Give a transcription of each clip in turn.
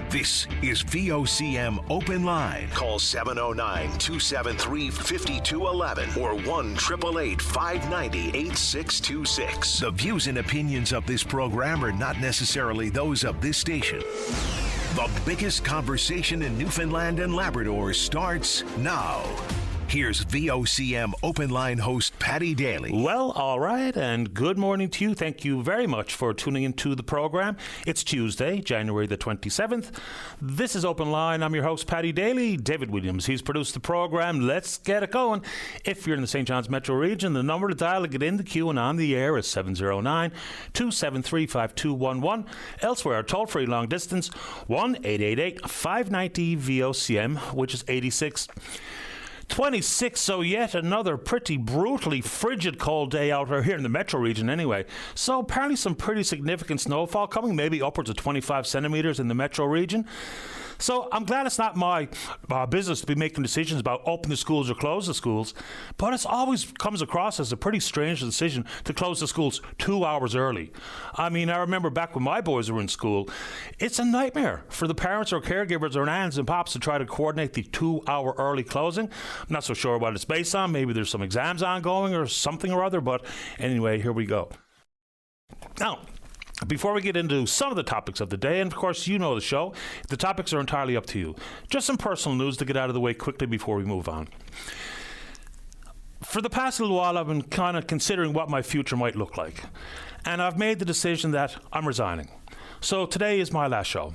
This is VOCM Open Line. Call 709-273-5211 or 1-888-590-8626. The views and opinions of this program are not necessarily those of this station. The biggest conversation in Newfoundland and Labrador starts now. Here's VOCM Open Line host Paddy Daly. Well, all right, and good morning to you. Thank you very much for tuning into the program. It's Tuesday, January the 27th. This is Open Line. I'm your host, Paddy Daly. David Williams, he's produced the program. Let's get it going. If you're in the St. John's metro region, the number to dial to get in the queue and on the air is 709-273-5211. Elsewhere, toll-free long distance, 1-888-590-VOCM, which is 8626, so yet another pretty brutally frigid cold day out here in the metro region anyway. So apparently some pretty significant snowfall coming, maybe upwards of 25 centimetres in the metro region. So I'm glad it's not my business to be making decisions about open the schools or close the schools, but it always comes across as a pretty strange decision to close the schools 2 hours early. I mean, I remember back when my boys were in school, it's a nightmare for the parents or caregivers or aunts and pops to try to coordinate the 2 hour early closing. I'm not so sure what it's based on. Maybe there's some exams ongoing or something or other, but anyway, here we go. Now, before we get into some of the topics of the day, and of course you know the show, the topics are entirely up to you. Just some personal news to get out of the way quickly before we move on. For the past little while, I've been kind of considering what my future might look like. And I've made the decision that I'm resigning. So today is my last show.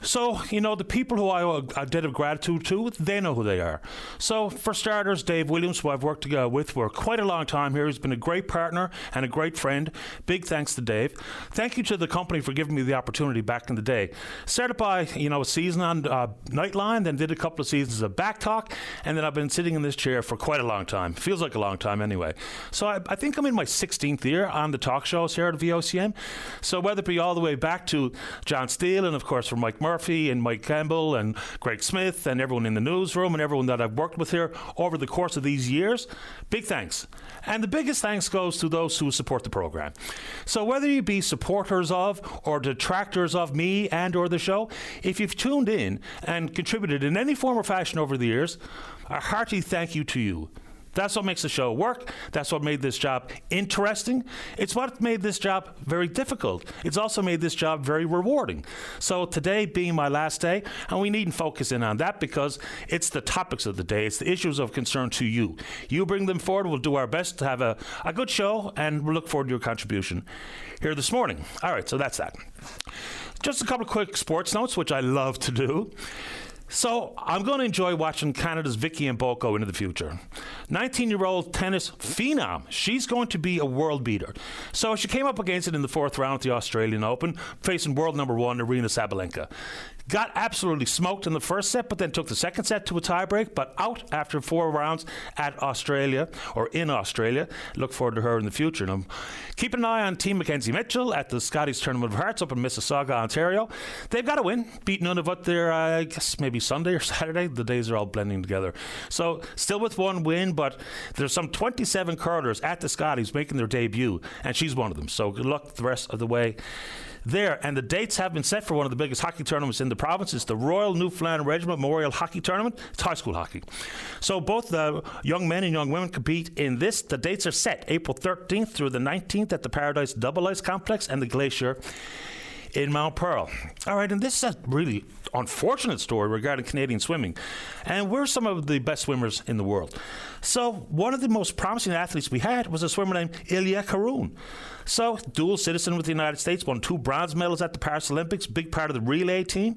So, you know, the people who I owe a debt of gratitude to, they know who they are. So, for starters, Dave Williams, who I've worked with for quite a long time here. He's been a great partner and a great friend. Big thanks to Dave. Thank you to the company for giving me the opportunity back in the day. Started by, you know, a season on Nightline, then did a couple of seasons of Back Talk, and then I've been sitting in this chair for quite a long time. Feels like a long time anyway. So, I think I'm in my 16th year on the talk shows here at VOCM. So, whether it be all the way back to John Steele and, of course, from Mike Murphy and Mike Campbell and Greg Smith and everyone in the newsroom and everyone that I've worked with here over the course of these years, big thanks. And the biggest thanks goes to those who support the program. So whether you be supporters of or detractors of me and or the show, if you've tuned in and contributed in any form or fashion over the years, a hearty thank you to you. That's what makes the show work. That's what made this job interesting. It's what made this job very difficult. It's also made this job very rewarding. So today being my last day, and we needn't focus in on that because it's the topics of the day. It's the issues of concern to you. You bring them forward. We'll do our best to have a good show, and we'll look forward to your contribution here this morning. All right, so that's that. Just a couple of quick sports notes, which I love to do. So I'm going to enjoy watching Canada's Vicky Mboko into the future. 19-year-old tennis phenom. She's going to be a world beater. So she came up against it in the fourth round at the Australian Open, facing world number one Aryna Sabalenka. Got absolutely smoked in the first set, but then took the second set to a tiebreak, but out after 4 rounds at Australia, or in Australia. Look forward to her in the future. Now, keep an eye on Team Mackenzie Mitchell at the Scotties Tournament of Hearts up in Mississauga, Ontario. They've got to win. Beat Nunavut there, I guess maybe Sunday or Saturday. The days are all blending together. So still with one win, but there's some 27 curlers at the Scotties making their debut, and she's one of them. So good luck the rest of the way there. And the dates have been set for one of the biggest hockey tournaments in the province. It's the Royal Newfoundland Regiment Memorial Hockey Tournament. It's high school hockey. So both the young men and young women compete in this. The dates are set April 13th through the 19th at the Paradise Double Ice Complex and the Glacier in Mount Pearl. All right, and this is a really unfortunate story regarding Canadian swimming. And we're some of the best swimmers in the world. So one of the most promising athletes we had was a swimmer named Ilya Karoun. So, dual citizen with the United States, won 2 bronze medals at the Paris Olympics, big part of the relay team.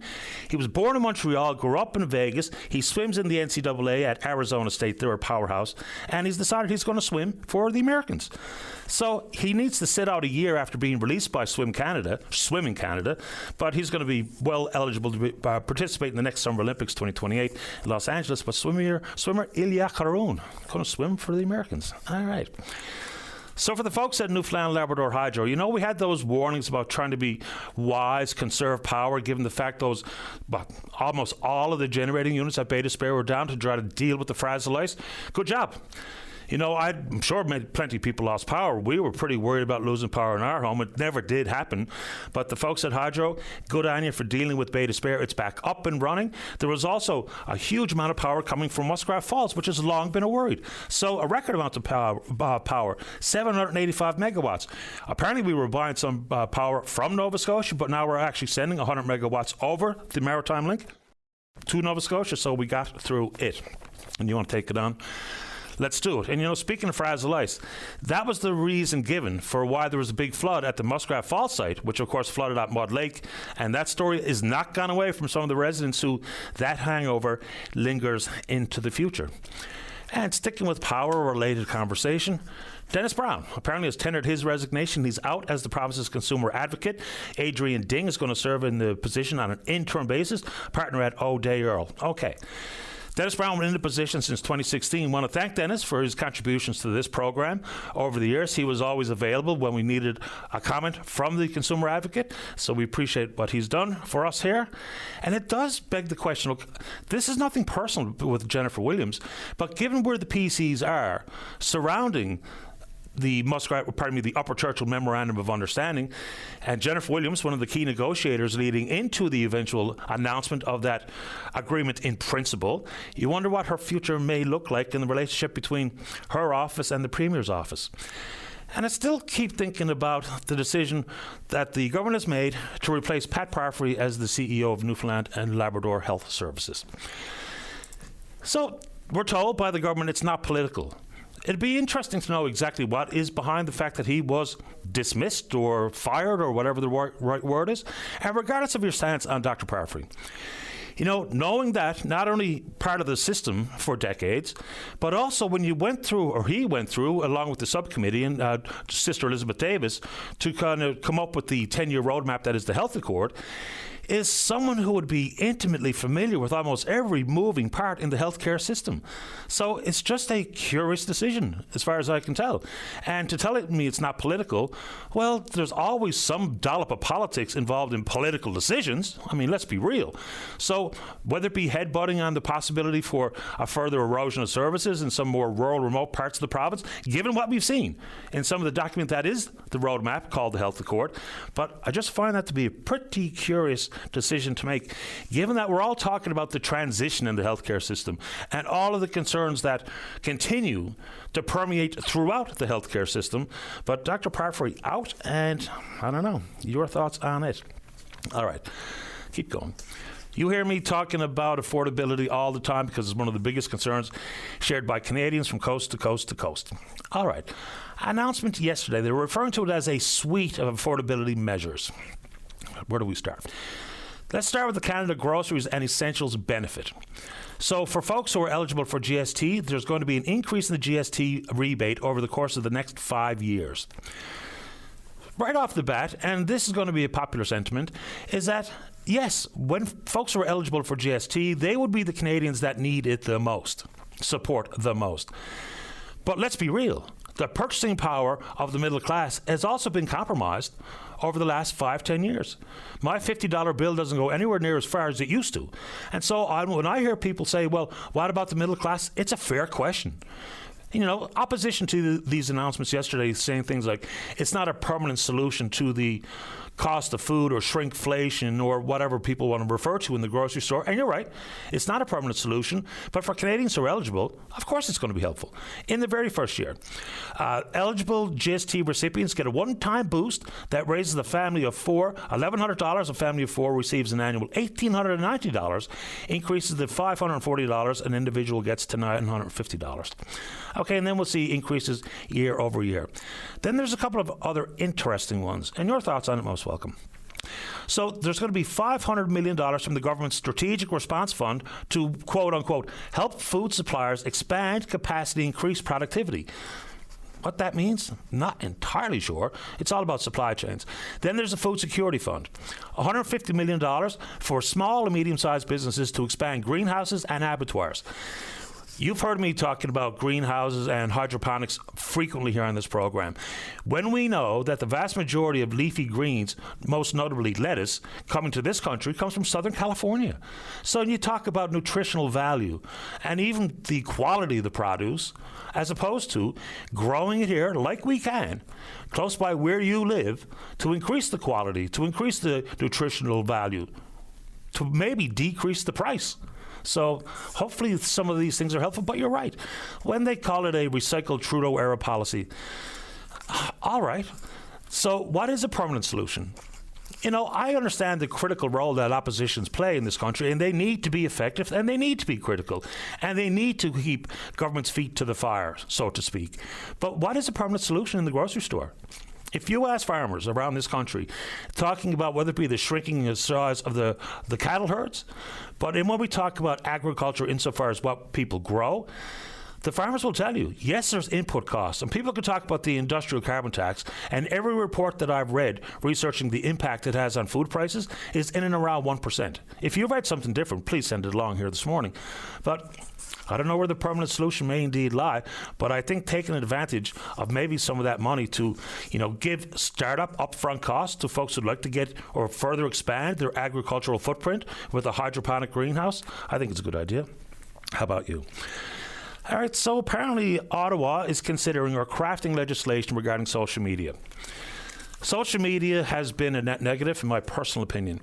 He was born in Montreal, grew up in Vegas. He swims in the NCAA at Arizona State. They're a powerhouse. And he's decided he's going to swim for the Americans. So, he needs to sit out a year after being released by Swimming Canada, but he's going to be well eligible to participate in the next Summer Olympics 2028 in Los Angeles. But swimmer Ilya Karoun going to swim for the Americans. All right. So for the folks at Newfoundland Labrador Hydro, you know, we had those warnings about trying to be wise, conserve power, given the fact almost all of the generating units at Beta Spare were down to try to deal with the frazzle ice. Good job. I'm sure plenty of people lost power. We were pretty worried about losing power in our home. It never did happen. But the folks at Hydro, good on you for dealing with Bay Despair. It's back up and running. There was also a huge amount of power coming from Muskrat Falls, which has long been a worry. So a record amount of power, 785 megawatts. Apparently we were buying some power from Nova Scotia, but now we're actually sending 100 megawatts over the Maritime Link to Nova Scotia, so we got through it. And you want to take it on? Let's do it. And, speaking of fragile ice, that was the reason given for why there was a big flood at the Muskrat Falls site, which, of course, flooded out Mud Lake. And that story is not gone away from some of the residents who that hangover lingers into the future. And sticking with power-related conversation, Dennis Brown apparently has tendered his resignation. He's out as the province's consumer advocate. Adrian Ding is going to serve in the position on an interim basis, partner at O'Day Earl. Okay. Dennis Brown was in the position since 2016. I want to thank Dennis for his contributions to this program over the years. He was always available when we needed a comment from the consumer advocate, so we appreciate what he's done for us here. And it does beg the question, look, this is nothing personal with Jennifer Williams, but given where the PCs are surrounding the Upper Churchill Memorandum of Understanding, and Jennifer Williams, one of the key negotiators leading into the eventual announcement of that agreement in principle, you wonder what her future may look like in the relationship between her office and the Premier's office. And I still keep thinking about the decision that the government has made to replace Pat Parfrey as the CEO of Newfoundland and Labrador Health Services. So we're told by the government it's not political. It'd be interesting to know exactly what is behind the fact that he was dismissed or fired or whatever the right word is. And regardless of your stance on Dr. Parfrey, knowing that not only part of the system for decades, but also when he went through, along with the subcommittee and Sister Elizabeth Davis, to kind of come up with the 10-year roadmap that is the Health Accord, is someone who would be intimately familiar with almost every moving part in the healthcare system. So it's just a curious decision, as far as I can tell. And to tell me it's not political, well, there's always some dollop of politics involved in political decisions. I mean, let's be real. So whether it be headbutting on the possibility for a further erosion of services in some more rural, remote parts of the province, given what we've seen in some of the document that is the roadmap called the Health Accord. But I just find that to be a pretty curious decision to make, given that we're all talking about the transition in the healthcare system and all of the concerns that continue to permeate throughout the healthcare system. But Dr. Parfrey out, and I don't know, your thoughts on it? All right, keep going. You hear me talking about affordability all the time because it's one of the biggest concerns shared by Canadians from coast to coast to coast. All right, announcement yesterday, they were referring to it as a suite of affordability measures. Where do we start? Let's start with the Canada Groceries and Essentials benefit. So for folks who are eligible for GST, there's going to be an increase in the GST rebate over the course of the next 5 years. Right off the bat, and this is going to be a popular sentiment, is that, yes, when folks who are eligible for GST, they would be the Canadians that need it the most, support the most. But let's be real. The purchasing power of the middle class has also been compromised over the last 5-10 years. My $50 bill doesn't go anywhere near as far as it used to. And so when I hear people say, well, what about the middle class? It's a fair question. Opposition to these announcements yesterday saying things like, it's not a permanent solution to the cost of food or shrinkflation or whatever people want to refer to in the grocery store. And you're right, it's not a permanent solution, but for Canadians who are eligible, of course it's going to be helpful. In the very first year, eligible GST recipients get a one-time boost that raises a family of four, $1,100. A family of four receives an annual $1,890, increases to $540, an individual gets to $950. Okay, and then we'll see increases year over year. Then there's a couple of other interesting ones, and your thoughts on it most welcome. So there's going to be $500 million from the government's Strategic Response Fund to, quote unquote, help food suppliers expand capacity, increase productivity. What that means? Not entirely sure. It's all about supply chains. Then there's a Food Security Fund, $150 million for small and medium-sized businesses to expand greenhouses and abattoirs. You've heard me talking about greenhouses and hydroponics frequently here on this program. When we know that the vast majority of leafy greens, most notably lettuce, coming to this country comes from Southern California. So when you talk about nutritional value and even the quality of the produce, as opposed to growing it here like we can, close by where you live, to increase the quality, to increase the nutritional value, to maybe decrease the price. So hopefully some of these things are helpful, but you're right. When they call it a recycled Trudeau-era policy, all right. So what is a permanent solution? You know, I understand the critical role that oppositions play in this country, and they need to be effective, and they need to be critical, and they need to keep government's feet to the fire, so to speak. But what is a permanent solution in the grocery store? If you ask farmers around this country, talking about whether it be the shrinking size of the cattle herds, but when we talk about agriculture insofar as what people grow, the farmers will tell you, yes, there's input costs. And people can talk about the industrial carbon tax, and every report that I've read researching the impact it has on food prices is in and around 1%. If you've read something different, please send it along here this morning. But I don't know where the permanent solution may indeed lie, but I think taking advantage of maybe some of that money to, give startup upfront costs to folks who'd like to get or further expand their agricultural footprint with a hydroponic greenhouse, I think it's a good idea. How about you? All right, so apparently Ottawa is considering or crafting legislation regarding social media. Social media has been a net negative, in my personal opinion.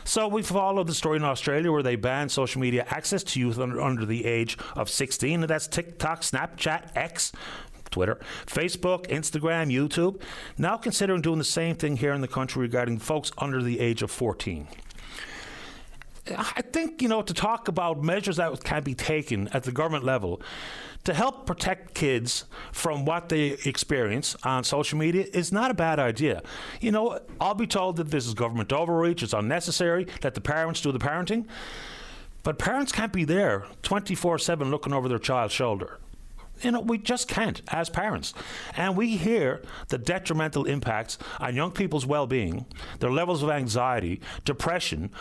So we followed the story in Australia where they banned social media access to youth under the age of 16, and that's TikTok, Snapchat, X, Twitter, Facebook, Instagram, YouTube. Now considering doing the same thing here in the country regarding folks under the age of 14. I think, to talk about measures that can be taken at the government level to help protect kids from what they experience on social media is not a bad idea. I'll be told that this is government overreach, it's unnecessary, let the parents do the parenting. But parents can't be there 24/7 looking over their child's shoulder. We just can't as parents. And we hear the detrimental impacts on young people's well-being, their levels of anxiety, depression,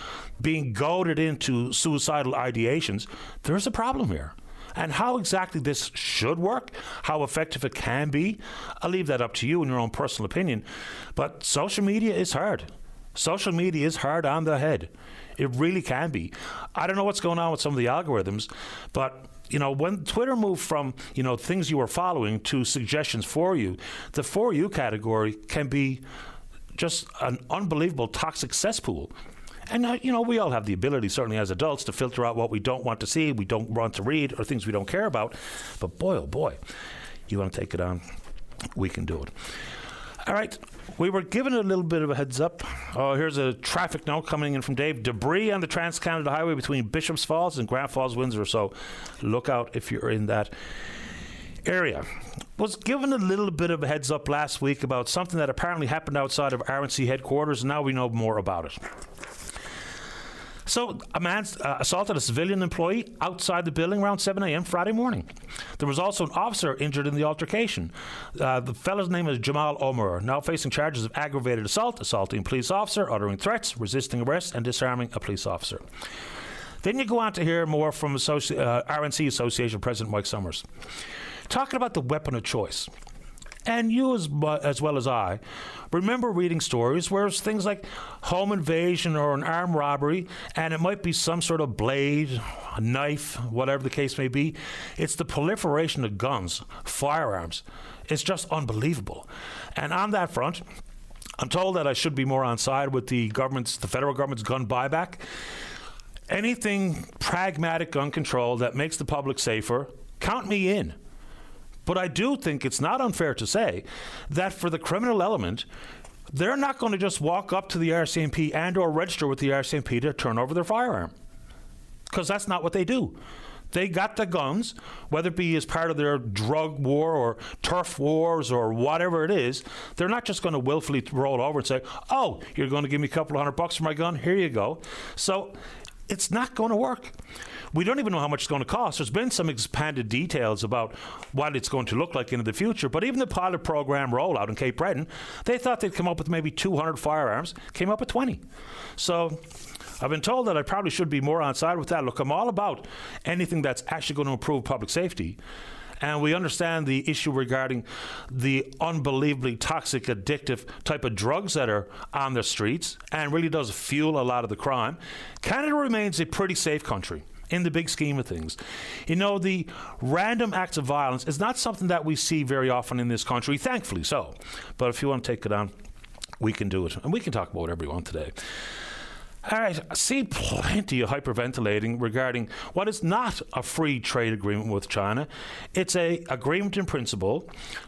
being goaded into suicidal ideations. There's a problem here. And how exactly this should work, how effective it can be, I'll leave that up to you in your own personal opinion. But social media is hard. Social media is hard on the head. It really can be. I don't know what's going on with some of the algorithms, but when Twitter moved from, things you were following to suggestions for you, the for you category can be just an unbelievable toxic cesspool. And, we all have the ability, certainly as adults, to filter out what we don't want to see, we don't want to read, or things we don't care about. But boy, oh boy, you want to take it on, we can do it. All right, we were given a little bit of a heads up. Oh, here's a traffic note coming in from Dave. Debris on the Trans-Canada Highway between Bishops Falls and Grand Falls, Windsor. So look out if you're in that area. Was given a little bit of a heads up last week about something that apparently happened outside of RNC headquarters, and now we know more about it. So a man assaulted a civilian employee outside the building around 7 a.m. Friday morning. There was also an officer injured in the altercation. The fellow's name is Jamal Omar, now facing charges of aggravated assault, assaulting a police officer, uttering threats, resisting arrest, and disarming a police officer. Then you go on to hear more from RNC Association President Mike Summers, talking about the weapon of choice. And you, as well as I, remember reading stories where it's things like home invasion or an armed robbery, and it might be some sort of blade, a knife, whatever the case may be. It's the proliferation of guns, firearms. It's just unbelievable. And on that front, I'm told that I should be more on side with the federal government's gun buyback. Anything pragmatic gun control that makes the public safer, count me in. But I do think it's not unfair to say that for the criminal element, they're not going to just walk up to the RCMP and or register with the RCMP to turn over their firearm. Because that's not what they do. They got the guns, whether it be as part of their drug war or turf wars or whatever it is. They're not just going to willfully roll over and say, oh, you're going to give me a couple of $100 for my gun? Here you go. So it's not going to work. We don't even know how much it's going to cost. There's been some expanded details about what it's going to look like into the future, but even the pilot program rollout in Cape Breton, they thought they'd come up with maybe 200 firearms, came up with 20. So I've been told that I probably should be more on side with that. Look, I'm all about anything that's actually going to improve public safety. And we understand the issue regarding the unbelievably toxic, addictive type of drugs that are on the streets and really does fuel a lot of the crime. Canada remains a pretty safe country in the big scheme of things. You know, the random acts of violence is not something that we see very often in this country, thankfully so. But if you want to take it on, we can do it. And we can talk about whatever we want today. All right, I see plenty of hyperventilating regarding what is not a free trade agreement with China. It's an agreement in principle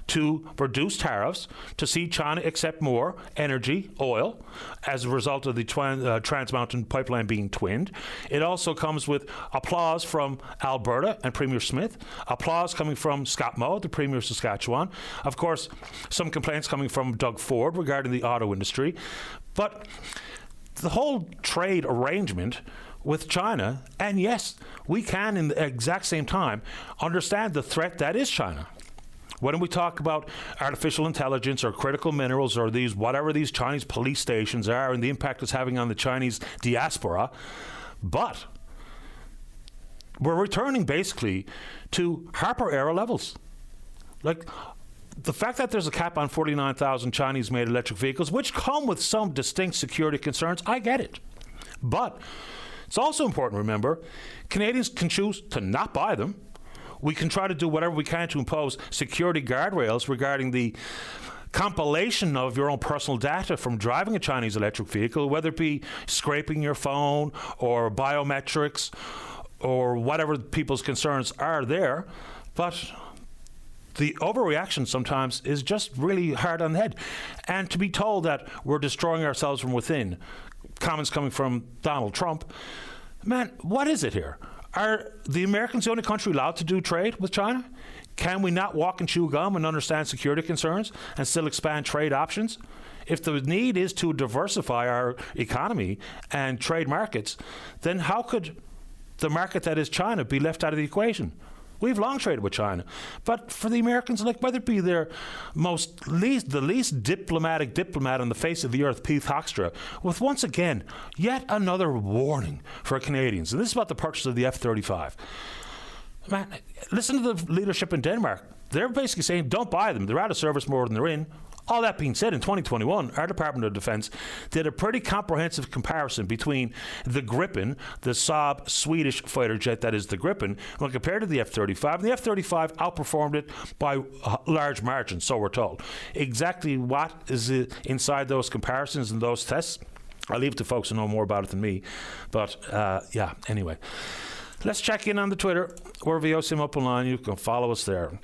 to reduce tariffs, to see China accept more energy, oil, as a result of the Trans Mountain Pipeline being twinned. It also comes with applause from Alberta and Premier Smith, applause coming from Scott Moe, the Premier of Saskatchewan. Of course, some complaints coming from Doug Ford regarding the auto industry. But the whole trade arrangement with China, and yes, we can in the exact same time understand the threat that is China. When we talk about artificial intelligence or critical minerals or these whatever these Chinese police stations are and the impact it's having on the Chinese diaspora, but we're returning basically to Harper era levels. Like, the fact that there's a cap on 49,000 Chinese-made electric vehicles, which come with some distinct security concerns, I get it. But it's also important to remember, Canadians can choose to not buy them. We can try to do whatever we can to impose security guardrails regarding the compilation of your own personal data from driving a Chinese electric vehicle, whether it be scraping your phone or biometrics or whatever people's concerns are there. But the overreaction sometimes is just really hard on the head. And to be told that we're destroying ourselves from within, comments coming from Donald Trump, man, what is it here? Are the Americans the only country allowed to do trade with China? Can we not walk and chew gum and understand security concerns and still expand trade options? If the need is to diversify our economy and trade markets, then how could the market that is China be left out of the equation? We've long traded with China. But for the Americans, like whether it be their the least diplomatic diplomat on the face of the earth, Pete Hoekstra, with once again, yet another warning for Canadians. And this is about the purchase of the F-35. Man, listen to the leadership in Denmark. They're basically saying, don't buy them. They're out of service more than they're in. All that being said, in 2021, our Department of Defense did a pretty comprehensive comparison between the Gripen, the Saab Swedish fighter jet that is the Gripen, when compared to the F-35. The F-35 outperformed it by large margins, so we're told. Exactly what is inside those comparisons and those tests, I'll leave it to folks who know more about it than me. But, yeah, anyway. Let's check in on the Twitter. We're VOCM Open Line. You can follow us there.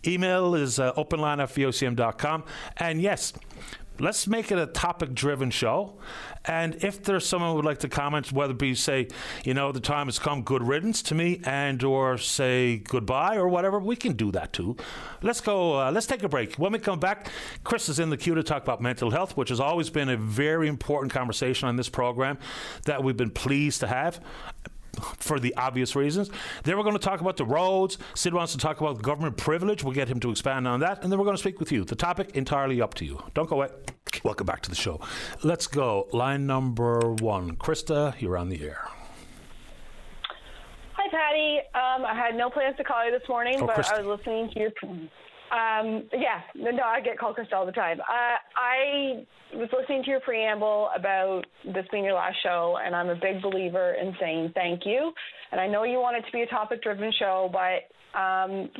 Email is openline@vocm.com. And yes, let's make it a topic-driven show. And if there's someone who would like to comment, whether it be say, you know, the time has come, good riddance to me, and or say goodbye or whatever, we can do that too. Let's go. Let's take a break. When we come back, Chris is in the queue to talk about mental health, which has always been a very important conversation on this program that we've been pleased to have, for the obvious reasons. Then we're going to talk about the roads. Sid wants to talk about government privilege. We'll get him to expand on that. And then we're going to speak with you. The topic, entirely up to you. Don't go away. Welcome back to the show. Let's go. Line number 1. Krista, you're on the air. Hi, Patty. I had no plans to call you this morning, but Krista. I was listening to your... I get called Krista all the time. I was listening to your preamble about this being your last show, and I'm a big believer in saying thank you. And I know you want it to be a topic-driven show, but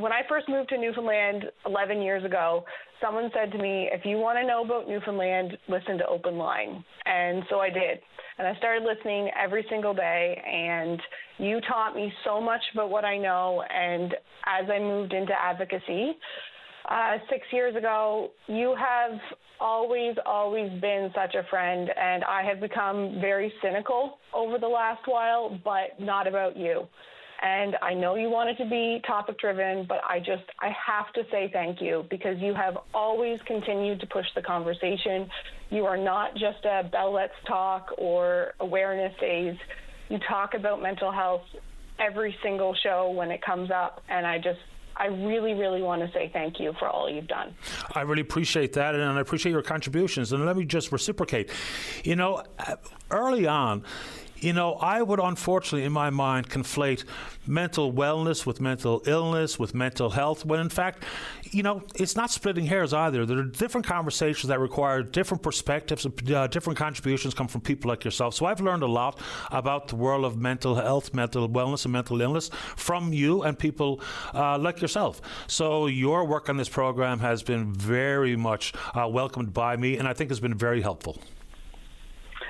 when I first moved to Newfoundland 11 years ago, someone said to me, if you want to know about Newfoundland, listen to Open Line. And so I did. And I started listening every single day, and you taught me so much about what I know. And as I moved into advocacy, 6 years ago, you have always been such a friend, and I have become very cynical over the last while, but not about you. And I know you want it to be topic-driven, but I have to say thank you, because you have always continued to push the conversation. You are not just a Bell Let's Talk or Awareness Days. You talk about mental health every single show when it comes up, and I really want to say thank you for all you've done. I really appreciate that, and I appreciate your contributions. And let me just reciprocate. You know, early on, I would unfortunately, in my mind, conflate mental wellness with mental illness, with mental health, when in fact, it's not splitting hairs either. There are different conversations that require different perspectives, different contributions come from people like yourself. So I've learned a lot about the world of mental health, mental wellness, and mental illness from you and people like yourself. So your work on this program has been very much welcomed by me, and I think has been very helpful.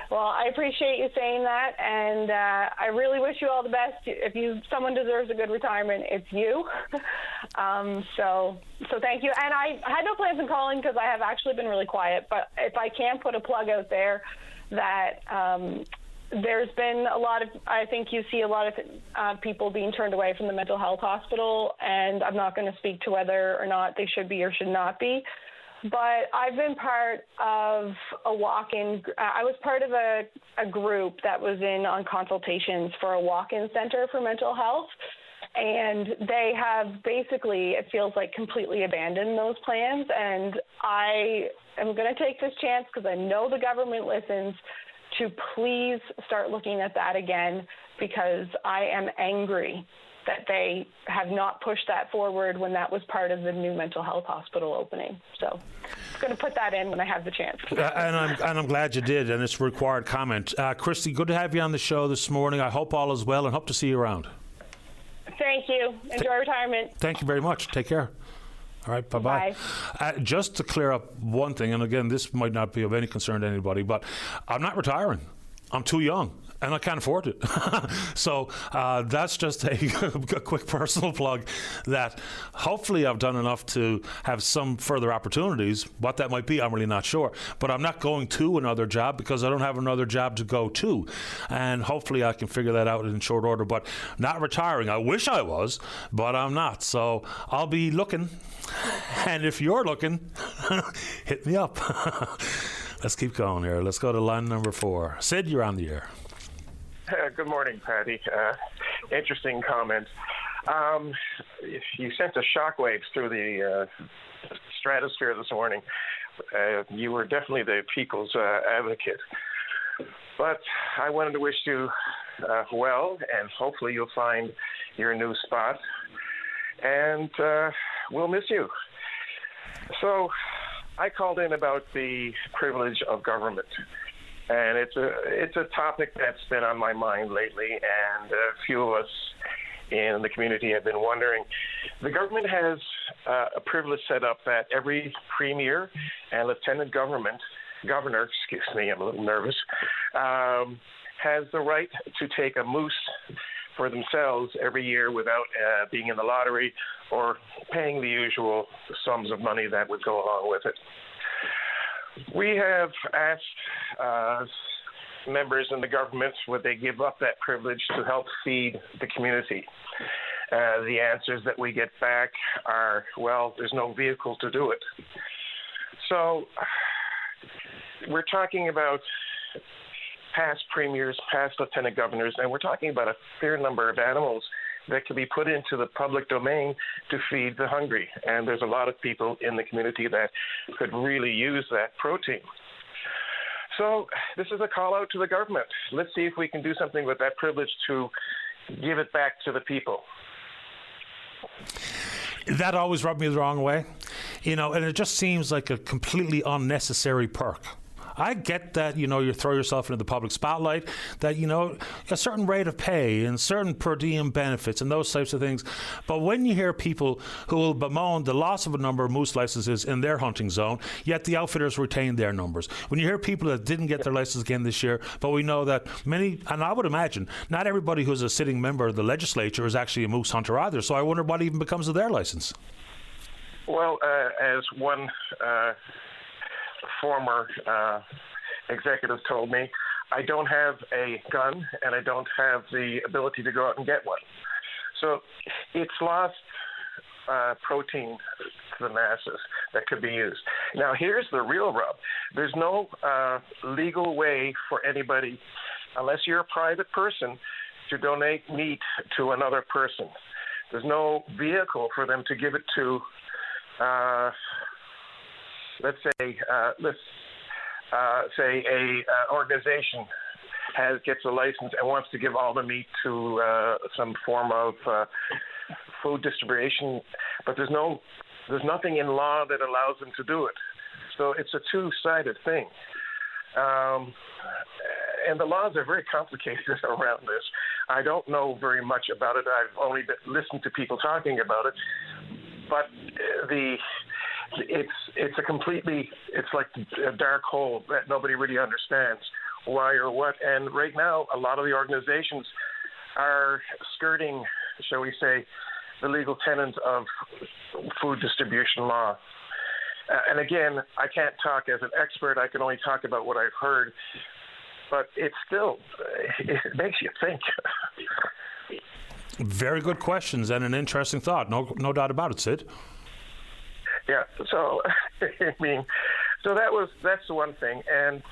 Well, I appreciate you saying that, and I really wish you all the best. If someone deserves a good retirement, it's you. So thank you. And I had no plans on calling because I have actually been really quiet, but if I can put a plug out there that there's been I think you see a lot of people being turned away from the mental health hospital, and I'm not going to speak to whether or not they should be or should not be. But I've been part of a walk-in. I was part of a group that was on consultations for a walk-in center for mental health, and they have basically, it feels like, completely abandoned those plans. And I am going to take this chance, because I know the government listens, to please start looking at that again, because I am angry that they have not pushed that forward when that was part of the new mental health hospital opening. So I'm going to put that in when I have the chance. And I'm glad you did, and it's a required comment. Christy, good to have you on the show this morning. I hope all is well and hope to see you around. Thank you. Enjoy retirement. Thank you very much. Take care. All right, bye-bye. Bye. Just to clear up one thing, and again, this might not be of any concern to anybody, but I'm not retiring. I'm too young, and I can't afford it. So that's just a quick personal plug that hopefully I've done enough to have some further opportunities. What that might be, I'm really not sure. But I'm not going to another job because I don't have another job to go to. And hopefully I can figure that out in short order. But not retiring. I wish I was, but I'm not. So I'll be looking. And if you're looking, hit me up. Let's keep going here. Let's go to line number 4. Sid, you're on the air. Good morning, Patty. Interesting comment. You sent the shockwaves through the stratosphere this morning. You were definitely the people's advocate. But I wanted to wish you well, and hopefully you'll find your new spot. And we'll miss you. So I called in about the privilege of government. And it's a topic that's been on my mind lately, and a few of us in the community have been wondering. The government has a privilege set up that every premier and lieutenant governor, I'm a little nervous, has the right to take a moose for themselves every year without being in the lottery or paying the usual sums of money that would go along with it. We have asked members in the government would they give up that privilege to help feed the community. The answers that we get back are, well, there's no vehicle to do it. So we're talking about past premiers, past lieutenant governors, and we're talking about a fair number of animals that could be put into the public domain to feed the hungry. And there's a lot of people in the community that could really use that protein. So this is a call out to the government. Let's see if we can do something with that privilege to give it back to the people. That always rubbed me the wrong way, and it just seems like a completely unnecessary perk. I get that, you throw yourself into the public spotlight, that, a certain rate of pay and certain per diem benefits and those types of things. But when you hear people who will bemoan the loss of a number of moose licenses in their hunting zone, yet the outfitters retain their numbers. When you hear people that didn't get their license again this year, but we know that many, and I would imagine, not everybody who's a sitting member of the legislature is actually a moose hunter either. So I wonder what even becomes of their license. Well, as one former executive told me, I don't have a gun and I don't have the ability to go out and get one. So it's lost protein to the masses that could be used. Now, here's the real rub. There's no legal way for anybody, unless you're a private person, to donate meat to another person. There's no vehicle for them to give it to let's say a organization gets a license and wants to give all the meat to some form of food distribution, but there's nothing in law that allows them to do it. So it's a two-sided thing. And the laws are very complicated around this. I don't know very much about it. I've only listened to people talking about it. But it's like a dark hole that nobody really understands why or what. And right now, a lot of the organizations are skirting, shall we say, the legal tenets of food distribution law. And again, I can't talk as an expert. I can only talk about what I've heard. But it makes you think. Very good questions and an interesting thought. No doubt about it, Sid. Yeah. So, that's the one thing. And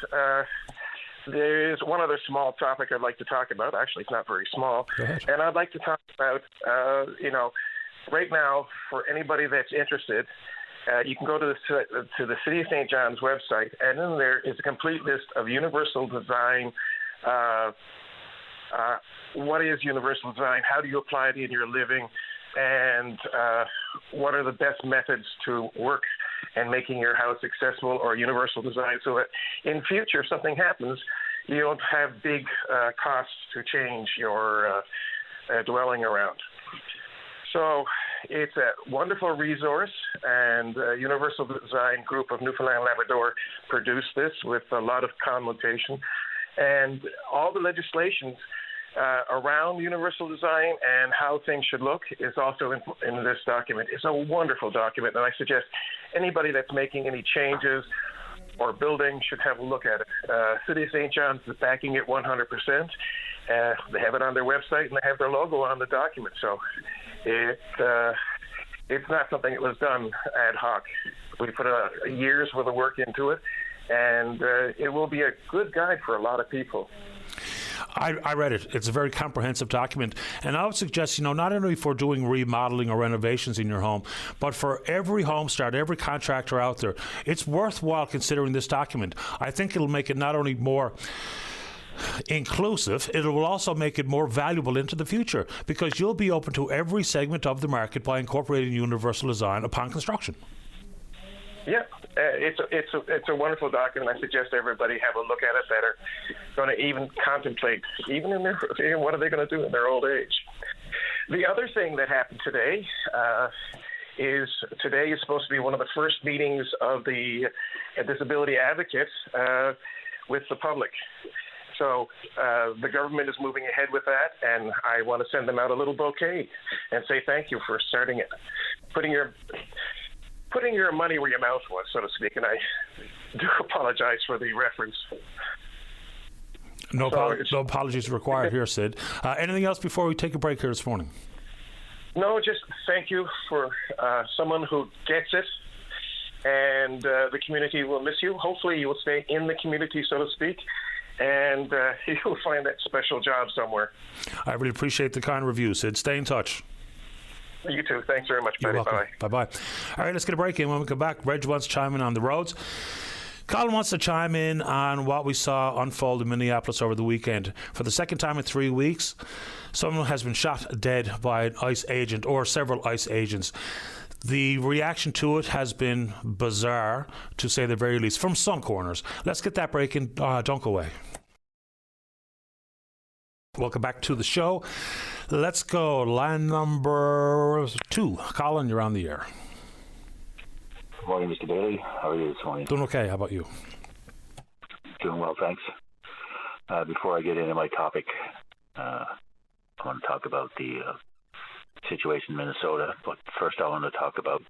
there is one other small topic I'd like to talk about. Actually, it's not very small. Go ahead. And I'd like to talk about, right now, for anybody that's interested, you can go to the City of St. John's website, and in there is a complete list of universal design. What is universal design? How do you apply it in your living? And what are the best methods to work and making your house accessible or universal design, so that in future, if something happens, you don't have big costs to change your dwelling around. So it's a wonderful resource, and Universal Design Group of Newfoundland and Labrador produced this with a lot of connotation. And all the legislation around universal design and how things should look is also in this document. It's a wonderful document, and I suggest anybody that's making any changes or building should have a look at it. City of St. John's is backing it 100%. They have it on their website, and they have their logo on the document. So it's not something that was done ad hoc. We put a year's worth of work into it, and it will be a good guide for a lot of people. I read it. It's a very comprehensive document. And I would suggest, not only for doing remodeling or renovations in your home, but for every home start, every contractor out there, it's worthwhile considering this document. I think it'll make it not only more inclusive, it will also make it more valuable into the future, because you'll be open to every segment of the market by incorporating universal design upon construction. Yeah, it's a wonderful document. I suggest everybody have a look at it that are going to even contemplate, even in their, what are they going to do in their old age. The other thing that happened today is supposed to be one of the first meetings of the disability advocates with the public. So the government is moving ahead with that, and I want to send them out a little bouquet and say thank you for starting it, putting your money where your mouth was, so to speak, and I do apologize for the reference. No apologies required here, Sid. Anything else before we take a break here this morning? No, just thank you for someone who gets it, and the community will miss you. Hopefully you will stay in the community, so to speak, and you'll find that special job somewhere. I really appreciate the kind review, Sid. Stay in touch. You too. Thanks very much, Patty. Bye. Bye-bye. All right, let's get a break in. When we come back, Reg wants to chime in on the roads. Colin wants to chime in on what we saw unfold in Minneapolis over the weekend. For the second time in 3 weeks, someone has been shot dead by an ICE agent or several ICE agents. The reaction to it has been bizarre, to say the very least, from some corners. Let's get that break in. Don't go away. Welcome back to the show. Let's go. Line number 2. Colin, you're on the air. Good morning, Mr. Bailey. How are you this morning? Doing okay. How about you? Doing well, thanks. Before I get into my topic, I want to talk about the situation in Minnesota. But first, I want to talk about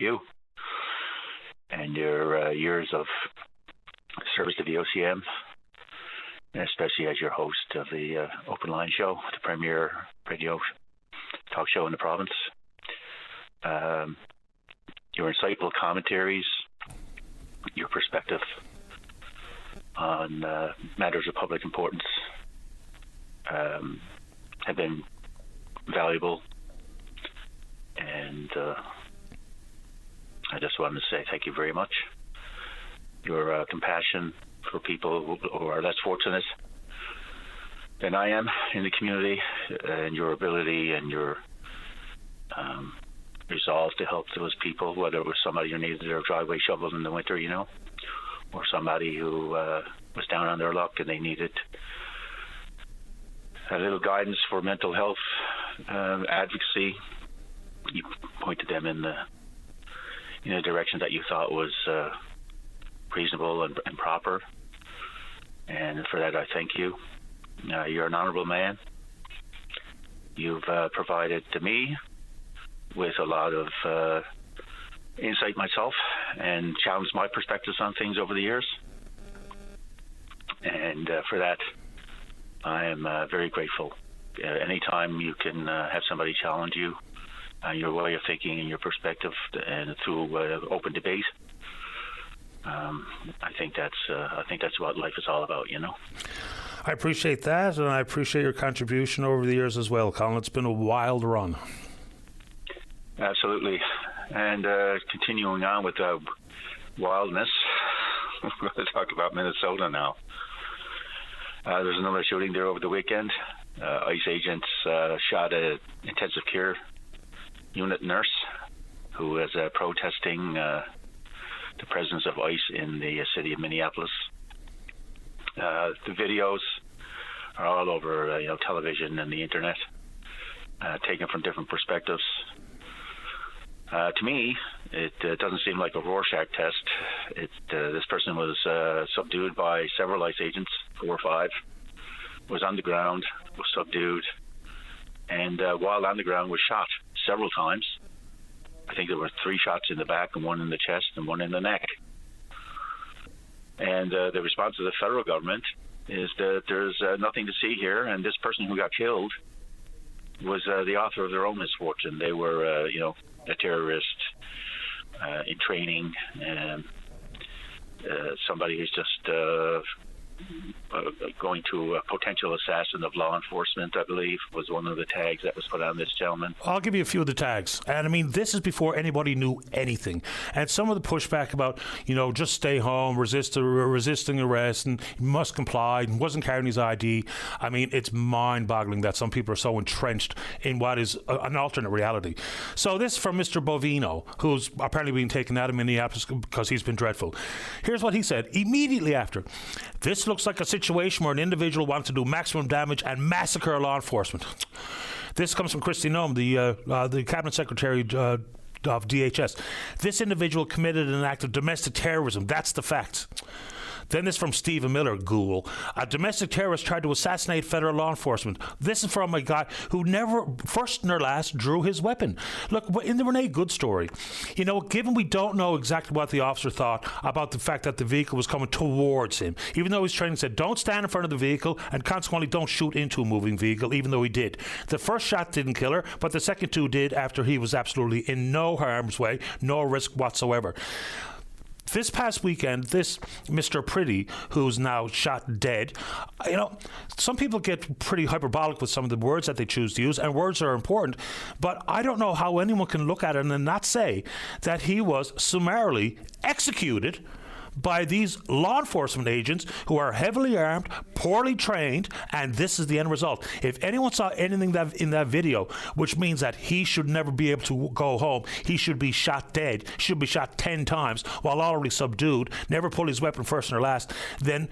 you and your years of service to VOCM, and especially as your host of the Open Line Show, the premier radio talk show in the province. Your insightful commentaries, your perspective on matters of public importance have been valuable, and I just wanted to say thank you very much. Your compassion for people who are less fortunate than I am in the community, and your ability and your resolve to help those people, whether it was somebody who needed their driveway shoveled in the winter, or somebody who was down on their luck and they needed a little guidance for mental health advocacy. You pointed them in the direction that you thought was reasonable and proper, and for that I thank you. You're an honorable man. You've provided to me with a lot of insight myself and challenged my perspectives on things over the years, and for that I am very grateful. Anytime you can have somebody challenge you, your way of thinking and your perspective, and through open debate, I think that's what life is all about. I appreciate that, and I appreciate your contribution over the years as well, Colin. It's been a wild run. Absolutely. And continuing on with wildness, we're going to talk about Minnesota now. There's another shooting there over the weekend. ICE agents shot an intensive care unit nurse who was protesting the presence of ICE in the city of Minneapolis. The videos are all over television and the internet, taken from different perspectives. To me, it doesn't seem like a Rorschach test. This person was subdued by several ICE agents, 4 or 5, was on the ground, was subdued, and while on the ground was shot several times. I think there were 3 shots in the back and 1 in the chest and 1 in the neck. And the response of the federal government is that there's nothing to see here, and this person who got killed was the author of their own misfortune. They were, a terrorist in training, and somebody who's just going to a potential assassin of law enforcement, I believe, was one of the tags that was put on this gentleman. I'll give you a few of the tags. And I mean, this is before anybody knew anything. And some of the pushback about, just stay home, resisting arrest, and must comply, and wasn't carrying his ID. I mean, it's mind-boggling that some people are so entrenched in what is an alternate reality. So this is from Mr. Bovino, who's apparently being taken out of Minneapolis because he's been dreadful. Here's what he said immediately after. This looks like a situation where an individual wants to do maximum damage and massacre law enforcement. This comes from Kristi Noem, the cabinet secretary of DHS. This individual committed an act of domestic terrorism. That's the fact. Then this from Stephen Miller, Ghoul. A domestic terrorist tried to assassinate federal law enforcement. This is from a guy who never, first nor last, drew his weapon. Look, in the Renee Good story, given we don't know exactly what the officer thought about the fact that the vehicle was coming towards him, even though his training said don't stand in front of the vehicle and consequently don't shoot into a moving vehicle, even though he did. The first shot didn't kill her, but the second 2 did after he was absolutely in no harm's way, no risk whatsoever. This past weekend, this Mr. Pretty, who's now shot dead, some people get pretty hyperbolic with some of the words that they choose to use, and words are important, but I don't know how anyone can look at it and not say that he was summarily executed by these law enforcement agents who are heavily armed, poorly trained, and this is the end result. If anyone saw anything in that video, which means that he should never be able to go home, he should be shot dead, should be shot 10 times while already subdued, never pull his weapon first or last, then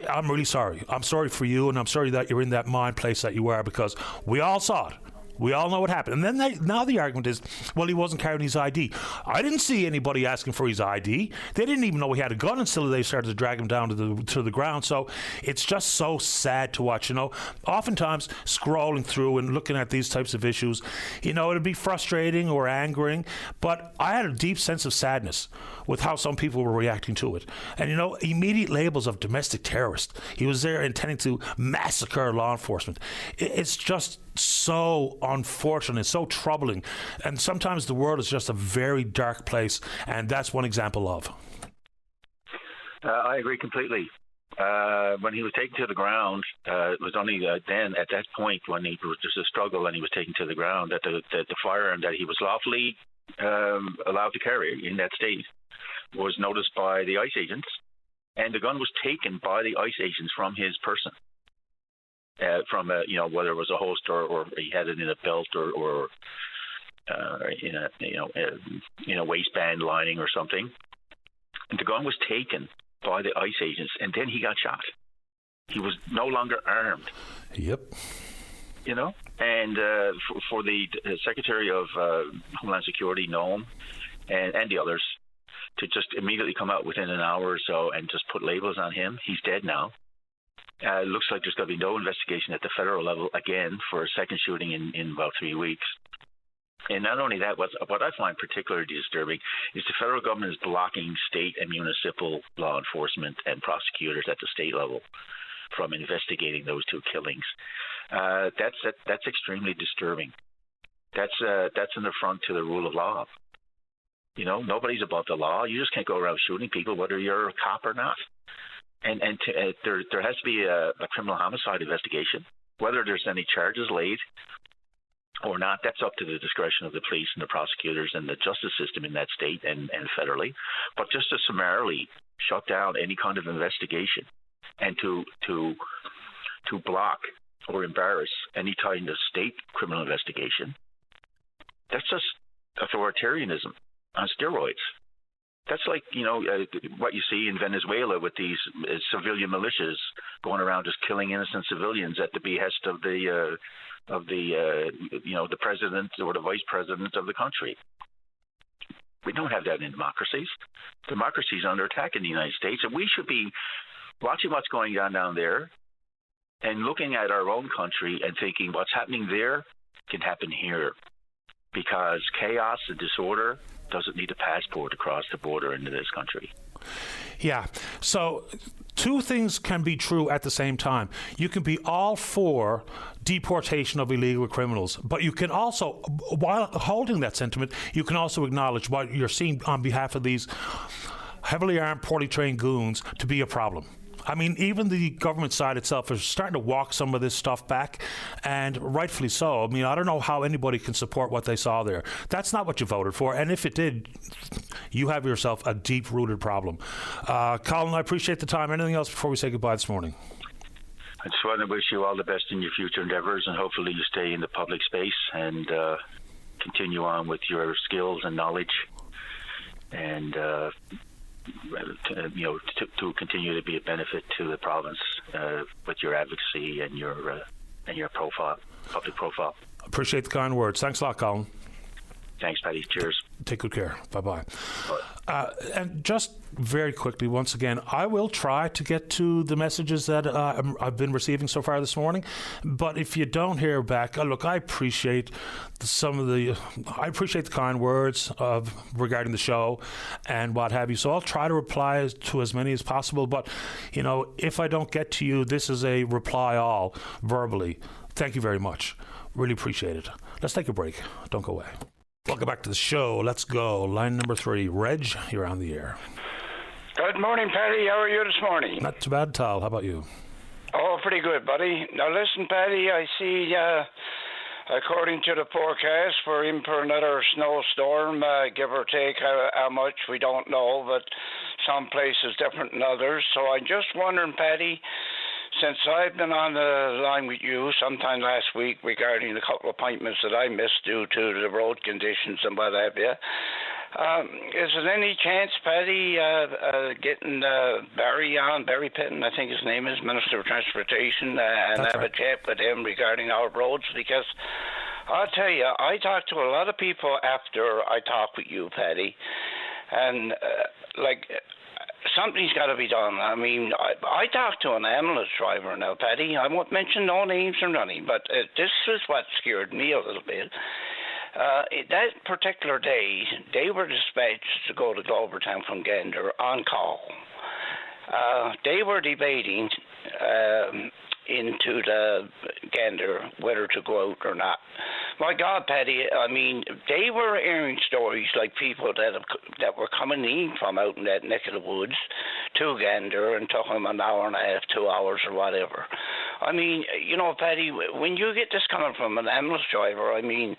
I'm really sorry. I'm sorry for you, and I'm sorry that you're in that mind place that you are, because we all saw it. We all know what happened. And then now the argument is, well, he wasn't carrying his ID. I didn't see anybody asking for his ID. They didn't even know he had a gun until they started to drag him down to the ground. So it's just so sad to watch. Oftentimes scrolling through and looking at these types of issues, it'd be frustrating or angering. But I had a deep sense of sadness with how some people were reacting to it. And, immediate labels of domestic terrorist. He was there intending to massacre law enforcement. It's just so unfortunate, so troubling, and sometimes the world is just a very dark place, and that's one example of. I agree completely. When he was taken to the ground, it was only then, at that point, when he was just a struggle and he was taken to the ground, that the firearm that he was lawfully allowed to carry in that state was noticed by the ICE agents, and the gun was taken by the ICE agents from his person. from a, whether it was a holster or he had it in a belt or in a waistband lining or something. And the gun was taken by the ICE agents, and then he got shot. He was no longer armed. Yep. And for the Secretary of Homeland Security, Noam, and the others, to just immediately come out within an hour or so and just put labels on him. He's dead now. It looks like there's going to be no investigation at the federal level again for a second shooting in about 3 weeks. And not only that, what I find particularly disturbing is the federal government is blocking state and municipal law enforcement and prosecutors at the state level from investigating those two killings. That's extremely disturbing. That's an affront to the rule of law. Nobody's above the law. You just can't go around shooting people, whether you're a cop or not. And there has to be a criminal homicide investigation, whether there's any charges laid or not. That's up to the discretion of the police and the prosecutors and the justice system in that state and federally. But just to summarily shut down any kind of investigation and to block or embarrass any kind of state criminal investigation, that's just authoritarianism on steroids. That's like, what you see in Venezuela with these civilian militias going around just killing innocent civilians at the behest of the president or the vice president of the country. We don't have that in democracies. Democracy is under attack in the United States, and we should be watching what's going on down there and looking at our own country and thinking what's happening there can happen here, because chaos and disorder doesn't need a passport to cross the border into this country. Yeah. So two things can be true at the same time. You can be all for deportation of illegal criminals, but you can also, while holding that sentiment, you can also acknowledge what you're seeing on behalf of these heavily armed, poorly trained goons to be a problem. I mean, even the government side itself is starting to walk some of this stuff back, and rightfully so. I mean, I don't know how anybody can support what they saw there. That's not what you voted for, and if it did, you have yourself a deep-rooted problem. Colin, I appreciate the time. Anything else before we say goodbye this morning? I just want to wish you all the best in your future endeavors, and hopefully you stay in the public space and continue on with your skills and knowledge, and to continue to be a benefit to the province with your advocacy and your profile, public profile. Appreciate the kind words. Thanks a lot, Colin. Thanks, Paddy. Cheers. Take good care. Bye-bye. And just very quickly, once again, I will try to get to the messages that I've been receiving so far this morning. But if you don't hear back, look, I appreciate the kind words regarding the show and what have you. So I'll try to reply to as many as possible. But, if I don't get to you, this is a reply all verbally. Thank you very much. Really appreciate it. Let's take a break. Don't go away. Welcome back to the show. Let's go. Line number 3. Reg, you're on the air. Good morning, Paddy. How are you this morning? Not too bad, Tal. How about you? Oh, pretty good, buddy. Now, listen, Paddy, I see, according to the forecast, we're in for another snowstorm, give or take how much, we don't know, but some places different than others. So I'm just wondering, Paddy, since I've been on the line with you sometime last week regarding a couple of appointments that I missed due to the road conditions and what have you, is there any chance, Paddy, getting Barry Pitton, I think his name is, Minister of Transportation, and have a chat with him regarding our roads? Because I'll tell you, I talked to a lot of people after I talked with you, Paddy, and something's got to be done. I mean, I talked to an ambulance driver now, Paddy. I won't mention no names or nothing, but this is what scared me a little bit. That particular day, they were dispatched to go to Glovertown from Gander on call. They were debating into the Gander whether to go out or not. My God, Paddy, I mean, they were airing stories like people that were coming in from out in that neck of the woods to Gander and took them an hour and a half, 2 hours or whatever. I mean, Paddy, when you get this coming from an ambulance driver, I mean,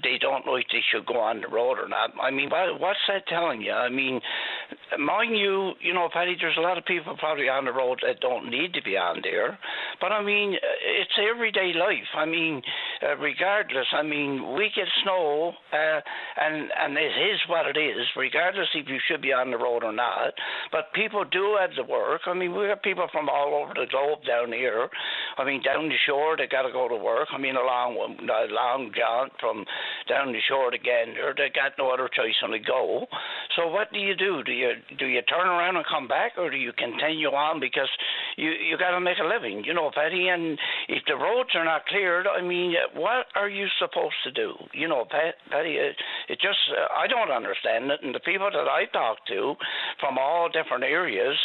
they don't know if they should go on the road or not. I mean, what's that telling you? I mean, mind you, Paddy, there's a lot of people probably on the road that don't need to be on there. But I mean, everyday life. I mean, regardless. I mean, we get snow, and it is what it is, regardless if you should be on the road or not. But people do have to work. I mean, we have people from all over the globe down here. I mean, down the shore, they got to go to work. I mean, a long jaunt from down the shore to Gander. They got no other choice than to go. So what do? Do you turn around and come back, or do you continue on because you got to make a living, you know, Patty? And if the roads are not cleared, I mean, what are you supposed to do? You know, Patty, it just I don't understand it. And the people that I talk to from all different areas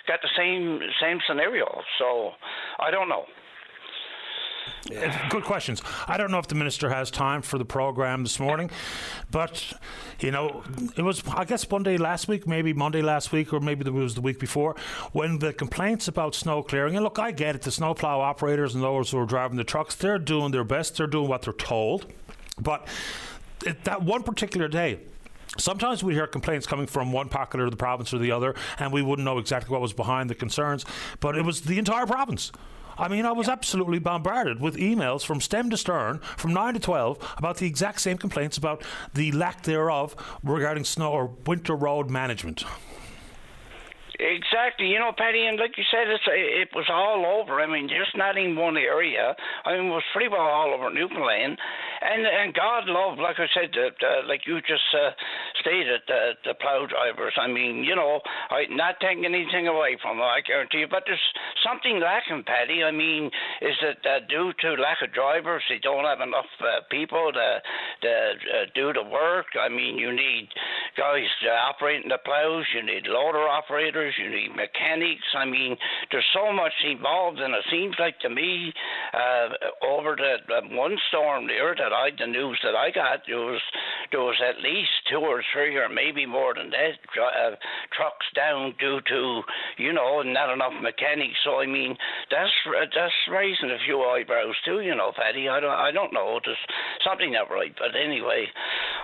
got the same scenario. So I don't know. Good questions. I don't know if the minister has time for the program this morning, but you know, it was, I guess, one day last week, maybe Monday last week, or maybe it was the week before, when the complaints about snow clearing. And look, I get it. The snowplow operators and those who are driving the trucks, they're doing their best. They're doing what they're told. But that one particular day, sometimes we hear complaints coming from one pocket of the province or the other, and we wouldn't know exactly what was behind the concerns. But it was the entire province. I mean, I was absolutely bombarded with emails from stem to stern, from 9 to 12, about the exact same complaints about the lack thereof regarding snow or winter road management. Exactly, you know, Patty, and like you said, it was all over. I mean, just not in one area. I mean, it was pretty well all over Newfoundland. And God love, like I said, like you just stated, the plow drivers. I mean, you know, I'm not taking anything away from them, I guarantee you. But there's something lacking, Patty. I mean, is it due to lack of drivers? They don't have enough people to do the work. I mean, you need guys operating the plows. You need loader operators. You need mechanics. I mean, there's so much involved, and it seems like to me, over the one storm there, the news that I got, there was at least 2 or 3, or maybe more than that, trucks down due to, you know, not enough mechanics. So I mean, that's raising a few eyebrows too, you know, Patty. I don't know. There's something not right, but anyway,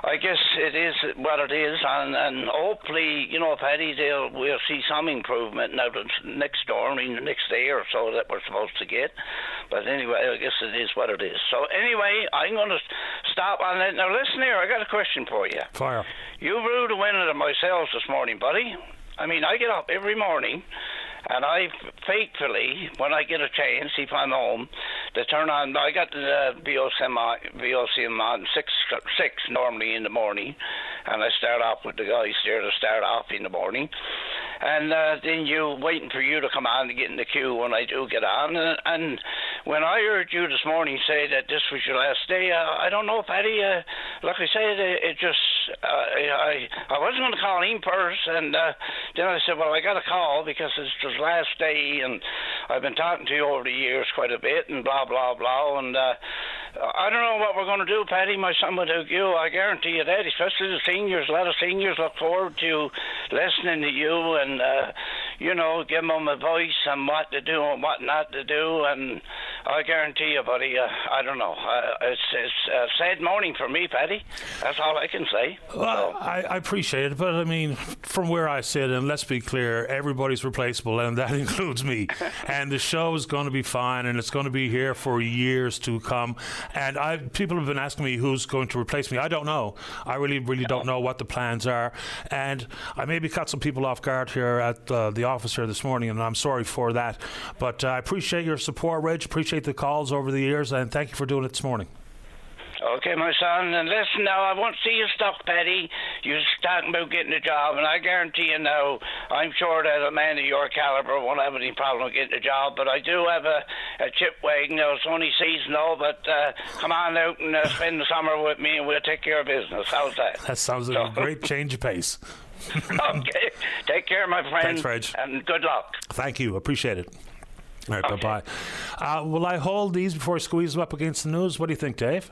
I guess it is what it is, and hopefully, you know, Patty, we'll see some improvement now the next storm, in the next day or so that we're supposed to get. But anyway, I guess it is what it is. So anyway, I'm going to stop on that. Now listen here, I got a question for you. Fire. You blew the wind out of my sails this morning, buddy. I mean, I get up every morning, and I faithfully, when I get a chance, if I'm home, to turn on. I got the VOCM on 6 normally in the morning, and I start off with the guys there to start off in the morning. And then you waiting for you to come on to get in the queue when I do get on. And when I heard you this morning say that this was your last day, I don't know, Patty. Like I said, it just I wasn't going to call in first, and then I said, well, I got to call because it's his last day, and I've been talking to you over the years quite a bit, and blah blah blah, and I don't know what we're going to do, Patty. My son without you, I guarantee you that. Especially the seniors, a lot of seniors look forward to listening to you and you know, give them advice on what to do and what not to do, and I guarantee you, buddy, I don't know. It's a sad morning for me, Patty. That's all I can say. Well, I appreciate it, but I mean, from where I sit, and let's be clear, everybody's replaceable, and that includes me. And the show is going to be fine, and it's going to be here for years to come. And people have been asking me who's going to replace me. I don't know. I really don't know what the plans are. And I maybe caught some people off guard here at the office here this morning, and I'm sorry for that. But I appreciate your support, Reg. Appreciate the calls over the years, and thank you for doing it this morning. Okay, my son, and listen now, I won't see you stuck, Patty. You're talking about getting a job, and I guarantee you now, I'm sure that a man of your caliber won't have any problem getting a job, but I do have a chip wagon. Now, it's only seasonal, but come on out and spend the summer with me, and we'll take care of business. How's that? That sounds like a great change of pace. Okay, take care, my friend. Thanks, Reg. And good luck. Thank you, appreciate it. All right, okay. Bye-bye. Will I hold these before I squeeze them up against the news? What do you think, Dave?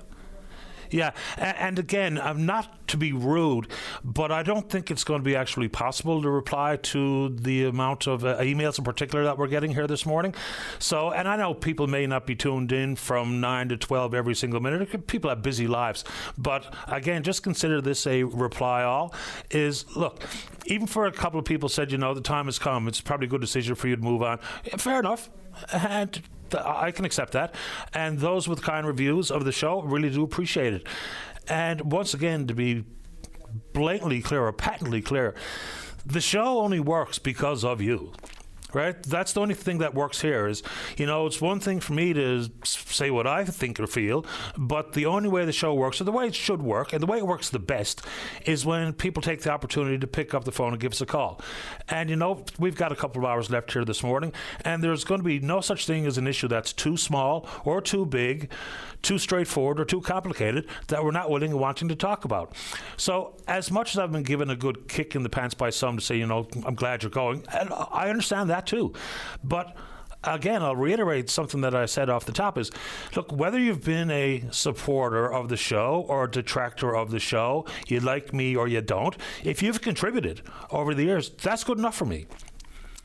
Yeah, and again, I'm not to be rude, but I don't think it's going to be actually possible to reply to the amount of emails in particular that we're getting here this morning. So, and I know people may not be tuned in from 9 to 12 every single minute. People have busy lives. But again, just consider this a reply all. Look, even for a couple of people said, you know, the time has come. It's probably a good decision for you to move on. Fair enough. And I can accept that. And those with kind reviews of the show, really do appreciate it. And once again, to be blatantly clear or patently clear, the show only works because of you. Right? That's the only thing that works here is, it's one thing for me to say what I think or feel, but the only way the show works, or the way it should work, and the way it works the best, is when people take the opportunity to pick up the phone and give us a call. And, we've got a couple of hours left here this morning, and there's going to be no such thing as an issue that's too small or too big, too straightforward or too complicated that we're not willing and wanting to talk about. So as much as I've been given a good kick in the pants by some to say, I'm glad you're going, and I understand that too. But again, I'll reiterate something that I said off the top is, look, whether you've been a supporter of the show or a detractor of the show, you like me or you don't, if you've contributed over the years, that's good enough for me.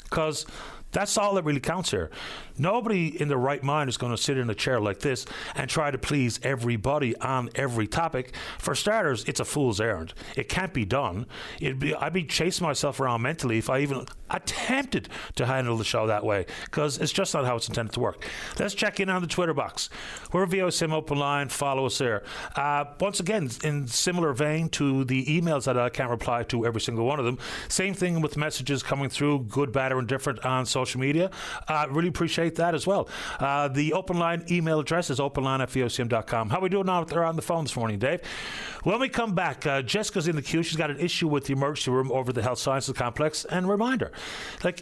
Because that's all that really counts here. Nobody in their right mind is going to sit in a chair like this and try to please everybody on every topic. For starters, it's a fool's errand. It can't be done. I'd be chasing myself around mentally if I even attempted to handle the show that way, because it's just not how it's intended to work. Let's check in on the Twitter box. We're VOCM Open Line. Follow us there. Once again, in similar vein to the emails that I can't reply to every single one of them, same thing with messages coming through, good, bad, or indifferent on social media. Really appreciate that as well. The Open Line email address is openline@vocm.com. How are we doing out there on the phone this morning, Dave? When we come back, Jessica's in the queue. She's got an issue with the emergency room over the Health Sciences Complex. And reminder,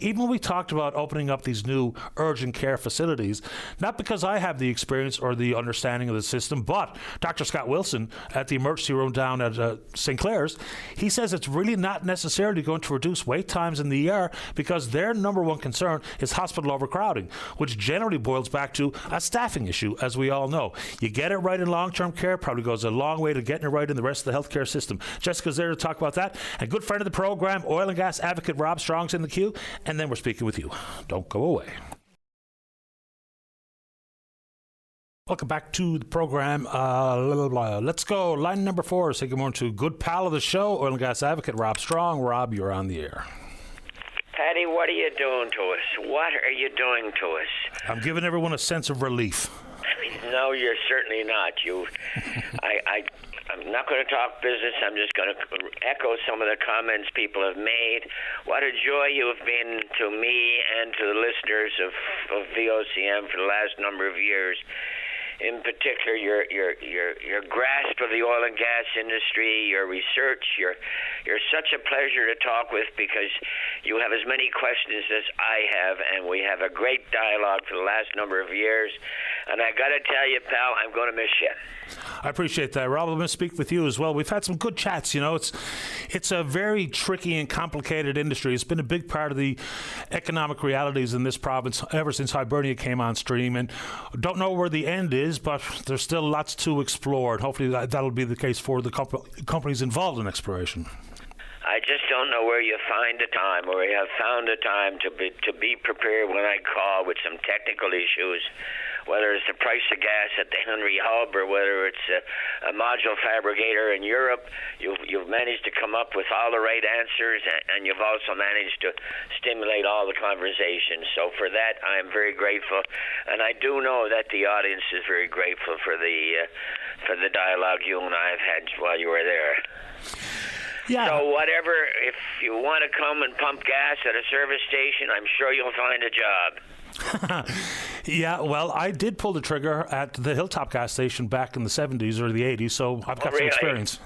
even when we talked about opening up these new urgent care facilities, not because I have the experience or the understanding of the system, but Dr. Scott Wilson at the emergency room down at St. Clair's, he says it's really not necessarily going to reduce wait times in the ER because their number one concern is hospital overcrowding, which generally boils back to a staffing issue, as we all know. You get it right in long-term care, probably goes a long way to getting it right in the rest of the healthcare system. Jessica's there to talk about that. And good friend of the program, oil and gas advocate Rob Strong's in the queue. And then we're speaking with you. Don't go away. Welcome back to the program. Let's go. Line number 4. Say good morning to good pal of the show, oil and gas advocate Rob Strong. Rob, you're on the air. Patty, what are you doing to us? What are you doing to us? I'm giving everyone a sense of relief. No, you're certainly not. I'm not going to talk business. I'm just going to echo some of the comments people have made. What a joy you have been to me and to the listeners of VOCM for the last number of years. In particular, your grasp of the oil and gas industry, your research, you're such a pleasure to talk with because you have as many questions as I have, and we have a great dialogue for the last number of years. And I got to tell you, pal, I'm going to miss you. I appreciate that, Rob. I'm going to speak with you as well. We've had some good chats. It's a very tricky and complicated industry. It's been a big part of the economic realities in this province ever since Hibernia came on stream, and don't know where the end is, but there's still lots to explore, and hopefully that'll be the case for the companies involved in exploration. I just don't know where you find the time, or you have found the time to be prepared when I call with some technical issues, whether it's the price of gas at the Henry Hub or whether it's a module fabricator in Europe. You've managed to come up with all the right answers, and you've also managed to stimulate all the conversation. So for that, I am very grateful, and I do know that the audience is very grateful for the dialogue you and I have had while you were there. Yeah. So whatever, if you want to come and pump gas at a service station, I'm sure you'll find a job. Yeah, well, I did pull the trigger at the Hilltop gas station back in the 70s or the 80s, so I've got some experience.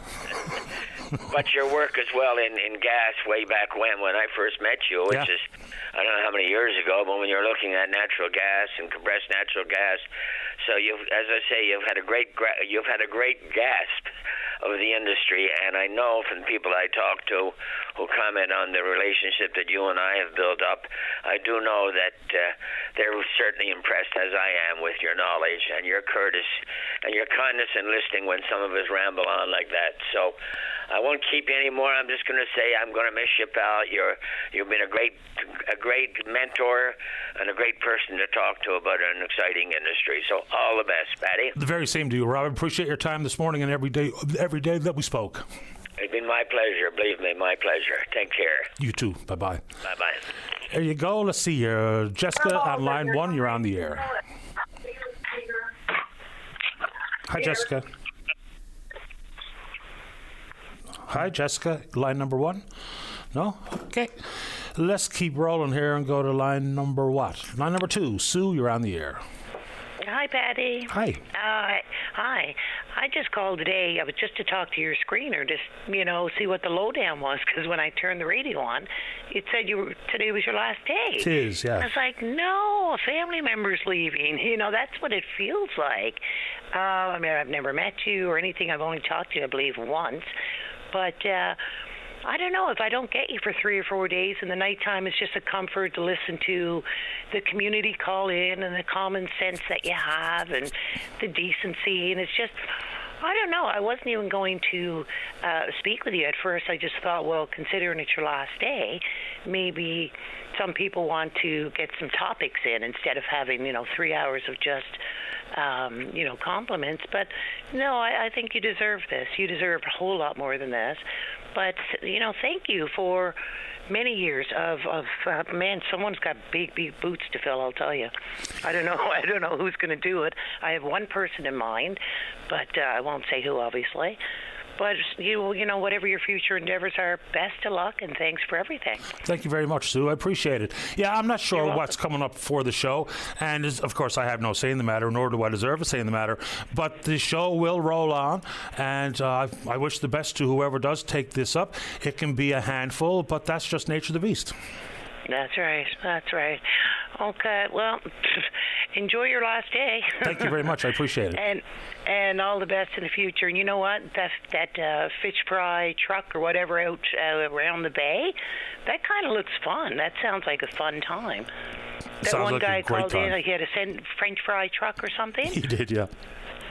But your work as well in gas way back when I first met you, which is, I don't know how many years ago, but when you're looking at natural gas and compressed natural gas, so as I say, you've had a great grasp of the industry, and I know from the people I talk to who comment on the relationship that you and I have built up, I do know that they're certainly impressed, as I am, with your knowledge and your courtesy and your kindness in listening when some of us ramble on like that. So I won't keep you anymore. I'm just going to say I'm going to miss you, pal. You've been a great mentor and a great person to talk to about an exciting industry. So all the best, Patty. The very same to you, Robert. Appreciate your time this morning and every day that we spoke. It's been my pleasure. Believe me, my pleasure. Take care. You too. Bye-bye. Bye-bye. There you go. Let's see here. Jessica on line 1, you're on the air. Hi, Jessica. Hi, Jessica. Line number 1? No? Okay. Let's keep rolling here and go to line number what? Line number 2. Sue, you're on the air. Hi, Patty. Hi. Hi. I just called today just to talk to your screener, just, see what the lowdown was, because when I turned the radio on, it said today was your last day. It is, yeah. I was like, no, a family member's leaving. That's what it feels like. I mean, I've never met you or anything. I've only talked to you, I believe, once. But I don't know, if I don't get you for 3 or 4 days in the nighttime, it's just a comfort to listen to the community call in and the common sense that you have and the decency. And it's just, I don't know. I wasn't even going to speak with you at first. I just thought, well, considering it's your last day, maybe some people want to get some topics in instead of having, 3 hours of just, compliments. But no, I think you deserve this. You deserve a whole lot more than this. But, thank you for many years of man, someone's got big boots to fill, I'll tell you. I don't know who's going to do it. I have one person in mind, but I won't say who, obviously. But, whatever your future endeavors are, best of luck, and thanks for everything. Thank you very much, Sue. I appreciate it. Yeah, I'm not sure what's coming up for the show, and of course I have no say in the matter, nor do I deserve a say in the matter, but the show will roll on, and I wish the best to whoever does take this up. It can be a handful, but that's just nature of the beast. That's right. Okay, well, enjoy your last day. Thank you very much. I appreciate it. And all the best in the future. And you know what? That fish fry truck or whatever out around the bay, that kind of looks fun. That sounds like a fun time. That sounds one like guy a great called time. in, like he had a French fry truck or something. He did, yeah.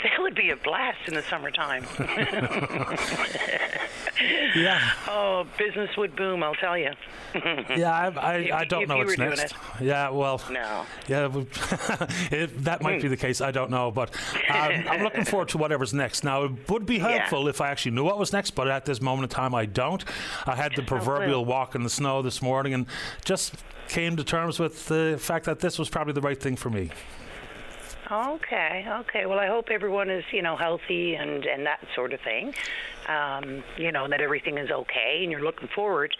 That would be a blast in the summertime. Yeah. Oh, business would boom, I'll tell you. Yeah, I don't know what's next. Yeah, well. No. Yeah, that might be the case. I don't know, but I'm looking forward to whatever's next. Now, it would be helpful if I actually knew what was next, but at this moment in time, I don't. I had the proverbial walk in the snow this morning and just came to terms with the fact that this was probably the right thing for me. Okay. Well, I hope everyone is, healthy and that sort of thing. That everything is okay, and you're looking forward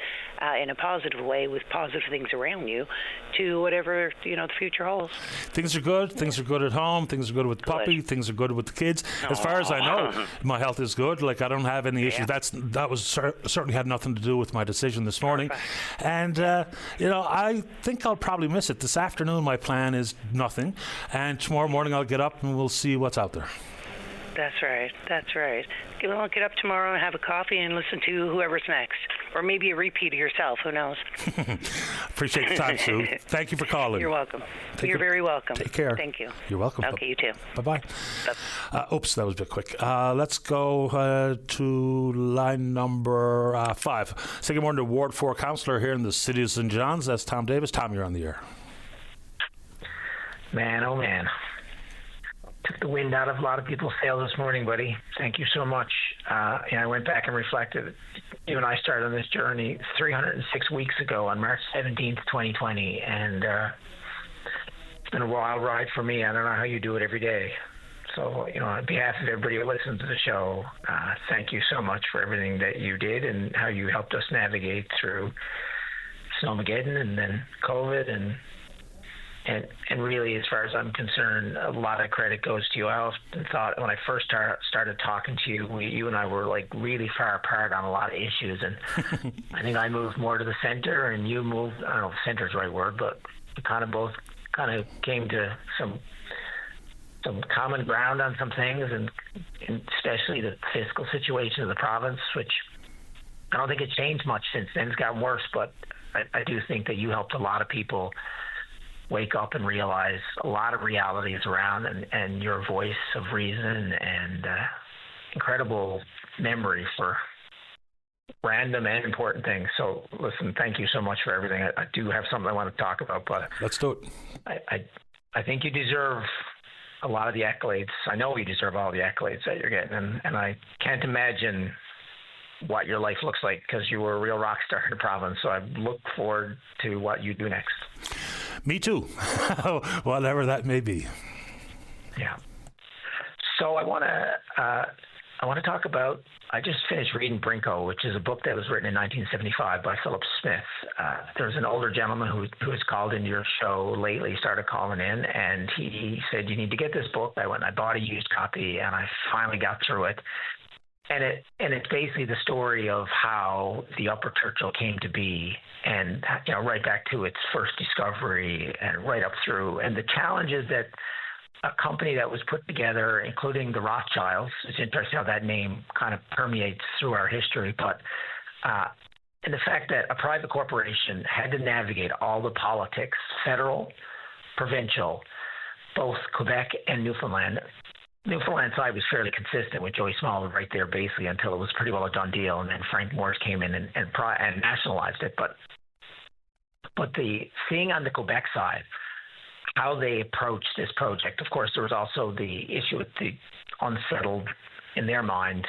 in a positive way with positive things around you to whatever, the future holds. Things are good. Things are good at home. Things are good with puppy. Things are good with the kids. As far as I know, my health is good. Like, I don't have any issues. That was certainly had nothing to do with my decision this morning. And, I think I'll probably miss it. This afternoon, my plan is nothing. And tomorrow morning, I'll get up and we'll see what's out there. That's right. Well, get up tomorrow and have a coffee and listen to whoever's next. Or maybe a repeat of yourself. Who knows? Appreciate the time, Sue. Thank you for calling. You're welcome. You're very welcome. Take care. Thank you. You're welcome. Okay, you too. Bye-bye. Oops, that was a bit quick. Let's go to line number 5. Say good morning to Ward 4 Councillor here in the City of St. John's. That's Tom Davis. Tom, you're on the air. Man, oh man. Took the wind out of a lot of people's sails this morning, buddy. Thank you so much. I went back and reflected. You and I started on this journey 306 weeks ago on March 17th, 2020, and it's been a wild ride for me. I don't know how you do it every day. So, on behalf of everybody who listens to the show, thank you so much for everything that you did and how you helped us navigate through Snowmageddon and then COVID and really, as far as I'm concerned, a lot of credit goes to you. I often thought when I first started talking to you, you and I were like really far apart on a lot of issues. And I think I moved more to the center and you moved, I don't know if center is the right word, but we kind of both came to some common ground on some things, and especially the fiscal situation of the province, which I don't think it's changed much since then. It's gotten worse, but I do think that you helped a lot of people wake up and realize a lot of realities around, and your voice of reason and incredible memory for random and important things. So listen, thank you so much for everything. I do have something I want to talk about, but let's do it. I think you deserve a lot of the accolades. I know you deserve all the accolades that you're getting, and I can't imagine what your life looks like because you were a real rock star in the province. So I look forward to what you do next. Me too. Whatever that may be. Yeah. So I want to talk about. I just finished reading Brinko, which is a book that was written in 1975 by Philip Smith. There's an older gentleman who has called into your show lately, started calling in, and he said, you need to get this book. I went and I bought a used copy, and I finally got through it. And it's basically the story of how the Upper Churchill came to be, and right back to its first discovery and right up through, and the challenges that a company that was put together, including the Rothschilds. It's interesting how that name kind of permeates through our history, but and the fact that a private corporation had to navigate all the politics, federal, provincial, both Quebec and Newfoundland. Newfoundland side was fairly consistent with Joey Small right there basically until it was pretty well a done deal, and then Frank Morris came in and nationalized it. But the seeing on the Quebec side how they approached this project. Of course, there was also the issue with the unsettled, in their mind,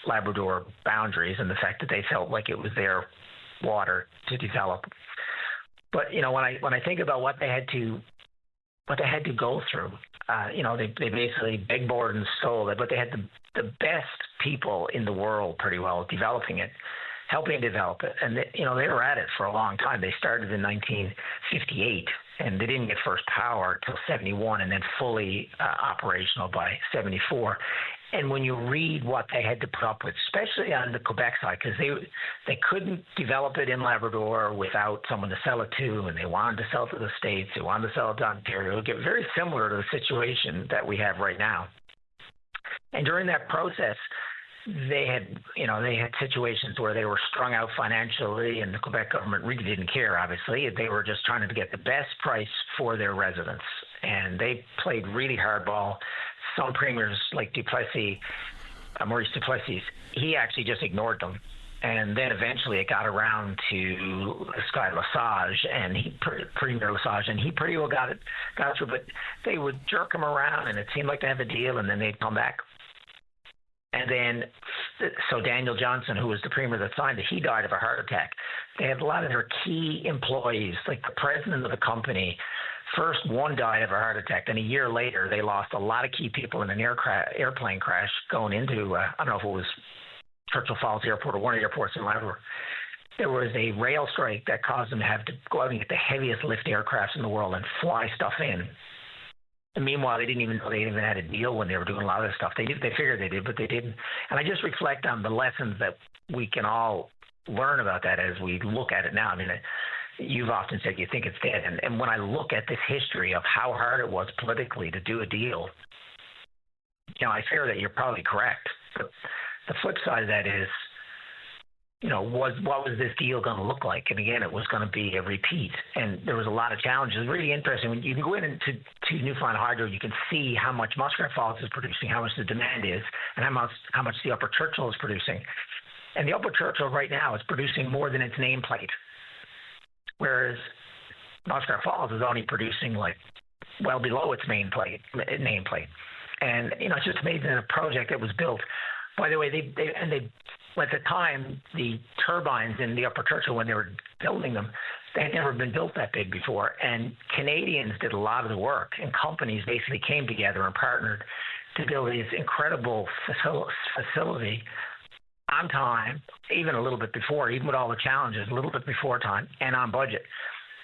Labrador boundaries and the fact that they felt like it was their water to develop. But when I think about what they had to go through, they basically big board and stole it, but they had the best people in the world pretty well developing it, helping develop it, and they were at it for a long time. They started in 1958. And they didn't get first power till 71 and then fully operational by 74. And when you read what they had to put up with, especially on the Quebec side, because they couldn't develop it in Labrador without someone to sell it to, and they wanted to sell it to the States, they wanted to sell it to Ontario. It would get very similar to the situation that we have right now. And during that process, they had situations where they were strung out financially, and the Quebec government really didn't care, obviously. They were just trying to get the best price for their residents, and they played really hardball. Some premiers like Maurice Duplessis, he actually just ignored them. And then eventually it got around to this guy Lesage, and Premier Lesage, and he pretty well got through, but they would jerk him around, and it seemed like they have a deal, and then they'd come back. And then, so Daniel Johnson, who was the premier that signed it, he died of a heart attack. They had a lot of their key employees, like the president of the company. First, one died of a heart attack. Then a year later, they lost a lot of key people in an airplane crash going into, I don't know if it was Churchill Falls Airport or one of the airports in Labrador. There was a rail strike that caused them to have to go out and get the heaviest lift aircrafts in the world and fly stuff in. And meanwhile, they didn't even know they even had a deal when they were doing a lot of this stuff. They figured they did, but they didn't. And I just reflect on the lessons that we can all learn about that as we look at it now. I mean, you've often said you think it's dead. And when I look at this history of how hard it was politically to do a deal, I fear that you're probably correct. But the flip side of that is, what was this deal going to look like? And again, it was going to be a repeat. And there was a lot of challenges. It was really interesting. When you can go into Newfoundland Hydro, you can see how much Muskrat Falls is producing, how much the demand is, and how much the Upper Churchill is producing. And the Upper Churchill right now is producing more than its nameplate, whereas Muskrat Falls is only producing well below its nameplate. And it's just amazing that a project that was built. By the way, at the time, the turbines in the Upper Churchill, when they were building them, they had never been built that big before. And Canadians did a lot of the work, and companies basically came together and partnered to build this incredible facility on time, even a little bit before, even with all the challenges, a little bit before time, and on budget.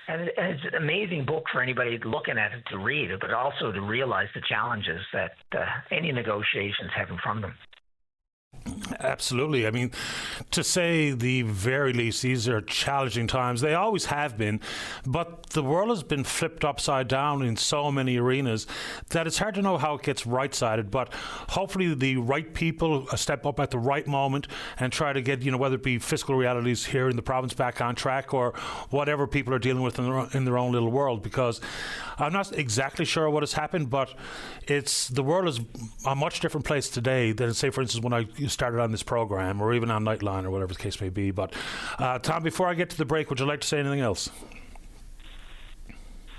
And it's an amazing book for anybody looking at it to read, but also to realize the challenges that any negotiations have in front of them. Absolutely. I mean, to say the very least, these are challenging times. They always have been, but the world has been flipped upside down in so many arenas that it's hard to know how it gets right-sided, but hopefully the right people step up at the right moment and try to get, whether it be fiscal realities here in the province back on track or whatever people are dealing with in their own little world, because I'm not exactly sure what has happened, but the world is a much different place today than, say, for instance, when I started on this program or even on Nightline or whatever the case may be. But Tom, before I get to the break, would you like to say anything else?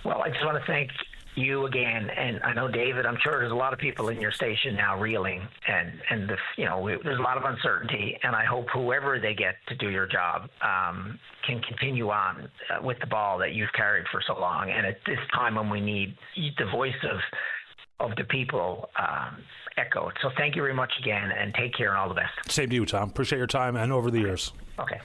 Well, I just want to thank you again, and I know, David, I'm sure there's a lot of people in your station now reeling, and there's a lot of uncertainty, and I hope whoever they get to do your job can continue on with the ball that you've carried for so long. And at this time when we need the voice of the people echo it. So thank you very much again, and take care and all the best. Same to you, Tom. Appreciate your time and over the years. Okay.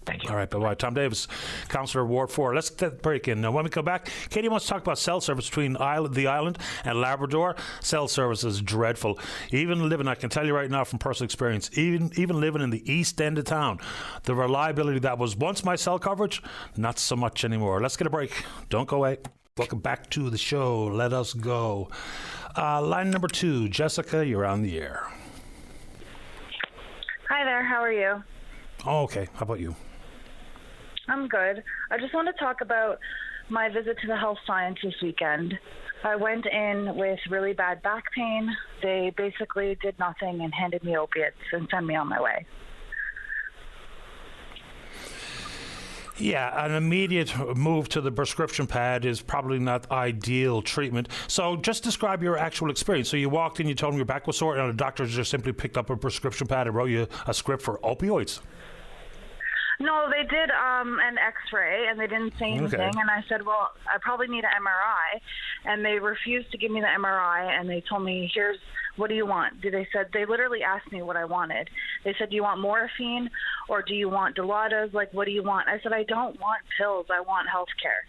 Thank you. All right, bye-bye. Tom Davis, Councillor Ward 4. Let's get a break in. Now, when we come back, Katie wants to talk about cell service between the island and Labrador. Cell service is dreadful. Even living, I can tell you right now from personal experience, even living in the east end of town, the reliability that was once my cell coverage, not so much anymore. Let's get a break. Don't go away. Welcome back to the show. Let us go. Line number 2, Jessica, you're on the air. Hi there, how are you? Oh, okay. How about you? I'm good. I just want to talk about my visit to the health science this weekend. I went in with really bad back pain. They basically did nothing and handed me opiates and sent me on my way. Yeah, an immediate move to the prescription pad is probably not ideal treatment. So just describe your actual experience. So you walked in, you told them your back was sore, and the doctor just simply picked up a prescription pad and wrote you a script for opioids. No, they did an X-ray, and they didn't say anything. Okay. And I said, well, I probably need an MRI. And they refused to give me the MRI, and they told me, what do you want? They literally asked me what I wanted. They said, do you want morphine, or do you want Dilaudid? Like, what do you want? I said, I don't want pills. I want health care.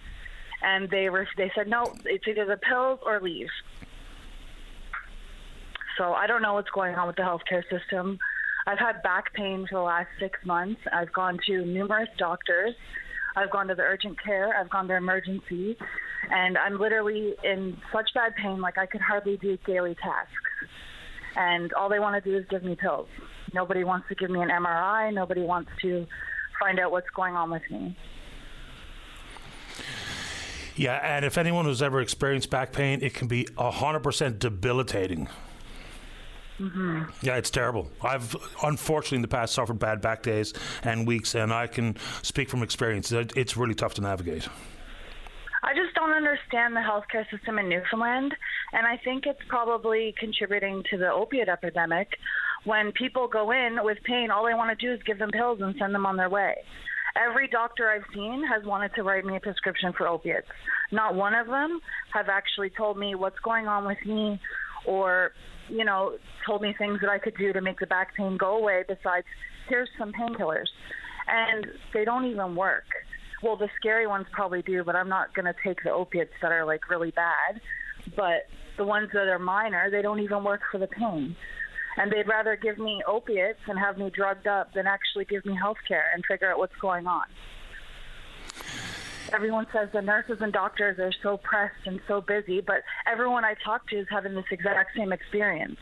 And they said, no, it's either the pills or leave. So I don't know what's going on with the healthcare system. I've had back pain for the last 6 months. I've gone to numerous doctors. I've gone to the urgent care. I've gone to emergency. And I'm literally in such bad pain, like I could hardly do daily tasks. And all they want to do is give me pills. Nobody wants to give me an MRI. Nobody wants to find out what's going on with me. Yeah, and if anyone who's ever experienced back pain, it can be 100% debilitating. Mm-hmm. Yeah, it's terrible. I've unfortunately in the past suffered bad back days and weeks, and I can speak from experience. It's really tough to navigate. I just don't understand the healthcare system in Newfoundland, and I think it's probably contributing to the opiate epidemic. When people go in with pain, all they want to do is give them pills and send them on their way. Every doctor I've seen has wanted to write me a prescription for opiates. Not one of them have actually told me what's going on with me, or told me things that I could do to make the back pain go away besides, here's some painkillers. And they don't even work. Well, the scary ones probably do, but I'm not going to take the opiates that are like really bad. But the ones that are minor, they don't even work for the pain. And they'd rather give me opiates and have me drugged up than actually give me health care and figure out what's going on. Everyone says the nurses and doctors are so pressed and so busy, but everyone I talk to is having this exact same experience,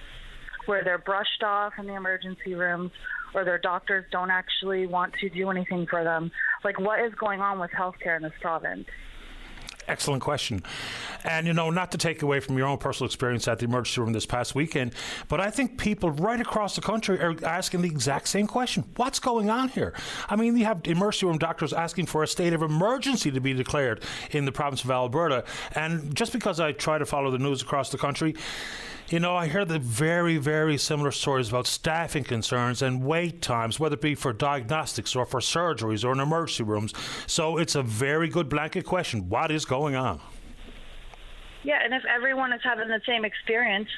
where they're brushed off in the emergency rooms, or their doctors don't actually want to do anything for them. Like, what is going on with healthcare in this province? Excellent question. And, not to take away from your own personal experience at the emergency room this past weekend, but I think people right across the country are asking the exact same question. What's going on here? I mean, you have emergency room doctors asking for a state of emergency to be declared in the province of Alberta. And just because I try to follow the news across the country, I hear the very, very similar stories about staffing concerns and wait times, whether it be for diagnostics or for surgeries or in emergency rooms. So it's a very good blanket question. What is going on? Yeah, and if everyone is having the same experience,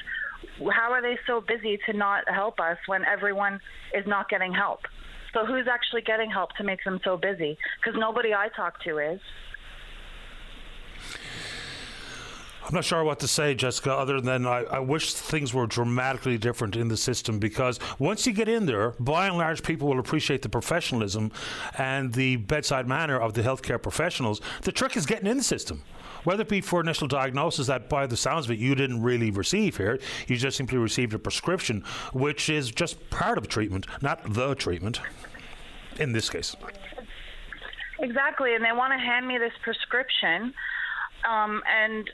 how are they so busy to not help us when everyone is not getting help? So who's actually getting help to make them so busy? Because nobody I talk to is. I'm not sure what to say, Jessica, other than I wish things were dramatically different in the system, because once you get in there, by and large, people will appreciate the professionalism and the bedside manner of the healthcare professionals. The trick is getting in the system, whether it be for initial diagnosis that, by the sounds of it, you didn't really receive here. You just simply received a prescription, which is just part of treatment, not the treatment, in this case. Exactly, and they want to hand me this prescription, and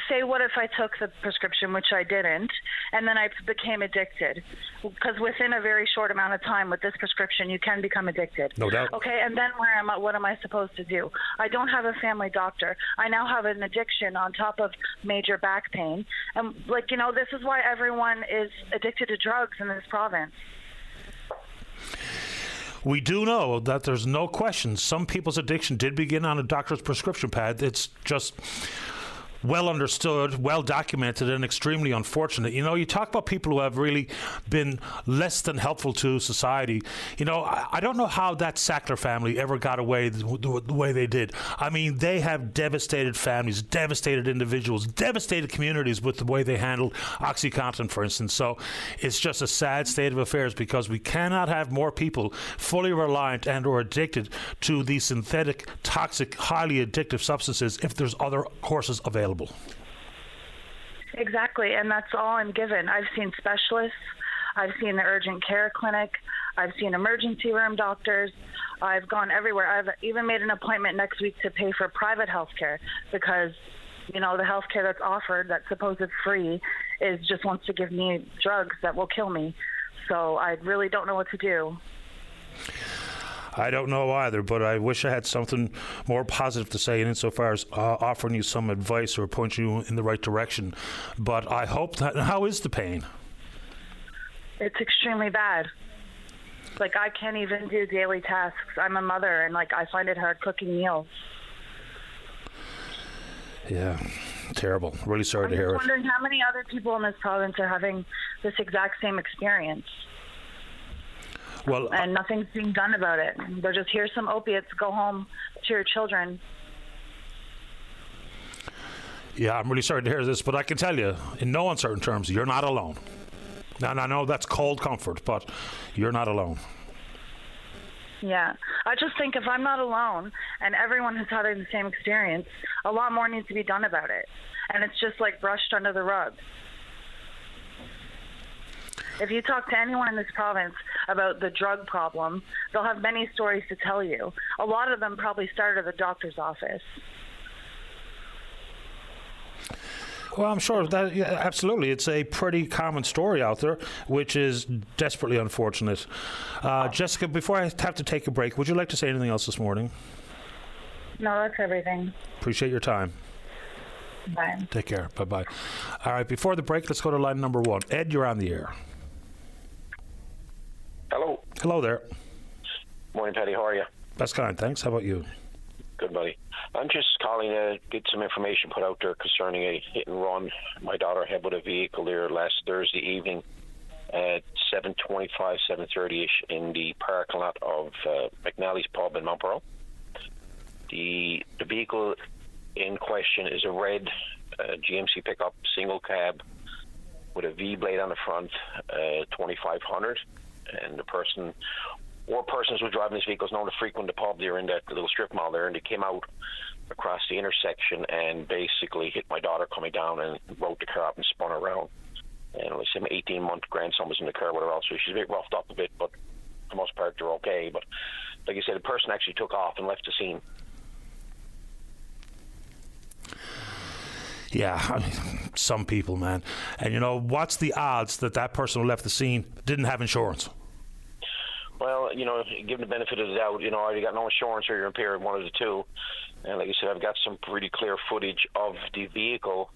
say, what if I took the prescription, which I didn't, and then I became addicted? Because within a very short amount of time with this prescription, you can become addicted. No doubt. Okay, and then what am I supposed to do? I don't have a family doctor. I now have an addiction on top of major back pain. And, this is why everyone is addicted to drugs in this province. We do know that there's no question some people's addiction did begin on a doctor's prescription pad. It's just well understood, well documented, and extremely unfortunate. You know, you talk about people who have really been less than helpful to society. You know, I don't know how that Sackler family ever got away the way they did. I mean, they have devastated families, devastated individuals, devastated communities with the way they handled OxyContin, for instance. So it's just a sad state of affairs, because we cannot have more people fully reliant and or addicted to these synthetic, toxic, highly addictive substances if there's other courses available. Exactly, and that's all I'm given. I've seen specialists, I've seen the urgent care clinic, I've seen emergency room doctors, I've gone everywhere. I've even made an appointment next week to pay for private health care, because, you know, the health care that's offered, that's supposed free, is just wants to give me drugs that will kill me. So I really don't know what to do. I don't know either, but I wish I had something more positive to say insofar as offering you some advice or pointing you in the right direction. But I hope that... How is the pain? It's extremely bad. Like, I can't even do daily tasks. I'm a mother, and, like, I find it hard cooking meals. Yeah, terrible. Really sorry to hear it. I'm wondering how many other people in this province are having this exact same experience. Well, and nothing's being done about it. They're just, here's some opiates, go home to your children. Yeah, I'm really sorry to hear this, but I can tell you, in no uncertain terms, you're not alone. And I know that's cold comfort, but you're not alone. Yeah. I just think if I'm not alone and everyone is having the same experience, a lot more needs to be done about it. And it's just like brushed under the rug. If you talk to anyone in this province about the drug problem, they'll have many stories to tell you. A lot of them probably started at the doctor's office. Well, I'm sure that, yeah, absolutely. It's a pretty common story out there, which is desperately unfortunate. Jessica, before I have to take a break, would you like to say anything else this morning? No, that's everything. Appreciate your time. Bye. Take care. Bye-bye. All right, before the break, let's go to line number 1. Ed, you're on the air. Hello. Hello there. Morning, Paddy. How are you? That's kind, thanks. How about you? Good, buddy. I'm just calling to get some information put out there concerning a hit and run my daughter had with a vehicle there last Thursday evening at 7:25, 7:30ish in the parking lot of McNally's pub in Montborough. The vehicle in question is a red GMC pickup, single cab, with a V-blade on the front, 2500, and the person or persons who were driving this vehicle is known to frequent the pub there in that little strip mall there, and they came out across the intersection and basically hit my daughter coming down and wrote the car up and spun her around. And it was my 18-month grandson was in the car with her also. She's a bit roughed up a bit, but for the most part they're okay. But like I said, the person actually took off and left the scene. Yeah, I mean, some people, man. And, you know, what's the odds that that person who left the scene didn't have insurance? Well, you know, given the benefit of the doubt, you know, either got no insurance or you're impaired, one of the two. And like I said, I've got some pretty clear footage of the vehicle,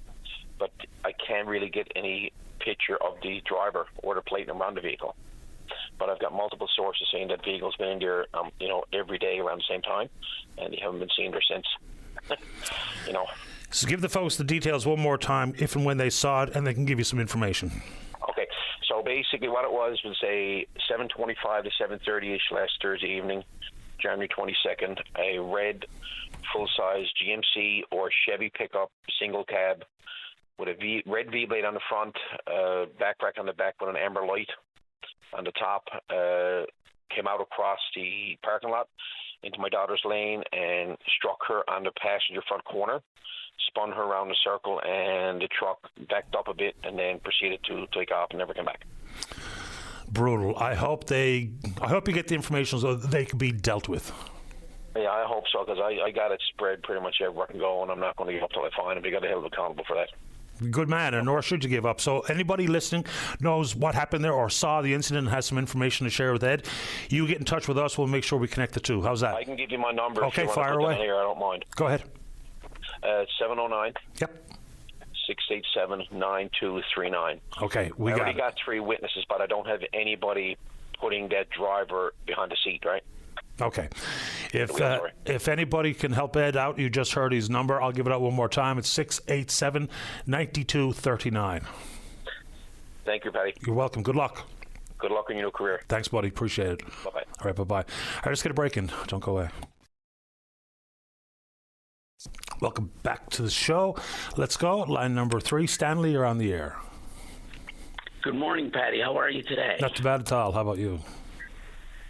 but I can't really get any picture of the driver or the plate number on the vehicle. But I've got multiple sources saying that vehicle's been in there, you know, every day around the same time, and they haven't been seen there since. You know. So give the folks the details one more time, if and when they saw it, and they can give you some information. Okay, so basically what it was a 7:25 to 7:30ish last Thursday evening, January 22nd, a red full-size GMC or Chevy pickup, single cab, with a red V-blade on the front, back rack on the back with an amber light on the top, came out across the parking lot into my daughter's lane and struck her on the passenger front corner, spun her around the circle, and the truck backed up a bit and then proceeded to take off and never came back. Brutal. I hope you get the information so that they can be dealt with. Yeah, I hope so, because I got it spread pretty much everywhere I can go, and I'm not going to give up till I find them. They got to be held accountable for that. Good man, and nor should you give up. So anybody listening knows what happened there or saw the incident and has some information to share with Ed, you get in touch with us. We'll make sure we connect the two. How's that? I can give you my number. Okay, if you fire want to put away. That here, I don't mind. Go ahead. 709. Yep. 687-9239. Okay, I already got 3 witnesses, but I don't have anybody putting that driver behind the seat, right? Okay. If anybody can help Ed out, you just heard his number. I'll give it out one more time. It's 687-9239. Thank you, Paddy. You're welcome. Good luck. Good luck in your new career. Thanks, buddy. Appreciate it. Bye-bye. All right, bye-bye. All right, let's get a break in. Don't go away. Welcome back to the show. Let's go. Line number 3. Stanley, you're on the air. Good morning, Paddy. How are you today? Not too bad at all. How about you?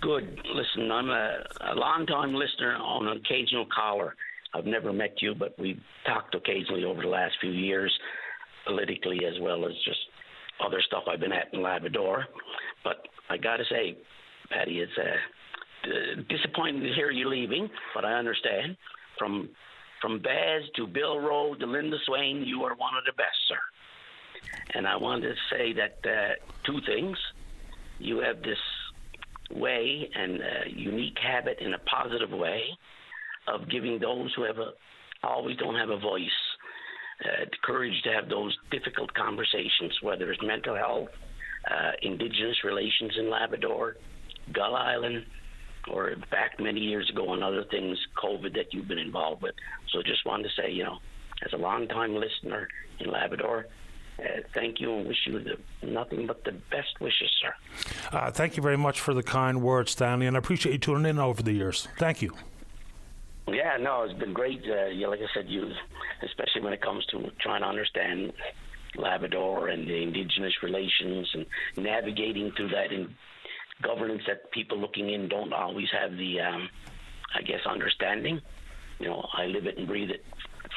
Good. Listen, I'm a long-time listener on an occasional caller. I've never met you, but we've talked occasionally over the last few years, politically as well as just other stuff I've been at in Labrador. But I got to say, Paddy, it's disappointing to hear you leaving, but I understand. From Baz to Bill Rowe to Linda Swain, you are one of the best, sir. And I wanted to say that 2 things. You have this way and unique habit in a positive way of giving those who always don't have a voice the courage to have those difficult conversations, whether it's mental health, Indigenous relations in Labrador, Gull Island, or back many years ago on other things, COVID, that you've been involved with. So just wanted to say, as a long-time listener in Labrador, thank you and wish you nothing but the best wishes, sir. Thank you very much for the kind words, Stanley, and I appreciate you tuning in over the years. Thank you. Yeah, no, it's been great. Like I said, especially when it comes to trying to understand Labrador and the Indigenous relations and navigating through that in governance that people looking in don't always have the, understanding. I live it and breathe it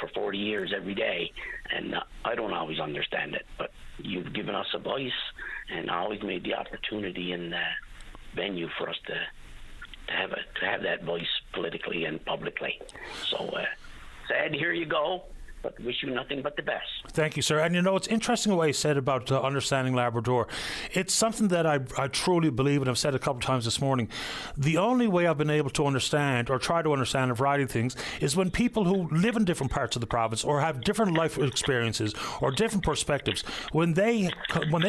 for 40 years every day, and I don't always understand it, but you've given us a voice and always made the opportunity and venue for us to have that voice politically and publicly. So sad to hear you go, but wish you nothing but the best. Thank you, sir. And it's interesting what you said about understanding Labrador. It's something that I truly believe, and I've said a couple of times this morning. The only way I've been able to understand or try to understand a variety of things is when people who live in different parts of the province or have different life experiences or different perspectives, when they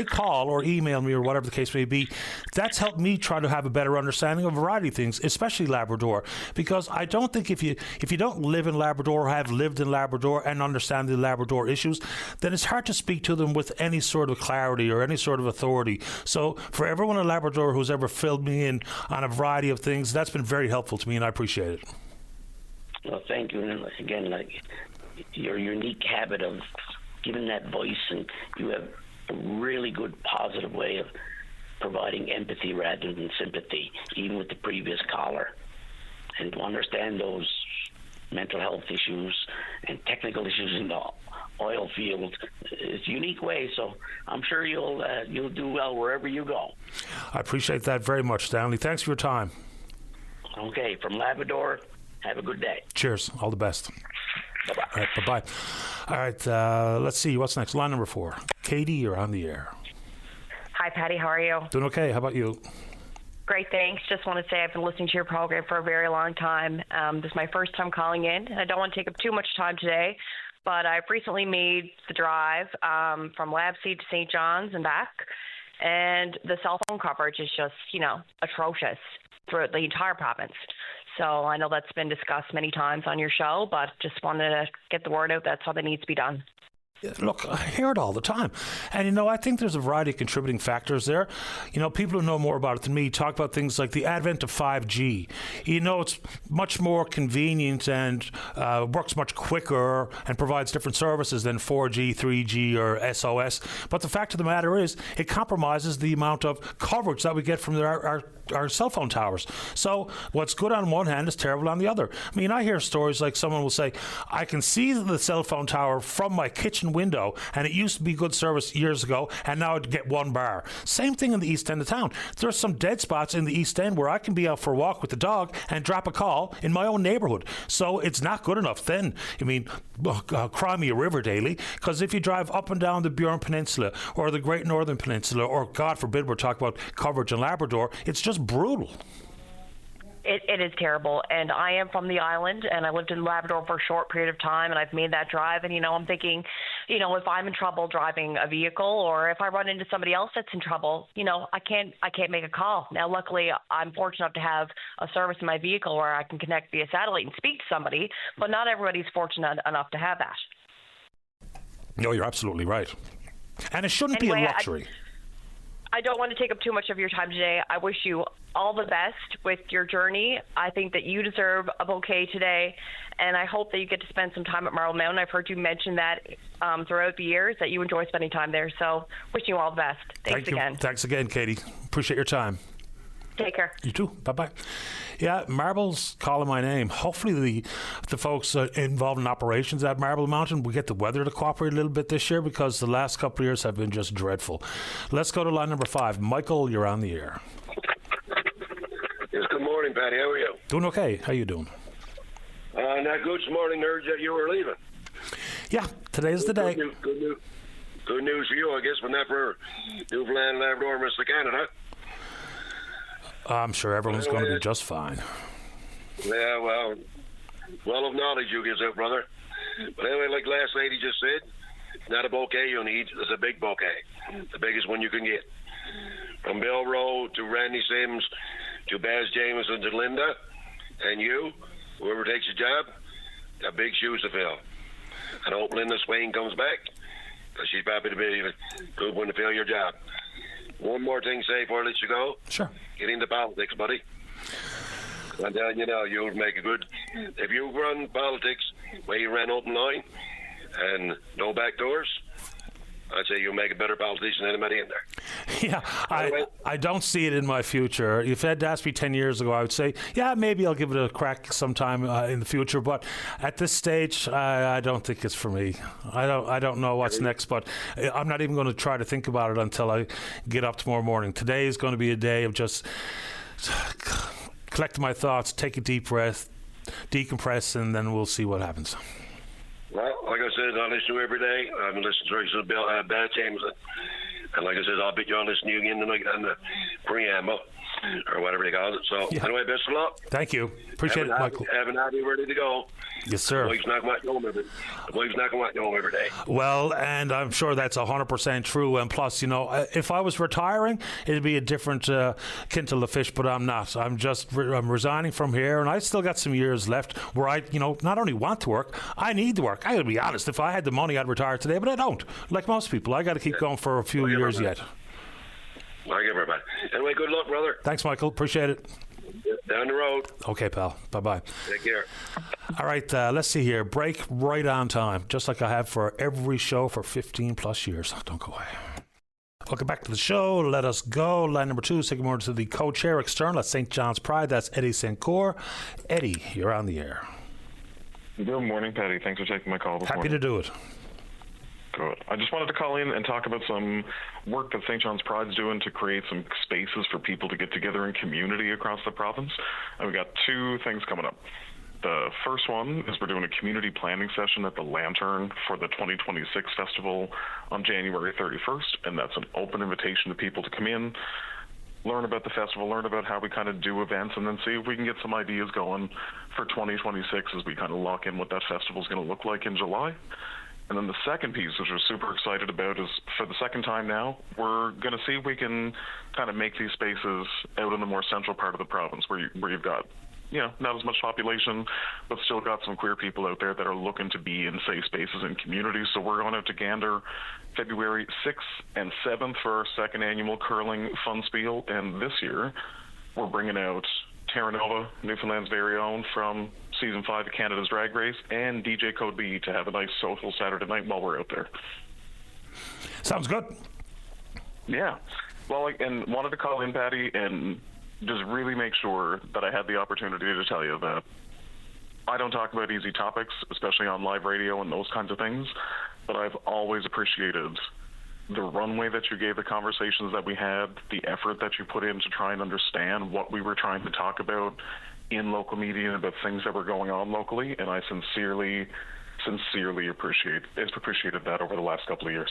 call or email me or whatever the case may be, that's helped me try to have a better understanding of a variety of things, especially Labrador. Because I don't think if you don't live in Labrador or have lived in Labrador and understand the Labrador issues, then it's hard to speak to them with any sort of clarity or any sort of authority. So for everyone in Labrador who's ever filled me in on a variety of things, that's been very helpful to me, and I appreciate it. Well, thank you. And again, your unique habit of giving that voice, and you have a really good positive way of providing empathy rather than sympathy, even with the previous caller. And to understand those mental health issues and technical issues in the oil field, it's a unique way. So I'm sure you'll do well wherever you go. I appreciate that very much, Stanley. Thanks for your time. Okay, from Labrador, have a good day. Cheers. All the best. Bye-bye. All right, bye-bye. All right, let's see. What's next? Line number 4. Katie, you're on the air. Hi, Patty. How are you? Doing okay. How about you? Great, thanks. Just want to say I've been listening to your program for a very long time. This is my first time calling in. I don't want to take up too much time today, but I've recently made the drive from Lab Seed to St. John's and back, and the cell phone coverage is just, atrocious throughout the entire province. So I know that's been discussed many times on your show, but just wanted to get the word out that something needs to be done. Look, I hear it all the time. And, I think there's a variety of contributing factors there. People who know more about it than me talk about things like the advent of 5G. It's much more convenient and works much quicker and provides different services than 4G, 3G, or SOS. But the fact of the matter is, it compromises the amount of coverage that we get from our cell phone towers. So what's good on one hand is terrible on the other. I hear stories like someone will say, I can see the cell phone tower from my kitchen window, and it used to be good service years ago, and now I'd get 1 bar. Same thing in the east end of town. There's some dead spots in the east end where I can be out for a walk with the dog and drop a call in my own neighborhood. So it's not good enough then. Cry me a river daily, because if you drive up and down the Burin Peninsula or the Great Northern Peninsula, or God forbid we're talking about coverage in Labrador, it's just brutal. It is terrible, and I am from the island, and I lived in Labrador for a short period of time, and I've made that drive, and I'm thinking if I'm in trouble driving a vehicle, or if I run into somebody else that's in trouble, I can't make a call. Now, luckily, I'm fortunate enough to have a service in my vehicle where I can connect via satellite and speak to somebody, but not everybody's fortunate enough to have that. No, you're absolutely right. And it shouldn't be a luxury. I don't want to take up too much of your time today. I wish you all the best with your journey. I think that you deserve a bouquet today, and I hope that you get to spend some time at Marble Mountain. I've heard you mention that throughout the years, that you enjoy spending time there. So wishing you all the best. Thanks again. Thanks again, Katie. Appreciate your time. Take care. You too. Bye-bye. Yeah, Marble's calling my name. Hopefully the folks involved in operations at Marble Mountain will get the weather to cooperate a little bit this year, because the last couple of years have been just dreadful. Let's go to line number 5. Michael, you're on the air. Yes, good morning, Patty. How are you? Doing okay. How you doing? Not good this morning. Heard that you were leaving. Yeah, today's the day. Good news for you, I guess, but not for Newfoundland, Labrador, Mr. Canada. I'm sure everyone's going to be just fine. Yeah, well of knowledge you gives out, brother. But anyway, like last lady just said, not a bouquet you need, it's a big bouquet. The biggest one you can get. From Bill Rowe to Randy Sims to Baz Jameson to Linda and you, whoever takes the job, got big shoes to fill. And I hope Linda Swain comes back, because she's probably the good one to fill your job. One more thing, say, before I let you go. Sure. Get into politics, buddy. I'm telling you now, you'll make a good... If you run politics where you ran open line and no back doors, I'd say you'll make a better politician than anybody in there. Yeah, I don't see it in my future. If Ed asked me 10 years ago, I would say, yeah, maybe I'll give it a crack sometime in the future. But at this stage, I don't think it's for me. I don't know what's next, but I'm not even going to try to think about it until I get up tomorrow morning. Today is going to be a day of just collecting my thoughts, take a deep breath, decompress, and then we'll see what happens. Well, like I said, I listen to you every day. I've been listening to Bill Baz Jameson. And like I said, I'll bet you on listening to you again tonight on the preamble, or whatever they call it. So, Anyway, best of luck. Thank you. Appreciate it, Michael. Have an Abbey ready to go. Yes, sir. The wife's not going to want you home every day. Well, and I'm sure that's 100% true. And plus, if I was retiring, it'd be a different kettle of fish, but I'm not. I'm resigning from here, and I still got some years left where I, not only want to work, I need to work. I got to be honest. If I had the money, I'd retire today, but I don't. Like most people, I got to keep going for a few years yet. I give everybody. Anyway, good luck, brother. Thanks, Michael. Appreciate it. Down the road. Okay, pal. Bye-bye. Take care. All right, let's see here. Break right on time, just like I have for every show for 15 plus years. Don't go away. Welcome back to the show. Let us go. Line number 2, say good morning to the co-chair external at St. John's Pride. That's Eddie St. Cyr. Eddie, you're on the air. Good morning, Patty. Thanks for taking my call this morning. Happy to do it. Good. I just wanted to call in and talk about some work that St. John's Pride's doing to create some spaces for people to get together in community across the province. And we've got 2 things coming up. The first one is we're doing a community planning session at the Lantern for the 2026 festival on January 31st, and that's an open invitation to people to come in, learn about the festival, learn about how we kind of do events, and then see if we can get some ideas going for 2026 as we kind of lock in what that festival is going to look like in July. And then the second piece, which we're super excited about, is for the second time now, we're going to see if we can kind of make these spaces out in the more central part of the province where you've got, not as much population, but still got some queer people out there that are looking to be in safe spaces and communities. So we're going out to Gander February 6th and 7th for our second annual curling fun spiel. And this year, we're bringing out Terra Nova, Newfoundland's very own, from Season 5 of Canada's Drag Race, and DJ Code B to have a nice social Saturday night while we're out there. Sounds good. Yeah. Well, and wanted to call in, Patty, and just really make sure that I had the opportunity to tell you that I don't talk about easy topics, especially on live radio and those kinds of things, but I've always appreciated the runway that you gave the conversations that we had, the effort that you put in to try and understand what we were trying to talk about in local media and about things that were going on locally, and I sincerely appreciated that over the last couple of years.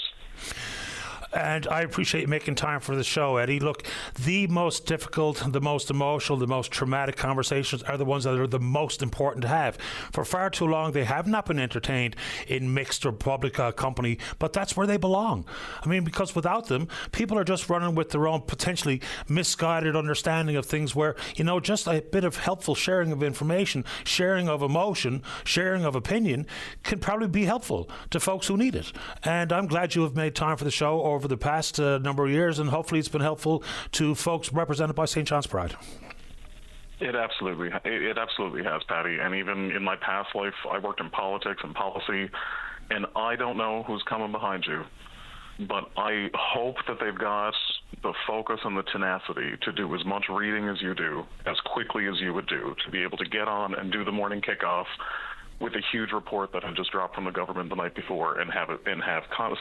And I appreciate you making time for the show, Eddie. Look, the most difficult, the most emotional, the most traumatic conversations are the ones that are the most important to have. For far too long, they have not been entertained in mixed or public company, but that's where they belong. I mean, because without them, people are just running with their own potentially misguided understanding of things where, you know, just a bit of helpful sharing of information, sharing of emotion, sharing of opinion can probably be helpful to folks who need it. And I'm glad you have made time for the show over the past number of years, and hopefully it's been helpful to folks represented by St. John's Pride. It absolutely has, Patty. And even in my past life, I worked in politics and policy, and I don't know who's coming behind you, but I hope that they've got the focus and the tenacity to do as much reading as you do, as quickly as you would do, to be able to get on and do the morning kickoff with a huge report that had just dropped from the government the night before, and have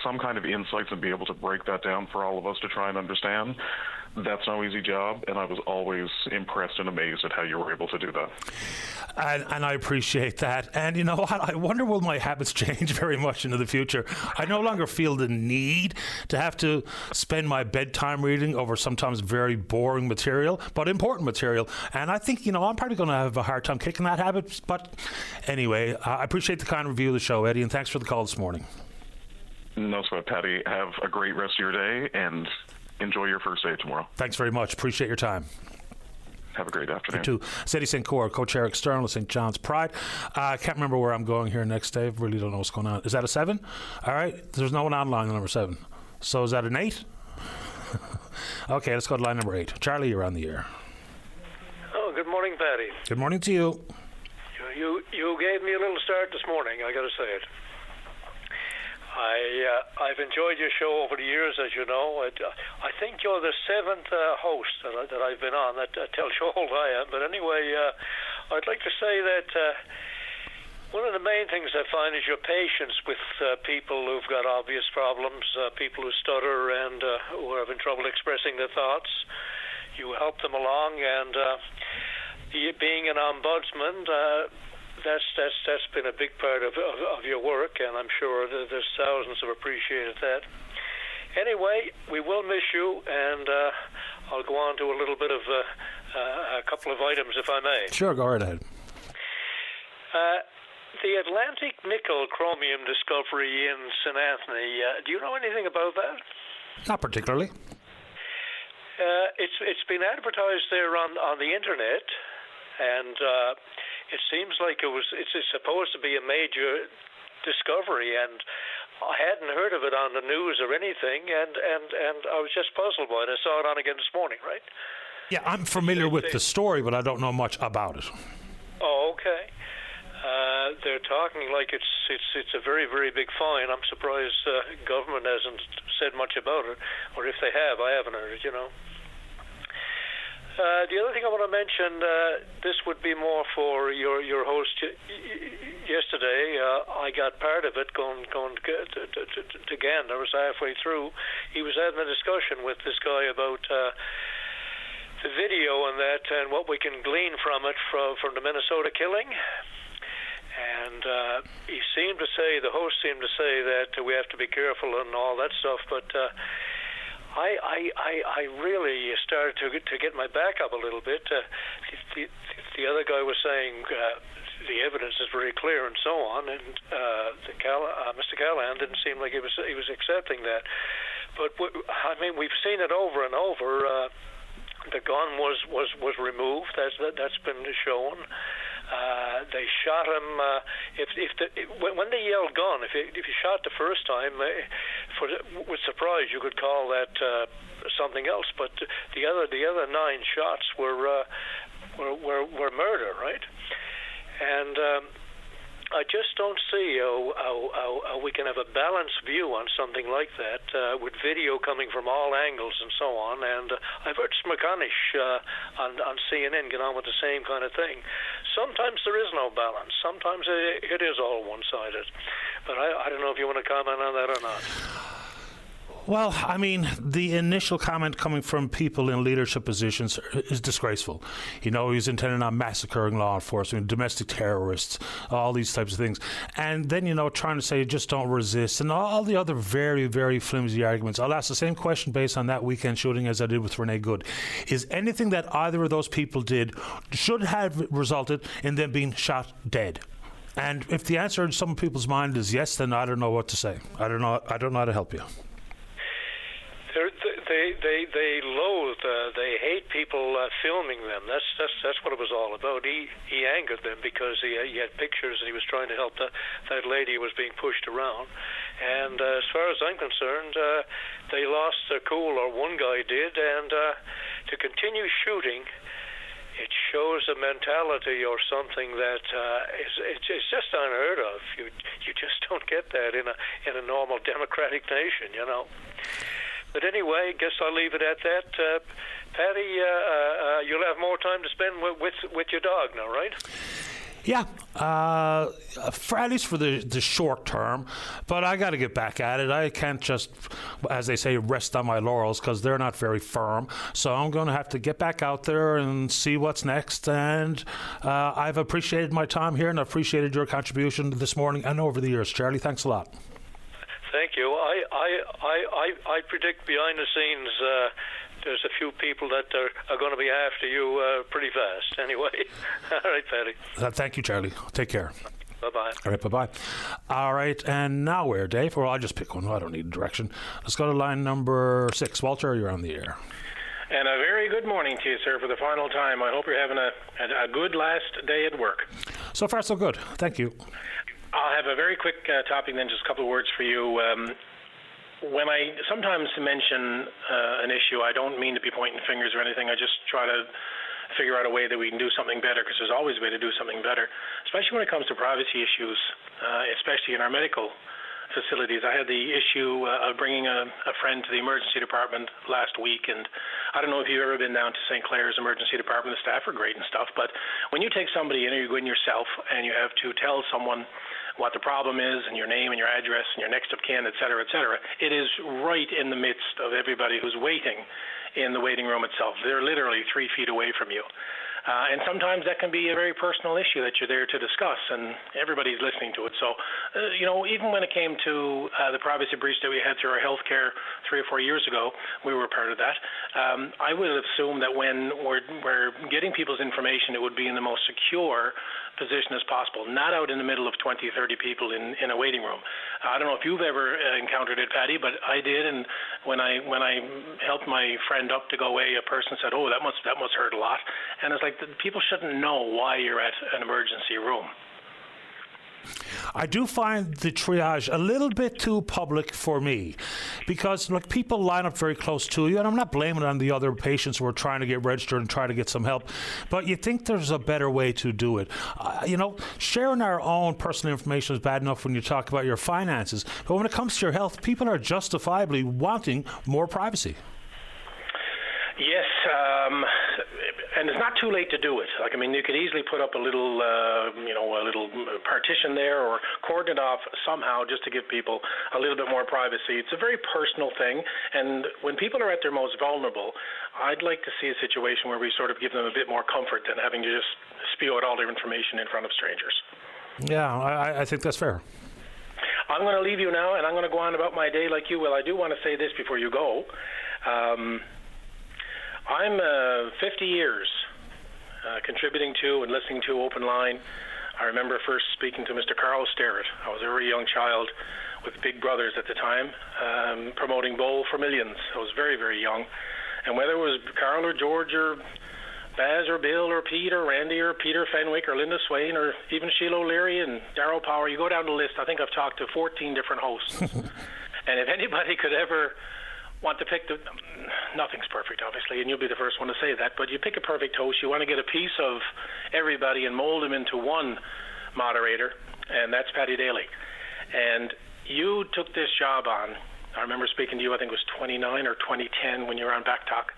some kind of insights and be able to break that down for all of us to try and understand. That's no easy job, and I was always impressed and amazed at how you were able to do that. And I appreciate that. And you know what? I wonder will my habits change very much into the future. I no longer feel the need to have to spend my bedtime reading over sometimes very boring material, but important material. And I think, you know, I'm probably going to have a hard time kicking that habit. But anyway, I appreciate the kind review of the show, Eddie, and thanks for the call this morning. No sweat, Patty. Have a great rest of your day, and enjoy your first day tomorrow. Thanks very much. Appreciate your time. Have a great afternoon. You too. Eddie St. Cyr, co-chair external of St. John's Pride. I can't remember where I'm going here next, Dave. Really don't know what's going on. Is that a 7? All right. There's no one on line number 7. So is that an 8? Okay, let's go to line number 8. Charlie, you're on the air. Oh, good morning, Patty. Good morning to you. You gave me a little start this morning, I got to say it. I've enjoyed your show over the years, as you know. I think you're the 7th host that I've been on. That tells you how old I am. But anyway, I'd like to say that one of the main things I find is your patience with people who've got obvious problems, people who stutter and who are having trouble expressing their thoughts. You help them along, and being an ombudsman, that's been a big part of your work, and I'm sure there's thousands who appreciated that. Anyway, we will miss you, and I'll go on to a little bit of a couple of items, if I may. Sure, go right ahead. The Atlantic nickel chromium discovery in St. Anthony, do you know anything about that? Not particularly. It's been advertised there on the internet, and it seems like it's supposed to be a major discovery, and I hadn't heard of it on the news or anything, and I was just puzzled by it. I saw it on again this morning, right? Yeah, I'm familiar with the story, but I don't know much about it. Oh, okay. They're talking like it's a very, very big find. I'm surprised government hasn't said much about it, or if they have, I haven't heard it, you know. The other thing I want to mention, this would be more for your host yesterday. I got part of it going to Gander. I was halfway through. He was having a discussion with this guy about the video and that, and what we can glean from it from the Minnesota killing. And he seemed to say, the host seemed to say that we have to be careful and all that stuff, but I really started to get my back up a little bit. The other guy was saying the evidence is very clear and so on, and Mr. Callahan didn't seem like he was accepting that. But I mean, we've seen it over and over. The gun was removed. That's been shown. They shot him. When they yelled gun, if you shot the first time, with surprise you could call that something else. But the other 9 shots were murder, right? And I just don't see how we can have a balanced view on something like that with video coming from all angles and so on. And I've heard McConish on CNN get on with the same kind of thing. Sometimes there is no balance. Sometimes it is all one-sided. But I don't know if you want to comment on that or not. Well, I mean, the initial comment coming from people in leadership positions is disgraceful. You know, he's intending on massacring law enforcement, domestic terrorists, all these types of things. And then, you know, trying to say just don't resist and all the other very, very flimsy arguments. I'll ask the same question based on that weekend shooting as I did with Renee Good. Is anything that either of those people did should have resulted in them being shot dead? And if the answer in some people's mind is yes, then I don't know what to say. I don't know how to help you. They loathe, they hate people filming them. That's what it was all about. He angered them because he had pictures and he was trying to help that lady who was being pushed around. And as far as I'm concerned, they lost their cool, or one guy did. And to continue shooting, it shows a mentality or something that it's just unheard of. You just don't get that in a normal democratic nation, you know. But anyway, I guess I'll leave it at that. Patty, you'll have more time to spend with your dog now, right? Yeah, at least for the short term. But I got to get back at it. I can't just, as they say, rest on my laurels because they're not very firm. So I'm going to have to get back out there and see what's next. And I've appreciated my time here and appreciated your contribution this morning and over the years. Charlie, thanks a lot. Thank you. I predict behind the scenes there's a few people that are going to be after you pretty fast. Anyway, all right, Patty. Thank you, Charlie. Take care. Bye-bye. All right, bye-bye. All right, and now where, Dave? Well, I'll just pick one. I don't need direction. Let's go to line number 6. Walter, you're on the air. And a very good morning to you, sir, for the final time. I hope you're having a good last day at work. So far, so good. Thank you. I'll have a very quick topic, then just a couple of words for you. When I sometimes mention an issue, I don't mean to be pointing fingers or anything. I just try to figure out a way that we can do something better, because there's always a way to do something better, especially when it comes to privacy issues, especially in our medical facilities. I had the issue of bringing a friend to the emergency department last week, and I don't know if you've ever been down to St. Clair's emergency department. The staff are great and stuff, but when you take somebody in, or you go in yourself and you have to tell someone what the problem is and your name and your address and your next of kin, et cetera, it is right in the midst of everybody who's waiting in the waiting room itself. They're literally 3 feet away from you. And sometimes that can be a very personal issue that you're there to discuss, and everybody's listening to it. So, even when it came to the privacy breach that we had through our healthcare 3 or 4 years ago, we were part of that. I would assume that when we're getting people's information, it would be in the most secure position as possible, not out in the middle of 20, 30 people in a waiting room. I don't know if you've ever encountered it, Patty, but I did, and when I helped my friend up to go away, a person said, "Oh, that must hurt a lot," and it's like, people shouldn't know why you're at an emergency room. I do find the triage a little bit too public for me, because people line up very close to you, and I'm not blaming it on the other patients who are trying to get registered and try to get some help, but you think there's a better way to do it. Sharing our own personal information is bad enough when you talk about your finances, but when it comes to your health, people are justifiably wanting more privacy. Yes, and it's not too late to do it. You could easily put up a little, a little partition there, or cordon it off somehow, just to give people a little bit more privacy. It's a very personal thing, and when people are at their most vulnerable, I'd like to see a situation where we sort of give them a bit more comfort than having to just spew out all their information in front of strangers. Yeah, I think that's fair. I'm going to leave you now, and I'm going to go on about my day like you will. I do want to say this before you go. I'm 50 years contributing to and listening to Open Line. I remember first speaking to Mr. Carl Sterrett. I was a very young child with Big Brothers at the time, promoting Bowl for Millions. I was very, very young. And whether it was Carl or George or Baz or Bill or Pete or Randy or Peter Fenwick or Linda Swain or even Sheila O'Leary and Darryl Power, you go down the list, I think I've talked to 14 different hosts. And if anybody could ever want to pick nothing's perfect, obviously, and you'll be the first one to say that, but you pick a perfect host, you want to get a piece of everybody and mold them into one moderator, and that's Patty Daly. And you took this job on, I remember speaking to you, I think it was 29 or 2010 when you were on Back Talk,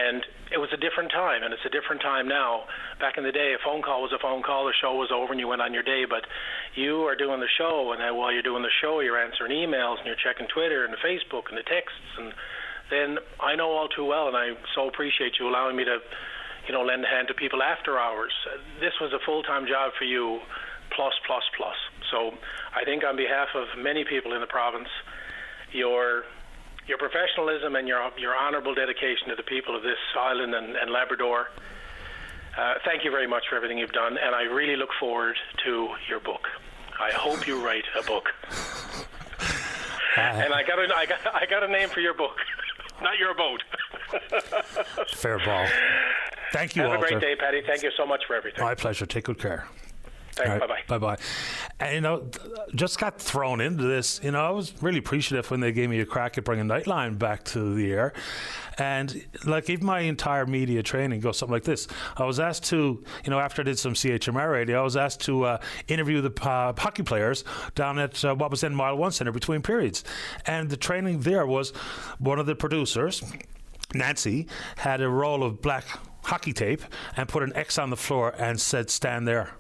And it was a different time, and it's a different time now. Back in the day, a phone call was a phone call, the show was over, and you went on your day. But you are doing the show, and then while you're doing the show, you're answering emails, and you're checking Twitter and the Facebook and the texts. And then I know all too well, and I so appreciate you allowing me to, lend a hand to people after hours. This was a full-time job for you, plus. So I think on behalf of many people in the province, your professionalism and your honourable dedication to the people of this island and Labrador, thank you very much for everything you've done, and I really look forward to your book. I hope you write a book. And I got a name for your book, not your boat. Fair ball. Thank you, Have Walter. a great day, Paddy. Thank you so much for everything. My pleasure. Take good care. Thanks. Right. Bye-bye. Bye-bye. And, just got thrown into this. I was really appreciative when they gave me a crack at bringing Nightline back to the air. And, even my entire media training goes something like this. I was asked to, after I did some CHMR radio, I was asked to interview the hockey players down at what was then Mile 1 Centre between periods. And the training there was one of the producers, Nancy, had a roll of black hockey tape and put an X on the floor and said, "Stand there."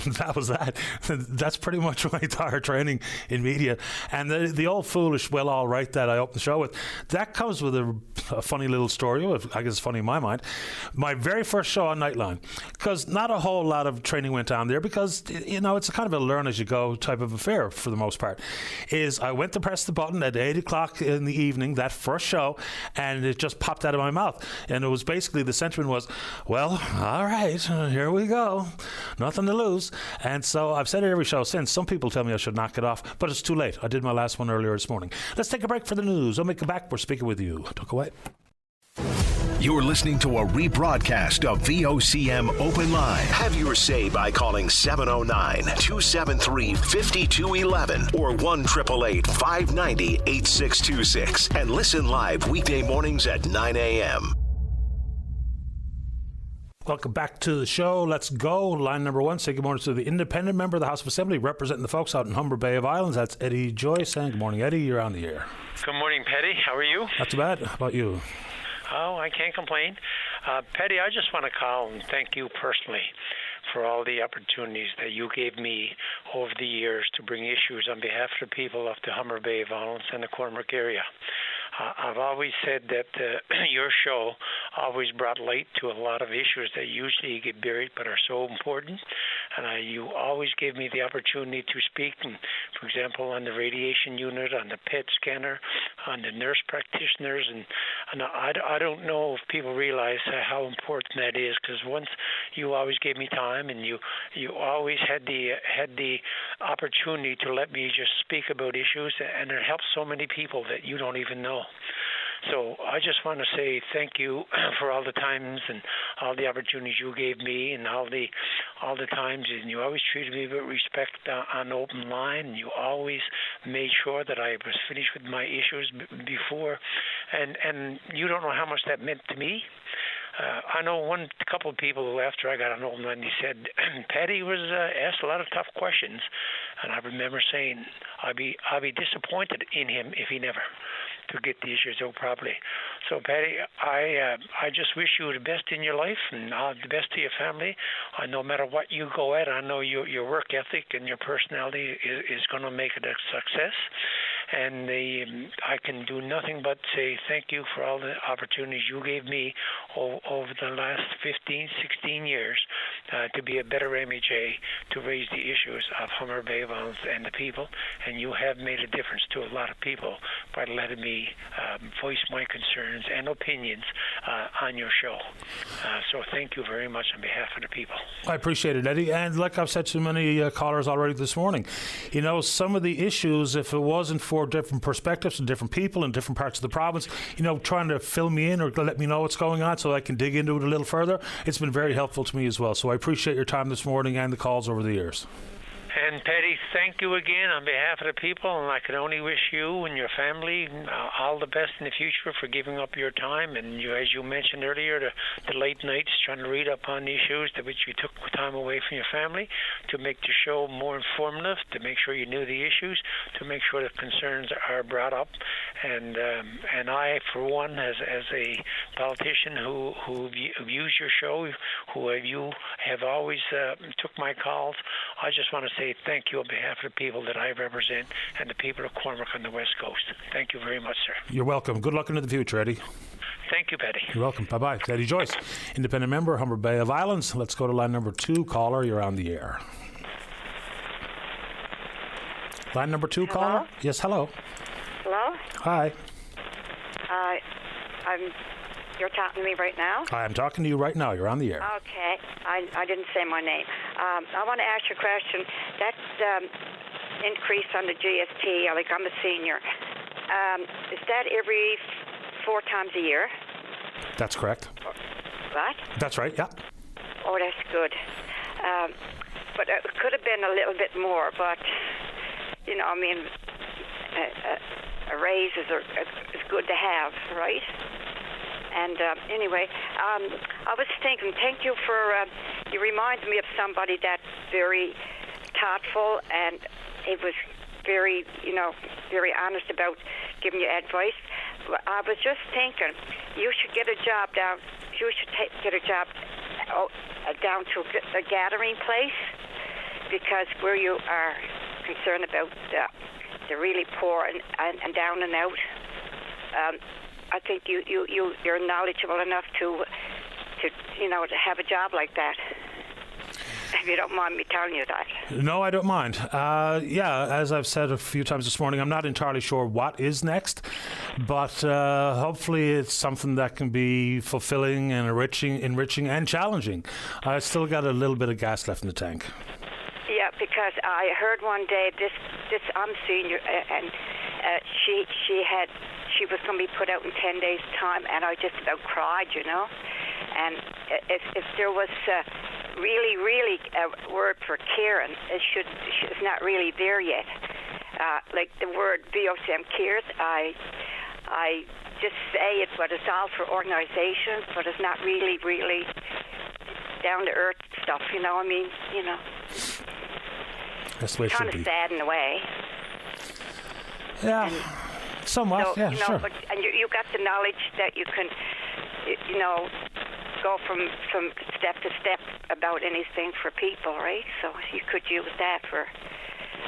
That was that. That's pretty much my entire training in media. And the old foolish, well, all right, that I opened the show with, that comes with a funny little story. I guess it's funny in my mind. My very first show on Nightline, because not a whole lot of training went on there, because, it's a kind of a learn-as-you-go type of affair for the most part, is I went to press the button at 8 o'clock in the evening, that first show, and it just popped out of my mouth. And it was basically, the sentiment was, well, all right, here we go. Nothing to lose. And so I've said it every show since. Some people tell me I should knock it off, but it's too late. I did my last one earlier this morning. Let's take a break for the news. When we come back, we're speaking with you. Talk away. You're listening to a rebroadcast of VOCM Open Line. Have your say by calling 709-273-5211 or 1-888-590-8626 and listen live weekday mornings at 9 a.m. Welcome back to the show. Let's go. Line number one. Say good morning to the independent member of the House of Assembly representing the folks out in Humber Bay of Islands. That's Eddie Joyce. And good morning, Eddie. You're on the air. Good morning, Petty. How are you? Not too bad. How about you? Oh, I can't complain. Petty, I just want to call and thank you personally for all the opportunities that you gave me over the years to bring issues on behalf of the people of the Humber Bay of Islands and the Cormac area. I've always said that your show always brought light to a lot of issues that usually get buried but are so important. And you always gave me the opportunity to speak, and, for example, on the radiation unit, on the PET scanner, on the nurse practitioners. And I don't know if people realize how important that is, because once you always gave me time, and you always had the opportunity to let me just speak about issues, and it helps so many people that you don't even know. So I just want to say thank you for all the times and all the opportunities you gave me, and all the times, and you always treated me with respect on open line, and you always made sure that I was finished with my issues before, and you don't know how much that meant to me. I know a couple of people who, after I got on open line, they said Paddy was asked a lot of tough questions, and I remember saying I'd be disappointed in him if he never to get the issues out properly. So, Patty, I just wish you the best in your life and the best to your family. No matter what you go at, I know your work ethic and your personality is going to make it a success. And I can do nothing but say thank you for all the opportunities you gave me over the last 15, 16 years to be a better MHA, to raise the issues of Humber Bay of Islands and the people. And you have made a difference to a lot of people by letting me voice my concerns and opinions on your show. So thank you very much on behalf of the people. I appreciate it, Eddie. And like I've said to many callers already this morning, some of the issues, if it wasn't for different perspectives and different people in different parts of the province, trying to fill me in or let me know what's going on so I can dig into it a little further, it's been very helpful to me as well. So I appreciate your time this morning and the calls over the years. And Patty, thank you again on behalf of the people, and I can only wish you and your family all the best in the future for giving up your time. And you, as you mentioned earlier, the late nights trying to read up on issues to which you took time away from your family to make the show more informative, to make sure you knew the issues, to make sure that concerns are brought up. And I, for one, as a politician who views your show, you have always took my calls, I just want to say thank you on behalf of the people that I represent and the people of Cormac on the West Coast. Thank you very much, sir. You're welcome. Good luck into the future, Eddie. Thank you, Patty. You're welcome. Bye-bye. It's Eddie Joyce, independent member, Humber Bay of Islands. Let's go to line number 2. Caller, you're on the air. Line number 2, Hello? caller? Yes, hello. Hello? Hi. You're talking to me right now? I'm talking to you right now. You're on the air. Okay. I didn't say my name. I want to ask you a question. That increase on the GST, like I'm a senior, is that every 4 times a year? That's correct. What? That's right, yeah. Oh, that's good. But it could have been a little bit more, but, you know, I mean, a raise is good to have, right? And anyway, I was thinking, thank you for, you remind me of somebody that's very thoughtful, and it was very, very honest about giving you advice. I was just thinking, you should get a job down, get a job down to a gathering place, because where you are concerned about the really poor and down and out, I think you're knowledgeable enough to have a job like that. If you don't mind me telling you that. No, I don't mind. As I've said a few times this morning, I'm not entirely sure what is next, but hopefully it's something that can be fulfilling and enriching and challenging. I still got a little bit of gas left in the tank. Yeah, because I heard one day this I'm senior, and she was going to be put out in 10 days' time, and I just about cried, And if there was really a word for caring, it's not really there yet. Like the word VOCM cares, I just say it, but it's all for organizations, but it's not really down to earth stuff. That's the way it should be. Kind of sad in a way. Yeah. Somewhat, so, sure. But, and you got the knowledge that you can, go from step to step about anything for people, right? So you could use that for,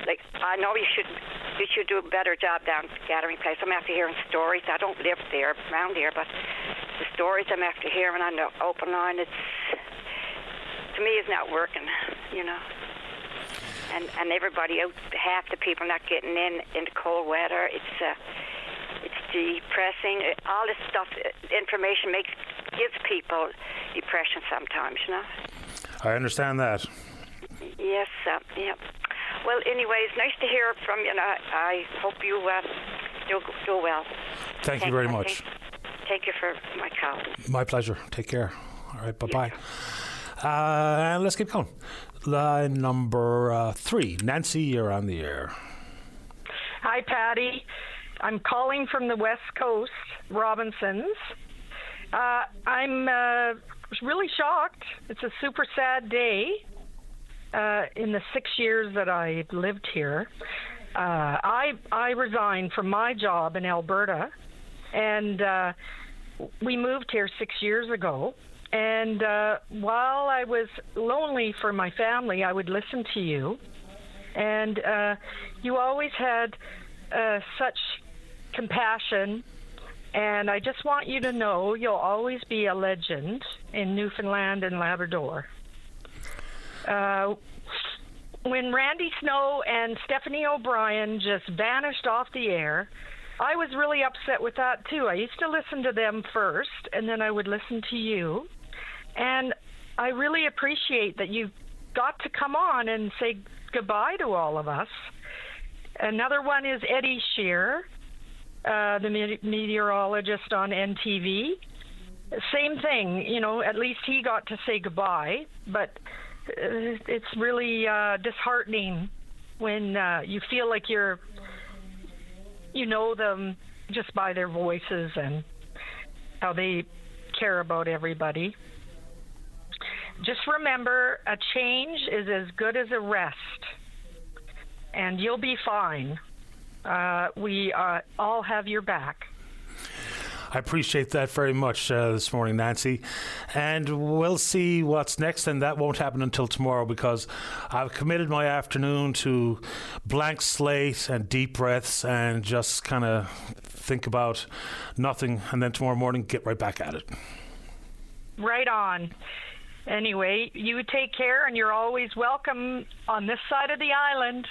like, I know you should do a better job down at the gathering place. I'm after hearing stories. I don't live there, around here, but the stories I'm after hearing on the open line, to me, it's not working, And everybody out, half the people not getting in the cold weather. It's depressing. All this stuff, information gives people depression sometimes, I understand that. Yes, yeah. Well, anyway, it's nice to hear from you, and I hope you do well. Thank you very much. Thank you for my call. My pleasure. Take care. All right, bye-bye. And let's keep going. Line number 3. Nancy, you're on the air. Hi, Patty. I'm calling from the West Coast, Robinsons. I'm really shocked. It's a super sad day. In the 6 years that I've lived here, I resigned from my job in Alberta, and we moved here 6 years ago. And while I was lonely for my family, I would listen to you. And you always had such compassion. And I just want you to know you'll always be a legend in Newfoundland and Labrador. When Randy Snow and Stephanie O'Brien just vanished off the air, I was really upset with that too. I used to listen to them first, and then I would listen to you. And I really appreciate that you got to come on and say goodbye to all of us. Another one is Eddie Shear, the meteorologist on NTV. Same thing, at least he got to say goodbye, but it's really disheartening when you feel like you know them just by their voices and how they care about everybody. Just remember, a change is as good as a rest, and you'll be fine. We all have your back. I appreciate that very much this morning, Nancy. And we'll see what's next, and that won't happen until tomorrow because I've committed my afternoon to blank slate and deep breaths and just kind of think about nothing, and then tomorrow morning get right back at it. Right on. Anyway, you take care, and you're always welcome on this side of the island.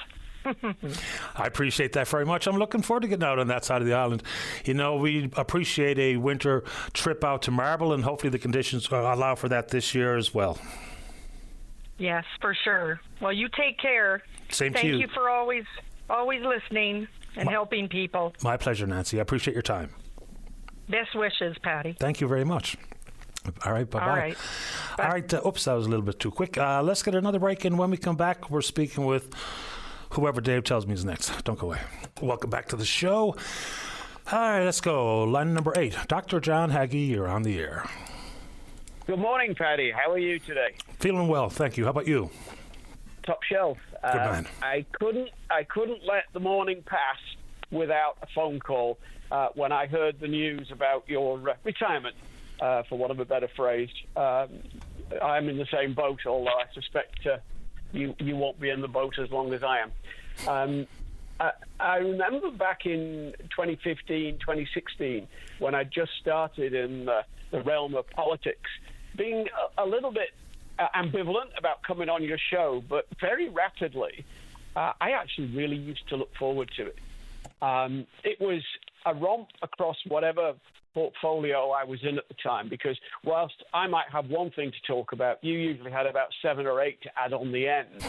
I appreciate that very much. I'm looking forward to getting out on that side of the island. You know, we appreciate a winter trip out to Marble, and hopefully the conditions allow for that this year as well. Yes, for sure. Well, you take care. Same to you. Thank you for always listening and helping people. My pleasure, Nancy. I appreciate your time. Best wishes, Patty. Thank you very much. All right, bye-bye. All right. All right, oops, that was a little bit too quick. Let's get another break, and when we come back, we're speaking with whoever Dave tells me is next. Don't go away. Welcome back to the show. All right, let's go. Line number 8. Dr. John Hagee, you're on the air. Good morning, Patty. How are you today? Feeling well, thank you. How about you? Top shelf. Good man. I couldn't let the morning pass without a phone call when I heard the news about your retirement, for want of a better phrase. I'm in the same boat, although I suspect you won't be in the boat as long as I am. I remember back in 2015, 2016, when I just started in the realm of politics, being a little bit ambivalent about coming on your show, but very rapidly, I actually really used to look forward to it. It was a romp across whatever portfolio I was in at the time, because whilst I might have one thing to talk about, you usually had about 7 or 8 to add on the end.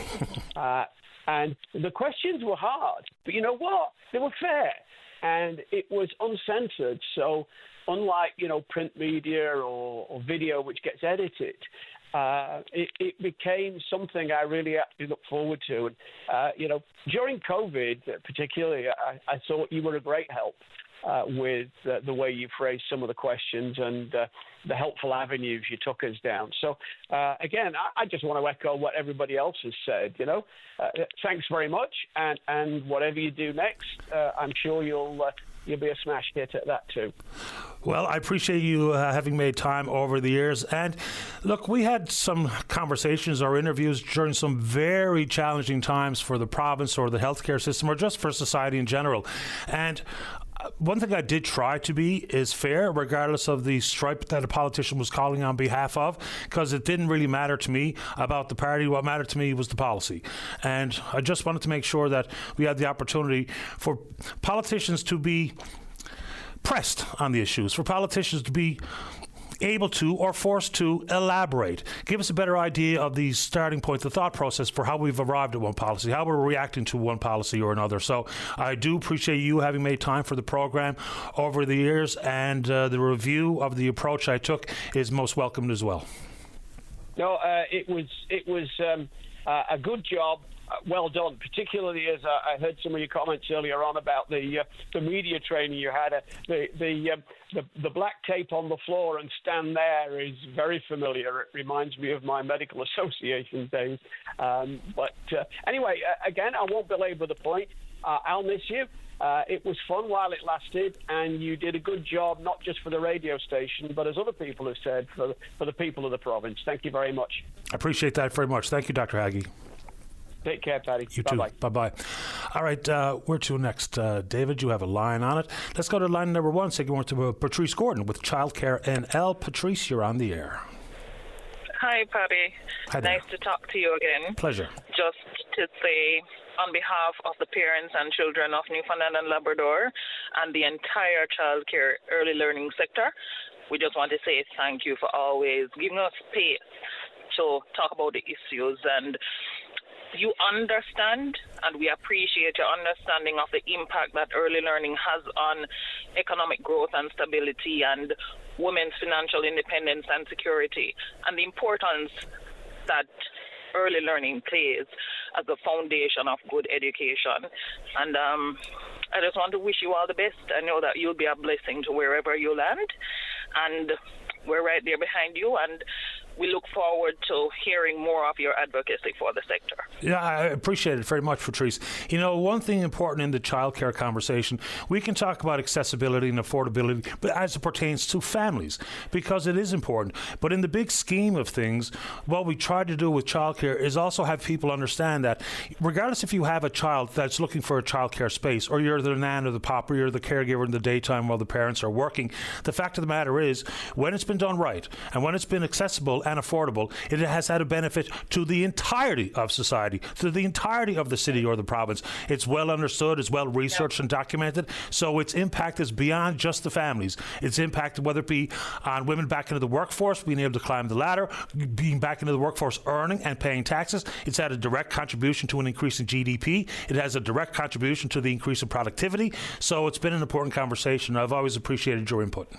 And the questions were hard, but you know what? They were fair, and it was uncensored. So unlike, print media or video, which gets edited, it became something I really actually look forward to. And, during COVID, particularly, I thought you were a great help with the way you phrased some of the questions and the helpful avenues you took us down. So, again, I just want to echo what everybody else has said, Thanks very much, and whatever you do next, I'm sure you'll be a smash hit at that too. Well, I appreciate you having made time over the years. And look, we had some conversations or interviews during some very challenging times for the province or the healthcare system or just for society in general. And one thing I did try to be is fair, regardless of the stripe that a politician was calling on behalf of, because it didn't really matter to me about the party. What mattered to me was the policy. And I just wanted to make sure that we had the opportunity for politicians to be pressed on the issues, for politicians to be able to or forced to elaborate, give us a better idea of the starting point, the thought process for how we've arrived at one policy, how we're reacting to one policy or another. So I do appreciate you having made time for the program over the years, and the review of the approach I took is most welcomed as well. No, it was a good job. Well done, particularly as I heard some of your comments earlier on about the media training you had. The black tape on the floor and stand there is very familiar. It reminds me of my medical association days. But anyway, again, I won't belabor the point. I'll miss you. It was fun while it lasted, and you did a good job, not just for the radio station, but as other people have said, for the people of the province. Thank you very much. I appreciate that very much. Thank you, Dr. Hagee. Take care, Patty. You Bye-bye. too. Bye-bye. All right, where to next? David, you have a line on it. Let's go to line number 1. Say good morning to Patrice Gordon with Childcare NL. Patrice, you're on the air. Hi, Patty. Hi there. Nice to talk to you again. Pleasure. Just to say, on behalf of the parents and children of Newfoundland and Labrador and the entire childcare early learning sector, we just want to say thank you for always giving us space to talk about the issues. And you understand, and we appreciate your understanding of the impact that early learning has on economic growth and stability and women's financial independence and security, and the importance that early learning plays as a foundation of good education. And I just want to wish you all the best. I know that you'll be a blessing to wherever you land, and we're right there behind you, and we look forward to hearing more of your advocacy for the sector. Yeah, I appreciate it very much, Patrice. You know, one thing important in the childcare conversation, we can talk about accessibility and affordability, but as it pertains to families, because it is important. But in the big scheme of things, what we try to do with childcare is also have people understand that regardless if you have a child that's looking for a childcare space, or you're the nan or the pop, or you're the caregiver in the daytime while the parents are working, the fact of the matter is, when it's been done right, and when it's been accessible and affordable, it has had a benefit to the entirety of society, to the entirety of the city or the province. It's well understood, it's well researched and documented, so its impact is beyond just the families. It's impacted whether it be on women back into the workforce, being able to climb the ladder, being back into the workforce, earning and paying taxes. It's had a direct contribution to an increase in GDP. It has a direct contribution to the increase in productivity. So it's been an important conversation. I've always appreciated your input.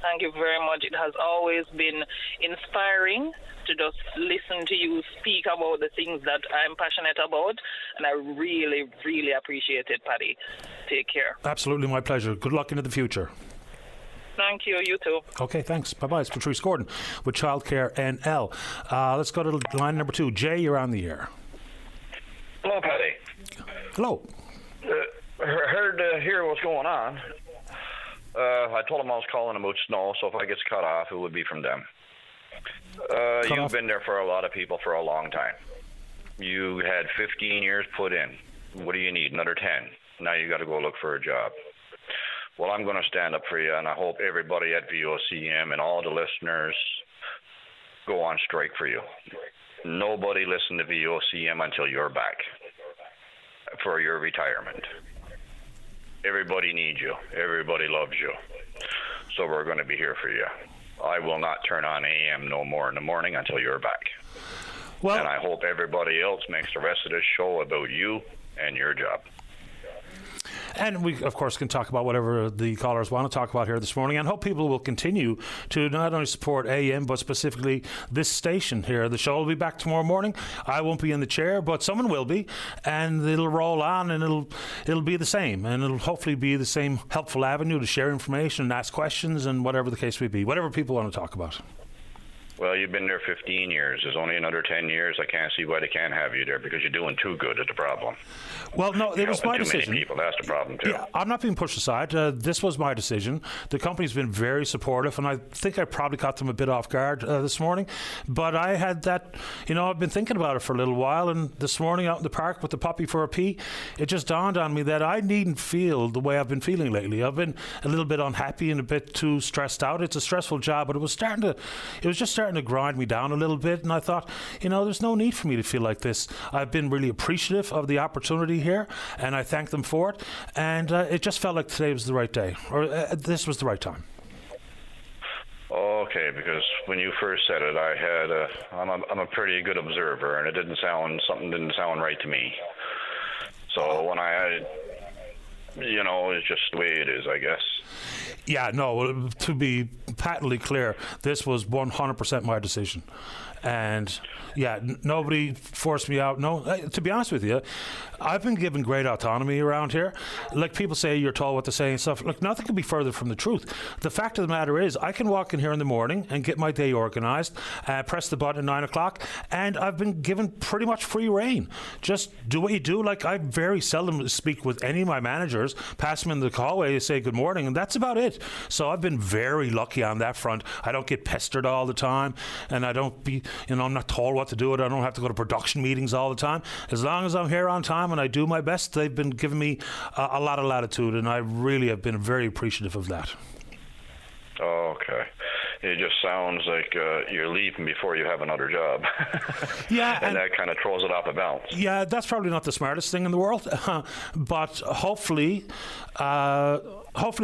Thank you very much. It has always been inspiring to just listen to you speak about the things that I'm passionate about, and I really, really appreciate it, Paddy. Take care. Absolutely, my pleasure. Good luck into the future. Thank you. You too. Okay, thanks. Bye-bye. It's Patrice Gordon with Childcare NL. Let's go to line number 2. Jay, you're on the air. Hello, Paddy. Hello. Heard hear what's going on. I told them I was calling about snow, so if I gets cut off, it would be from them. You've been there for a lot of people for a long time. You had 15 years put in. What do you need? Another 10. Now you got to go look for a job. Well, I'm going to stand up for you, and I hope everybody at VOCM and all the listeners go on strike for you. Nobody listen to VOCM until you're back for your retirement. Everybody needs you. Everybody loves you. So we're going to be here for you. I will not turn on AM no more in the morning until you're back. Well, and I hope everybody else makes the rest of this show about you and your job. And we, of course, can talk about whatever the callers want to talk about here this morning, and hope people will continue to not only support AM, but specifically this station here. The show will be back tomorrow morning. I won't be in the chair, but someone will be, and it'll roll on, and it'll be the same, and it'll hopefully be the same helpful avenue to share information and ask questions and whatever the case may be, whatever people want to talk about. Well, you've been there 15 years. There's only another 10 years. I can't see why they can't have you there, because you're doing too good at the problem. Well, no, it was my decision. Many people, that's the problem, too. Yeah, I'm not being pushed aside. This was my decision. The company's been very supportive, and I think I probably caught them a bit off guard this morning. But I had that, I've been thinking about it for a little while, and this morning out in the park with the puppy for a pee, it just dawned on me that I needn't feel the way I've been feeling lately. I've been a little bit unhappy and a bit too stressed out. It's a stressful job, but it was just starting to grind me down a little bit, and I thought, there's no need for me to feel like this. I've been really appreciative of the opportunity here, and I thank them for it, and it just felt like today was the right day, or this was the right time. Okay, because when you first said it, I'm a pretty good observer, and something didn't sound right to me. So when it's just the way it is, I guess. Yeah, no, to be patently clear, this was 100% my decision. And yeah, nobody forced me out. No, to be honest with you, I've been given great autonomy around here. Like people say, you're told what to say and stuff. Look, nothing could be further from the truth. The fact of the matter is, I can walk in here in the morning and get my day organized, press the button at 9 o'clock, and I've been given pretty much free reign. Just do what you do. Like, I very seldom speak with any of my managers, pass them in the hallway, say good morning, and that's about it. So I've been very lucky on that front. I don't get pestered all the time, and I'm not told what to do. I don't have to go to production meetings all the time. As long as I'm here on time and I do my best, they've been giving me a lot of latitude, and I really have been very appreciative of that. Okay. It just sounds like you're leaving before you have another job. Yeah. and that kind of throws it off of balance. Yeah, that's probably not the smartest thing in the world. But hopefully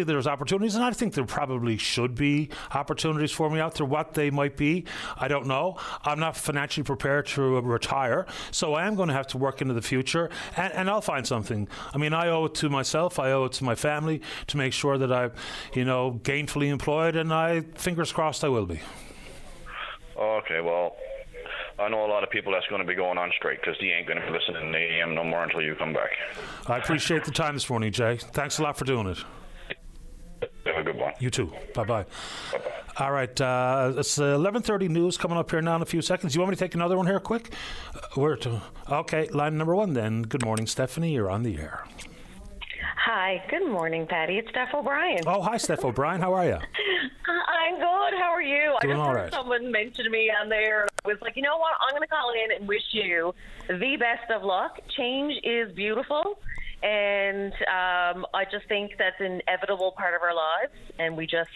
there's opportunities, and I think there probably should be opportunities for me out there. What they might be, I don't know. I'm not financially prepared to retire, so I am going to have to work into the future, and I'll find something. I mean, I owe it to myself, I owe it to my family to make sure that I'm, gainfully employed, and fingers crossed I will be. Okay, well, I know a lot of people that's going to be going on strike because they ain't going to be listening to the AM no more until you come back. I appreciate the time this morning, Jay. Thanks a lot for doing it. Have a good one. You too. Bye-bye. All right, it's 11:30 news coming up here now in a few seconds. You want me to take another one here quick? Okay, line number 1 then. Good morning, Stephanie. You're on the air. Hi, good morning, Patty. It's Steph O'Brien. Oh, hi, Steph O'Brien. How are you? I'm good. How are you? Doing I just all heard right. someone mention me on there. I was like, you know what? I'm going to call in and wish you the best of luck. Change is beautiful. And I just think that's an inevitable part of our lives. And we just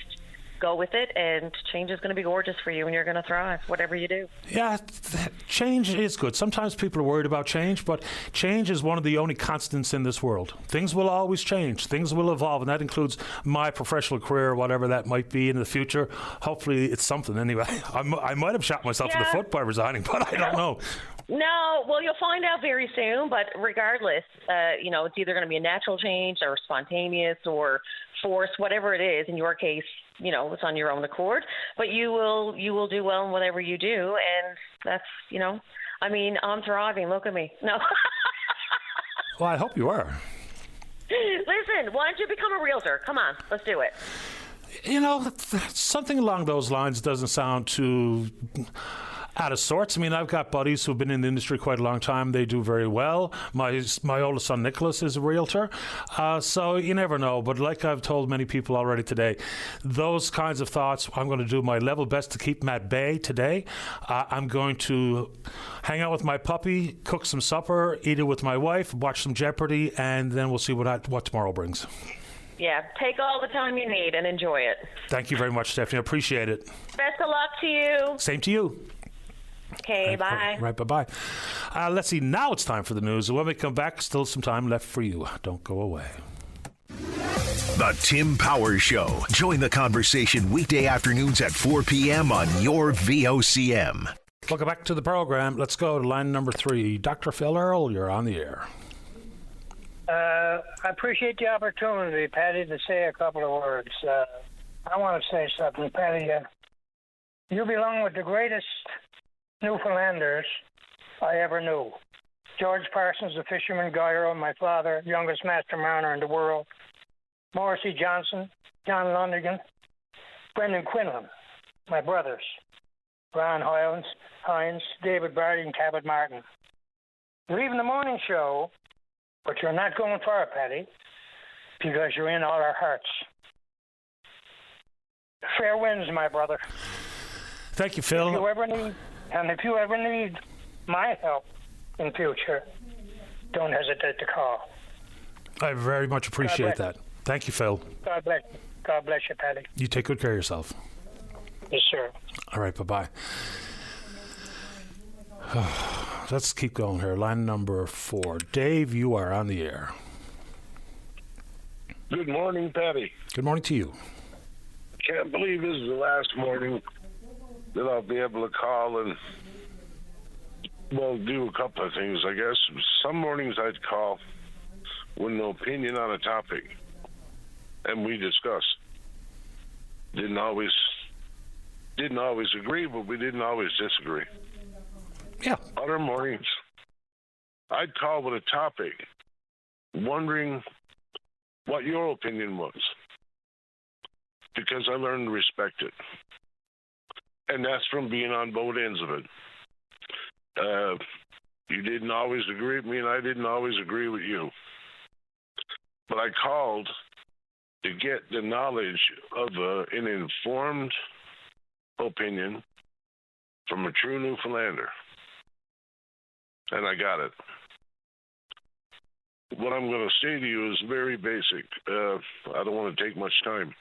go with it. And change is going to be gorgeous for you. And you're going to thrive, whatever you do. Yeah, change is good. Sometimes people are worried about change, but change is one of the only constants in this world. Things will always change. Things will evolve, and that includes my professional career, whatever that might be in the future. Hopefully it's something anyway. I might have shot myself in the foot by resigning, but I don't know. No, well, you'll find out very soon. But regardless, it's either going to be a natural change or spontaneous or forced, whatever it is. In your case, it's on your own accord. But you will do well in whatever you do, and that's, I'm thriving. Look at me. No. Well, I hope you are. Listen, why don't you become a realtor? Come on, let's do it. Something along those lines doesn't sound too out of sorts. I mean, I've got buddies who've been in the industry quite a long time. They do very well. My oldest son, Nicholas, is a realtor. So you never know. But like I've told many people already today, those kinds of thoughts, I'm going to do my level best to keep them at bay today. I'm going to hang out with my puppy, cook some supper, eat it with my wife, watch some Jeopardy, and then we'll see what tomorrow brings. Yeah, take all the time you need and enjoy it. Thank you very much, Stephanie. I appreciate it. Best of luck to you. Same to you. Okay, bye. Right, bye-bye. Let's see, now it's time for the news. When we come back, still some time left for you. Don't go away. The Tim Powers Show. Join the conversation weekday afternoons at 4 p.m. on your VOCM. Welcome back to the program. Let's go to line number 3. Dr. Phil Earle, you're on the air. I appreciate the opportunity, Patty, to say a couple of words. I want to say something, Patty. You belong with the greatest Newfoundlanders I ever knew. George Parsons, the fisherman gyro, my father, youngest master mariner in the world. Morrissey Johnson, John Lundigan, Brendan Quinlan, my brothers. Ron Hines, David Barty, and Cabot Martin. You're leaving the morning show, but you're not going far, Patty, because you're in all our hearts. Fair winds, my brother. Thank you, Phil. If you ever need my help in future, don't hesitate to call. I very much appreciate that. Thank you, Phil. God bless you. God bless you, Patty. You take good care of yourself. Yes, sir. All right, bye-bye. Let's keep going here. Line number 4. Dave, you are on the air. Good morning, Patty. Good morning to you. Can't believe this is the last morning that I'll be able to call and, do a couple of things, I guess. Some mornings I'd call with an opinion on a topic, and we discuss. Didn't always agree, but we didn't always disagree. Yeah. Other mornings, I'd call with a topic, wondering what your opinion was, because I learned to respect it. And that's from being on both ends of it. You didn't always agree with me, and I didn't always agree with you. But I called to get the knowledge of an informed opinion from a true Newfoundlander. And I got it. What I'm going to say to you is very basic. I don't want to take much time.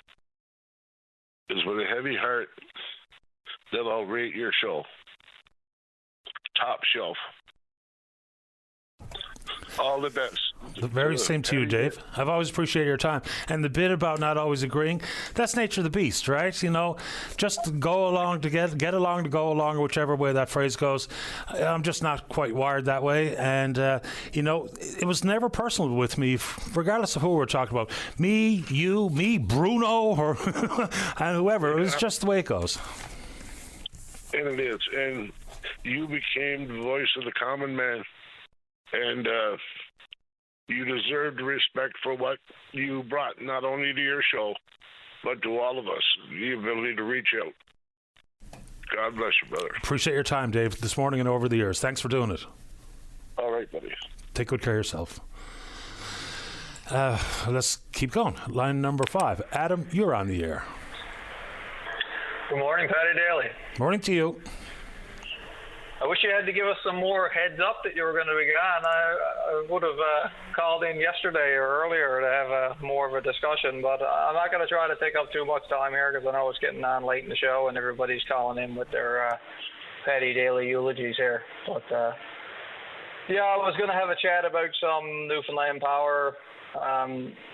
Is with a heavy heart that I'll rate your show. Top shelf. All the best. The very same to you, Dave. I've always appreciated your time. And the bit about not always agreeing, that's nature of the beast, right? Just go along to get along to go along, or whichever way that phrase goes. I'm just not quite wired that way. And, it was never personal with me, regardless of who we're talking about. Me, you, me, Bruno, or and whoever. It was just the way it goes. And it is. And you became the voice of the common man, and you deserve the respect for what you brought not only to your show, but to all of us, the ability to reach out. God bless you, brother. Appreciate your time, Dave, this morning and over the years. Thanks for doing it. All right, buddy. Take good care of yourself. Let's keep going. Line number 5. Adam, you're on the air. Good morning, Patty Daly. Morning to you. I wish you had to give us some more heads up that you were going to be gone. I would have called in yesterday or earlier to have more of a discussion, but I'm not going to try to take up too much time here because I know it's getting on late in the show and everybody's calling in with their Patty Daly eulogies here. But yeah, I was going to have a chat about some Newfoundland Power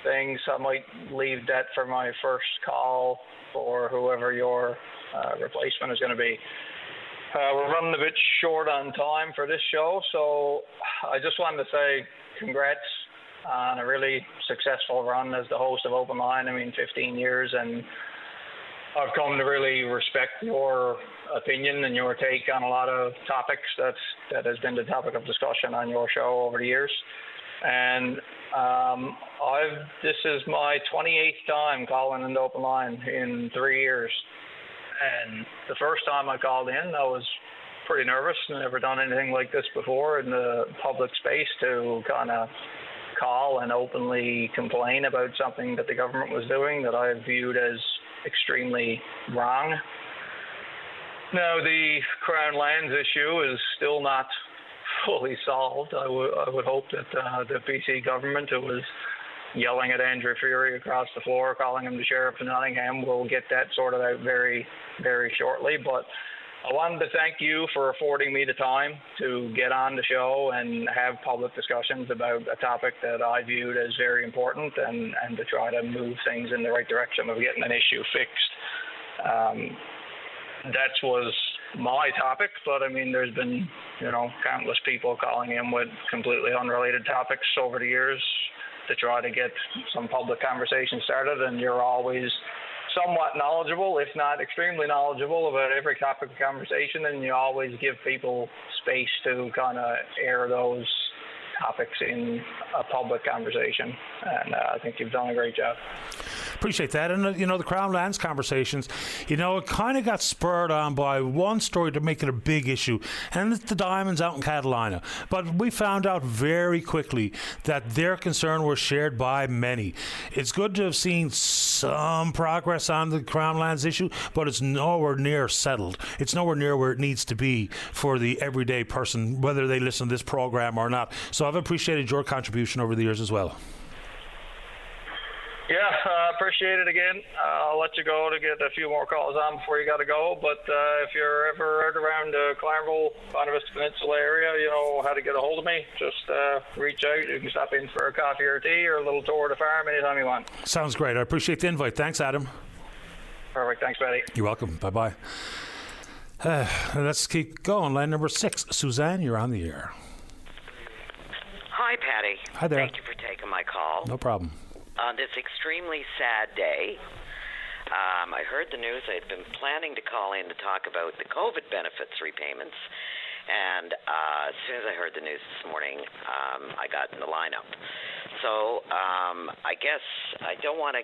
things. I might leave that for my first call for whoever your replacement is going to be. We're running a bit short on time for this show, so I just wanted to say congrats on a really successful run as the host of Open Line. I mean, 15 years, and I've come to really respect your opinion and your take on a lot of topics. That has been the topic of discussion on your show over the years. And this is my 28th time calling into Open Line in 3 years. And the first time I called in, I was pretty nervous. Never done anything like this before in the public space to kind of call and openly complain about something that the government was doing that I viewed as extremely wrong. Now, the Crown Lands issue is still not fully solved. I would hope that the BC government, who was yelling at Andrew Fury across the floor, calling him the sheriff of Nottingham, will get that sorted out very, very shortly. But I wanted to thank you for affording me the time to get on the show and have public discussions about a topic that I viewed as very important and to try to move things in the right direction of getting an issue fixed. That was my topic, but I mean, there's been, countless people calling in with completely unrelated topics over the years to try to get some public conversation started, and you're always somewhat knowledgeable, if not extremely knowledgeable, about every topic of conversation, and you always give people space to kind of air those topics in a public conversation, and I think you've done a great job. Appreciate that. And, the Crown Lands conversations, it kind of got spurred on by one story to make it a big issue, and it's the diamonds out in Catalina. But we found out very quickly that their concern was shared by many. It's good to have seen some progress on the Crown Lands issue, but it's nowhere near settled. It's nowhere near where it needs to be for the everyday person, whether they listen to this program or not. So I've appreciated your contribution over the years as well. Yeah, I appreciate it again. I'll let you go to get a few more calls on before you got to go. But if you're ever out around the Claremont, Bonavista Peninsula area, you know how to get a hold of me. Just reach out. You can stop in for a coffee or tea or a little tour of the farm anytime you want. Sounds great. I appreciate the invite. Thanks, Adam. Perfect. Thanks, Patty. You're welcome. Bye-bye. Let's keep going. Line number 6. Suzanne, you're on the air. Hi, Patty. Hi there. Thank you for taking my call. No problem. On this extremely sad day, I heard the news. I had been planning to call in to talk about the COVID benefits repayments, and as soon as I heard the news this morning, I got in the lineup. So I guess I don't want to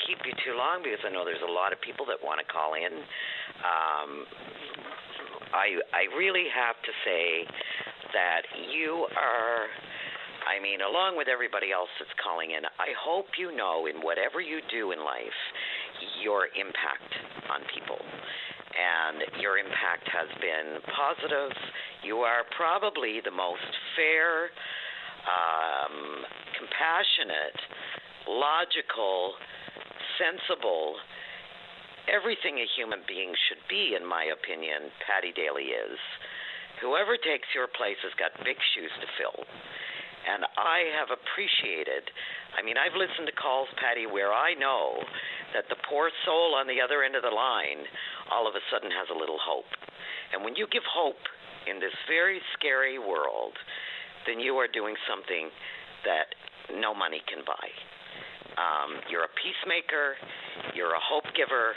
keep you too long because I know there's a lot of people that want to call in. I really have to say that you are... along with everybody else that's calling in, I hope you know in whatever you do in life, your impact on people. And your impact has been positive. You are probably the most fair, compassionate, logical, sensible, everything a human being should be, in my opinion, Patty Daly is. Whoever takes your place has got big shoes to fill. And I have appreciated, I've listened to calls, Patty, where I know that the poor soul on the other end of the line all of a sudden has a little hope. And when you give hope in this very scary world, then you are doing something that no money can buy. You're a peacemaker, you're a hope giver,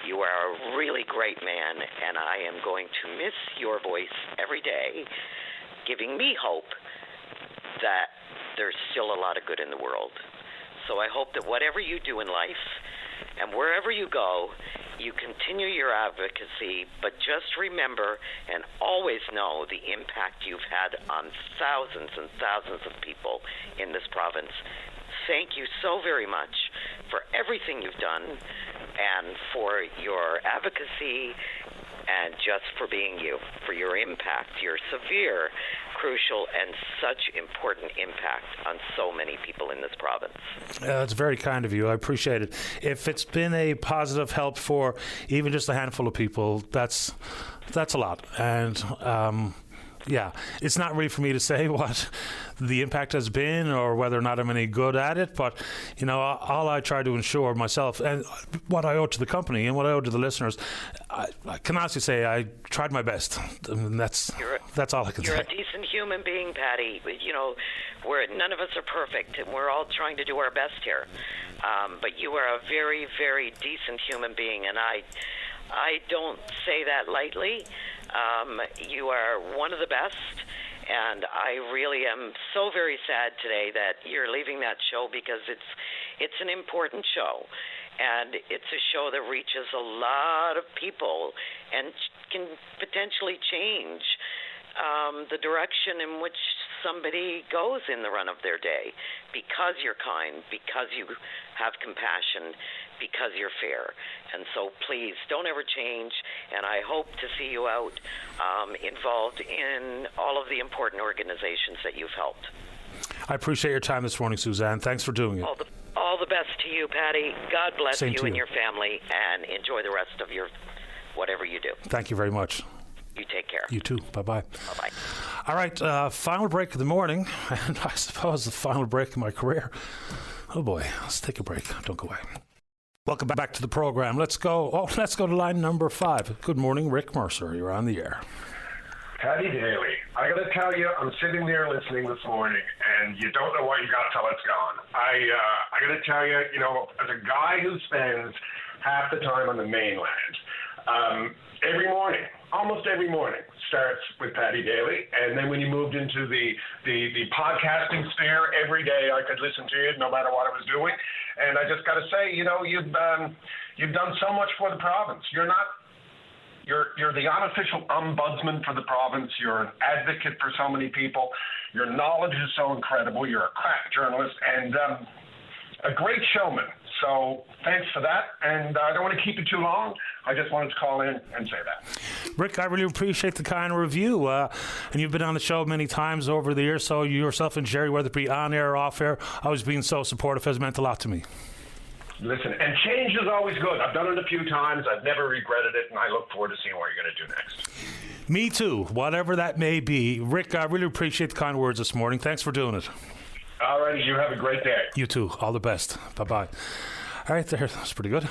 You are a really great man, and I am going to miss your voice every day, giving me hope that there's still a lot of good in the world. So I hope that whatever you do in life and wherever you go, you continue your advocacy, but just remember and always know the impact you've had on thousands and thousands of people in this province. Thank you so very much for everything you've done and for your advocacy and just for being you, for your impact, your severe, crucial, and such important impact on so many people in this province. It's very kind of you. I appreciate it. If it's been a positive help for even just a handful of people, that's a lot. And yeah, it's not really for me to say what the impact has been or whether or not I'm any good at it, but all I try to ensure myself and what I owe to the company and what I owe to the listeners, I can honestly say I tried my best. And that's all I can say. You're a decent human being, Patty. None of us are perfect, and we're all trying to do our best here. But you are a very, very decent human being, and I don't say that lightly. You are one of the best, and I really am so very sad today that you're leaving that show, because it's an important show, and it's a show that reaches a lot of people and can potentially change the direction in which somebody goes in the run of their day, because you're kind, because you have compassion, because you're fair. And so please don't ever change, and I hope to see you out involved in all of the important organizations that you've helped. I appreciate your time this morning, Suzanne. Thanks for doing it. All the best to you, Patty. God bless Same you to and you. your family, and enjoy the rest of your whatever you do. Thank you very much. You take care. You too. Bye-bye. Bye-bye. All right, final break of the morning, and I suppose the final break of my career. Oh boy, let's take a break. Don't go away. Welcome back to the program. Let's go to line number 5. Good morning, Rick Mercer. You're on the air. Patty Daly, I got to tell you, I'm sitting there listening this morning, and you don't know what you got till it's gone. I got to tell you, as a guy who spends half the time on the mainland, every morning, almost every morning, starts with Patty Daly, and then when you moved into the podcasting sphere, every day I could listen to you, no matter what I was doing. And I just got to say, you've done so much for the province. You're the unofficial ombudsman for the province. You're an advocate for so many people. Your knowledge is so incredible. You're a crack journalist and a great showman. So thanks for that. And I don't want to keep it too long. I just wanted to call in and say that. Rick, I really appreciate the kind review. And you've been on the show many times over the years, so you yourself and Jerry, whether it be on air or off air, always being so supportive has meant a lot to me. Listen, and change is always good. I've done it a few times. I've never regretted it, and I look forward to seeing what you're going to do next. Me too, whatever that may be. Rick, I really appreciate the kind words this morning. Thanks for doing it. All righty, you have a great day. You too. All the best. Bye-bye. All right, there. That's pretty good.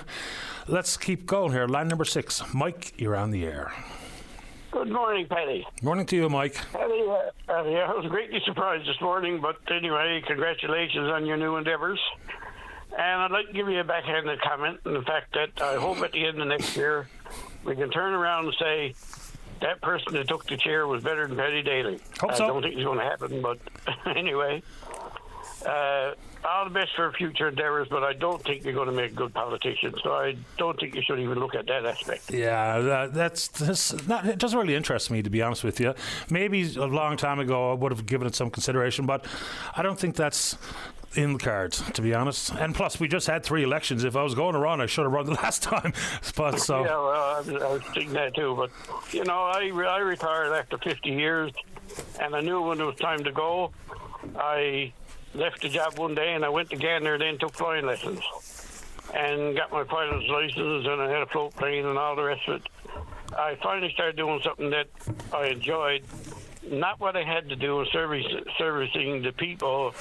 Let's keep going here. Line number 6. Mike, you're on the air. Good morning, Patty. Morning to you, Mike. Patty, I was greatly surprised this morning, but anyway, congratulations on your new endeavors. And I'd like to give you a backhanded comment on the fact that I hope at the end of next year we can turn around and say that person that took the chair was better than Patty Daly. Hope so. I don't think it's going to happen, but anyway. All the best for future endeavors, but I don't think you're going to make a good politician, so I don't think you should even look at that aspect. Yeah, it doesn't really interest me, to be honest with you. Maybe a long time ago I would have given it some consideration, but I don't think that's in the cards, to be honest. And plus, we just had 3 elections. If I was going to run, I should have run the last time. But so. Yeah, well, I was thinking that too. But, I retired after 50 years, and I knew when it was time to go. I left the job one day, and I went to Gander, then took flying lessons. And got my pilot's license, and I had a float plane and all the rest of it. I finally started doing something that I enjoyed. Not what I had to do, servicing the people,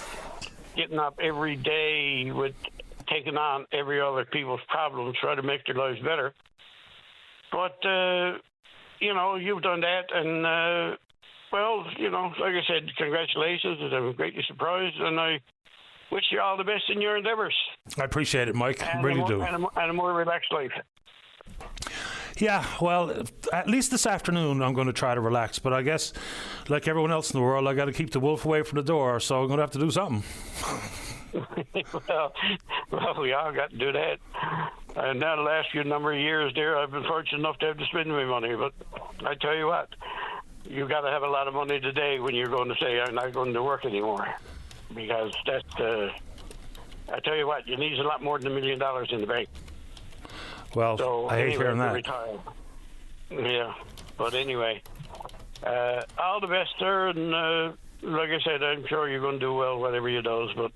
getting up every day with taking on every other people's problems, trying to make their lives better. But, you've done that, and, like I said, congratulations, and I'm greatly surprised, and I wish you all the best in your endeavors. I appreciate it, Mike. And really do. And a more relaxed life. Yeah, well, at least this afternoon I'm going to try to relax. But I guess, like everyone else in the world, I got to keep the wolf away from the door. So I'm going to have to do something. well, we all got to do that. And now the last few number of years, dear, I've been fortunate enough to have to spend my money. But I tell you what, you got to have a lot of money today when you're going to say I'm not going to work anymore, because that. I tell you what, you need a lot more than $1 million in the bank. Well, so I hate hearing that. Retire. Yeah, but anyway, all the best, sir. And like I said, I'm sure you're going to do well, whatever you do. But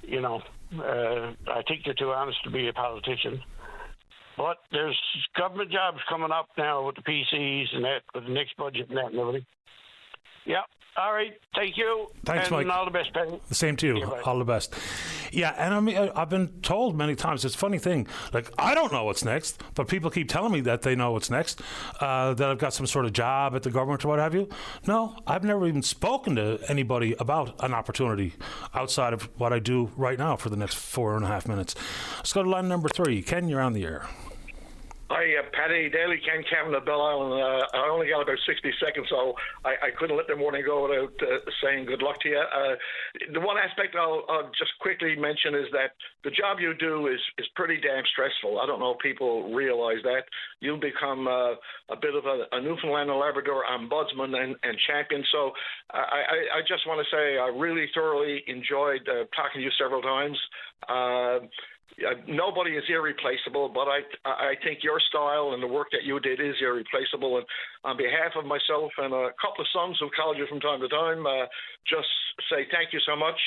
you know, I think you're too honest to be a politician. But there's government jobs coming up now with the PCs and that, with the next budget and that and everything. Yeah. All right. Thank you. Thanks, and Mike. All the best, Penny. The same to you. Yeah, all the best. Yeah, and I mean, I've been told many times, it's a funny thing, like, I don't know what's next, but people keep telling me that they know what's next, that I've got some sort of job at the government or what have you. No, I've never even spoken to anybody about an opportunity outside of what I do right now for the next 4.5 minutes. Let's go to line number 3. Ken, you're on the air. Hi, Paddy Daly, Ken Cavan of Bell Island. I only got about 60 seconds, so I couldn't let the morning go without saying good luck to you. The one aspect I'll just quickly mention is that the job you do is pretty damn stressful. I don't know if people realize that. You'll become a bit of a Newfoundland and Labrador ombudsman and champion. So I just want to say I really thoroughly enjoyed talking to you several times. Nobody is irreplaceable, but I think your style and the work that you did is irreplaceable. And on behalf of myself and a couple of sons who called you from time to time, just say thank you so much.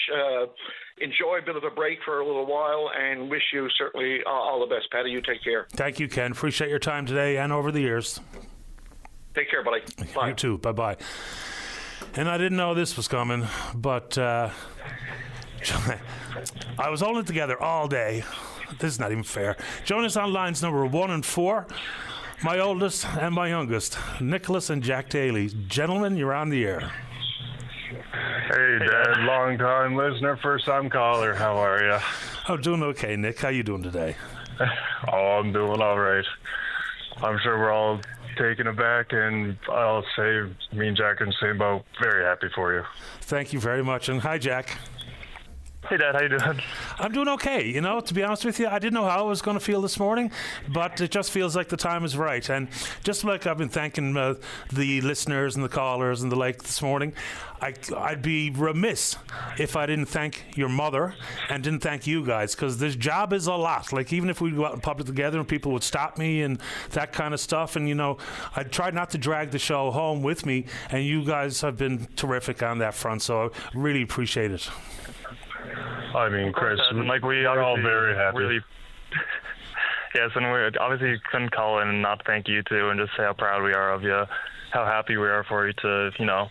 Enjoy a bit of a break for a little while, and wish you certainly all the best. Paddy, you take care. Thank you, Ken. Appreciate your time today and over the years. Take care, buddy. Bye. You too. Bye-bye. And I didn't know this was coming, but I was holding it together all day. This is not even fair. Join us on lines number 1 and 4. My oldest and my youngest, Nicholas and Jack Daly. Gentlemen, you're on the air. Hey, Dad. Long-time listener, first-time caller. How are you? Oh, doing okay, Nick. How you doing today? Oh, I'm doing all right. I'm sure we're all taken aback, and I'll say, me and Jack are in the same boat. Very happy for you. Thank you very much. And hi, Jack. Hey, Dad, how you doing? I'm doing okay. You know, to be honest with you, I didn't know how I was going to feel this morning, but it just feels like the time is right. And just like I've been thanking the listeners and the callers and the like this morning, I'd be remiss if I didn't thank your mother and didn't thank you guys, because this job is a lot. Like, even if we go out in public together and people would stop me and that kind of stuff, and, you know, I tried not to drag the show home with me, and you guys have been terrific on that front, so I really appreciate it. I mean, Chris, like, we are all very happy. Really, yes, and we obviously couldn't call in and not thank you too, and just say how proud we are of you, how happy we are for you to, you know,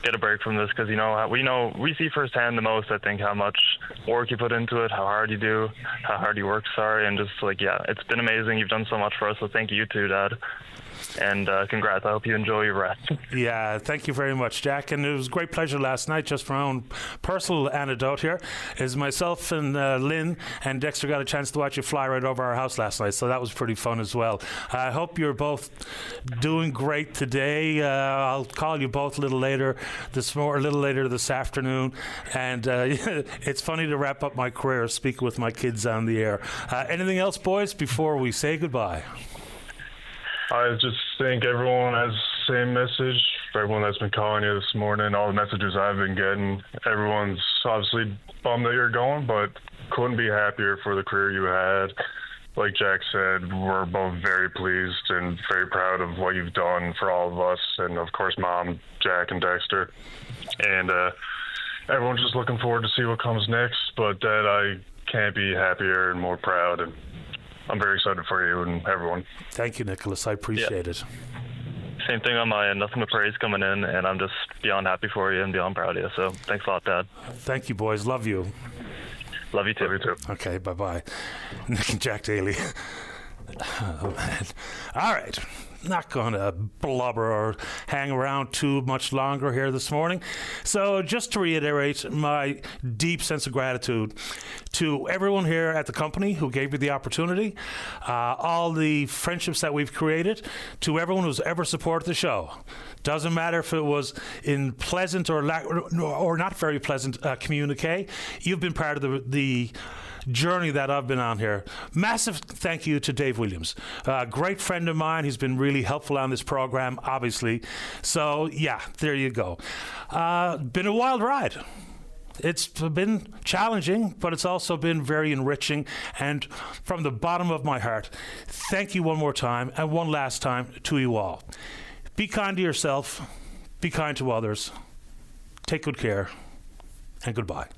get a break from this, because, you know, we see firsthand the most, I think, how much work you put into it, how hard you do, how hard you work, and just, like, yeah, it's been amazing. You've done so much for us, so thank you too, Dad. And congrats. I hope you enjoy your rest. Yeah, thank you very much, Jack. And it was a great pleasure last night. Just for my own personal anecdote here, is myself and Lynn and Dexter got a chance to watch you fly right over our house last night. So that was pretty fun as well. I hope you're both doing great today. I'll call you both a little later this afternoon. And it's funny to wrap up my career speaking with my kids on the air. Anything else, boys, before we say goodbye? I just think everyone has the same message. For everyone that's been calling you this morning, all the messages I've been getting, everyone's obviously bummed that you're going, but couldn't be happier for the career you had. Like Jack said, we're both very pleased and very proud of what you've done for all of us, and of course, Mom, Jack, and Dexter. And everyone's just looking forward to see what comes next, but Dad, I can't be happier and more proud, and I'm very excited for you and everyone. Thank you, Nicholas. I appreciate it. Same thing on my end. Nothing but praise coming in, and I'm just beyond happy for you and beyond proud of you. So thanks a lot, Dad. Thank you, boys. Love you. Love you too. Love you too. Okay, bye-bye. Nick and Jack Daly. Oh, man. All right. not going to blubber or hang around too much longer here this morning. So just to reiterate my deep sense of gratitude to everyone here at the company who gave me the opportunity, all the friendships that we've created, to everyone who's ever supported the show. Doesn't matter if it was in pleasant or not very pleasant communique. You've been part of the journey that I've been on here. Massive thank you to Dave Williams, a great friend of mine. He's been really helpful on this program, obviously. So yeah, there you go. Been a wild ride. It's been challenging, but it's also been very enriching. And from the bottom of my heart, thank you one more time and one last time to you all. Be kind to yourself, be kind to others, take good care, and goodbye.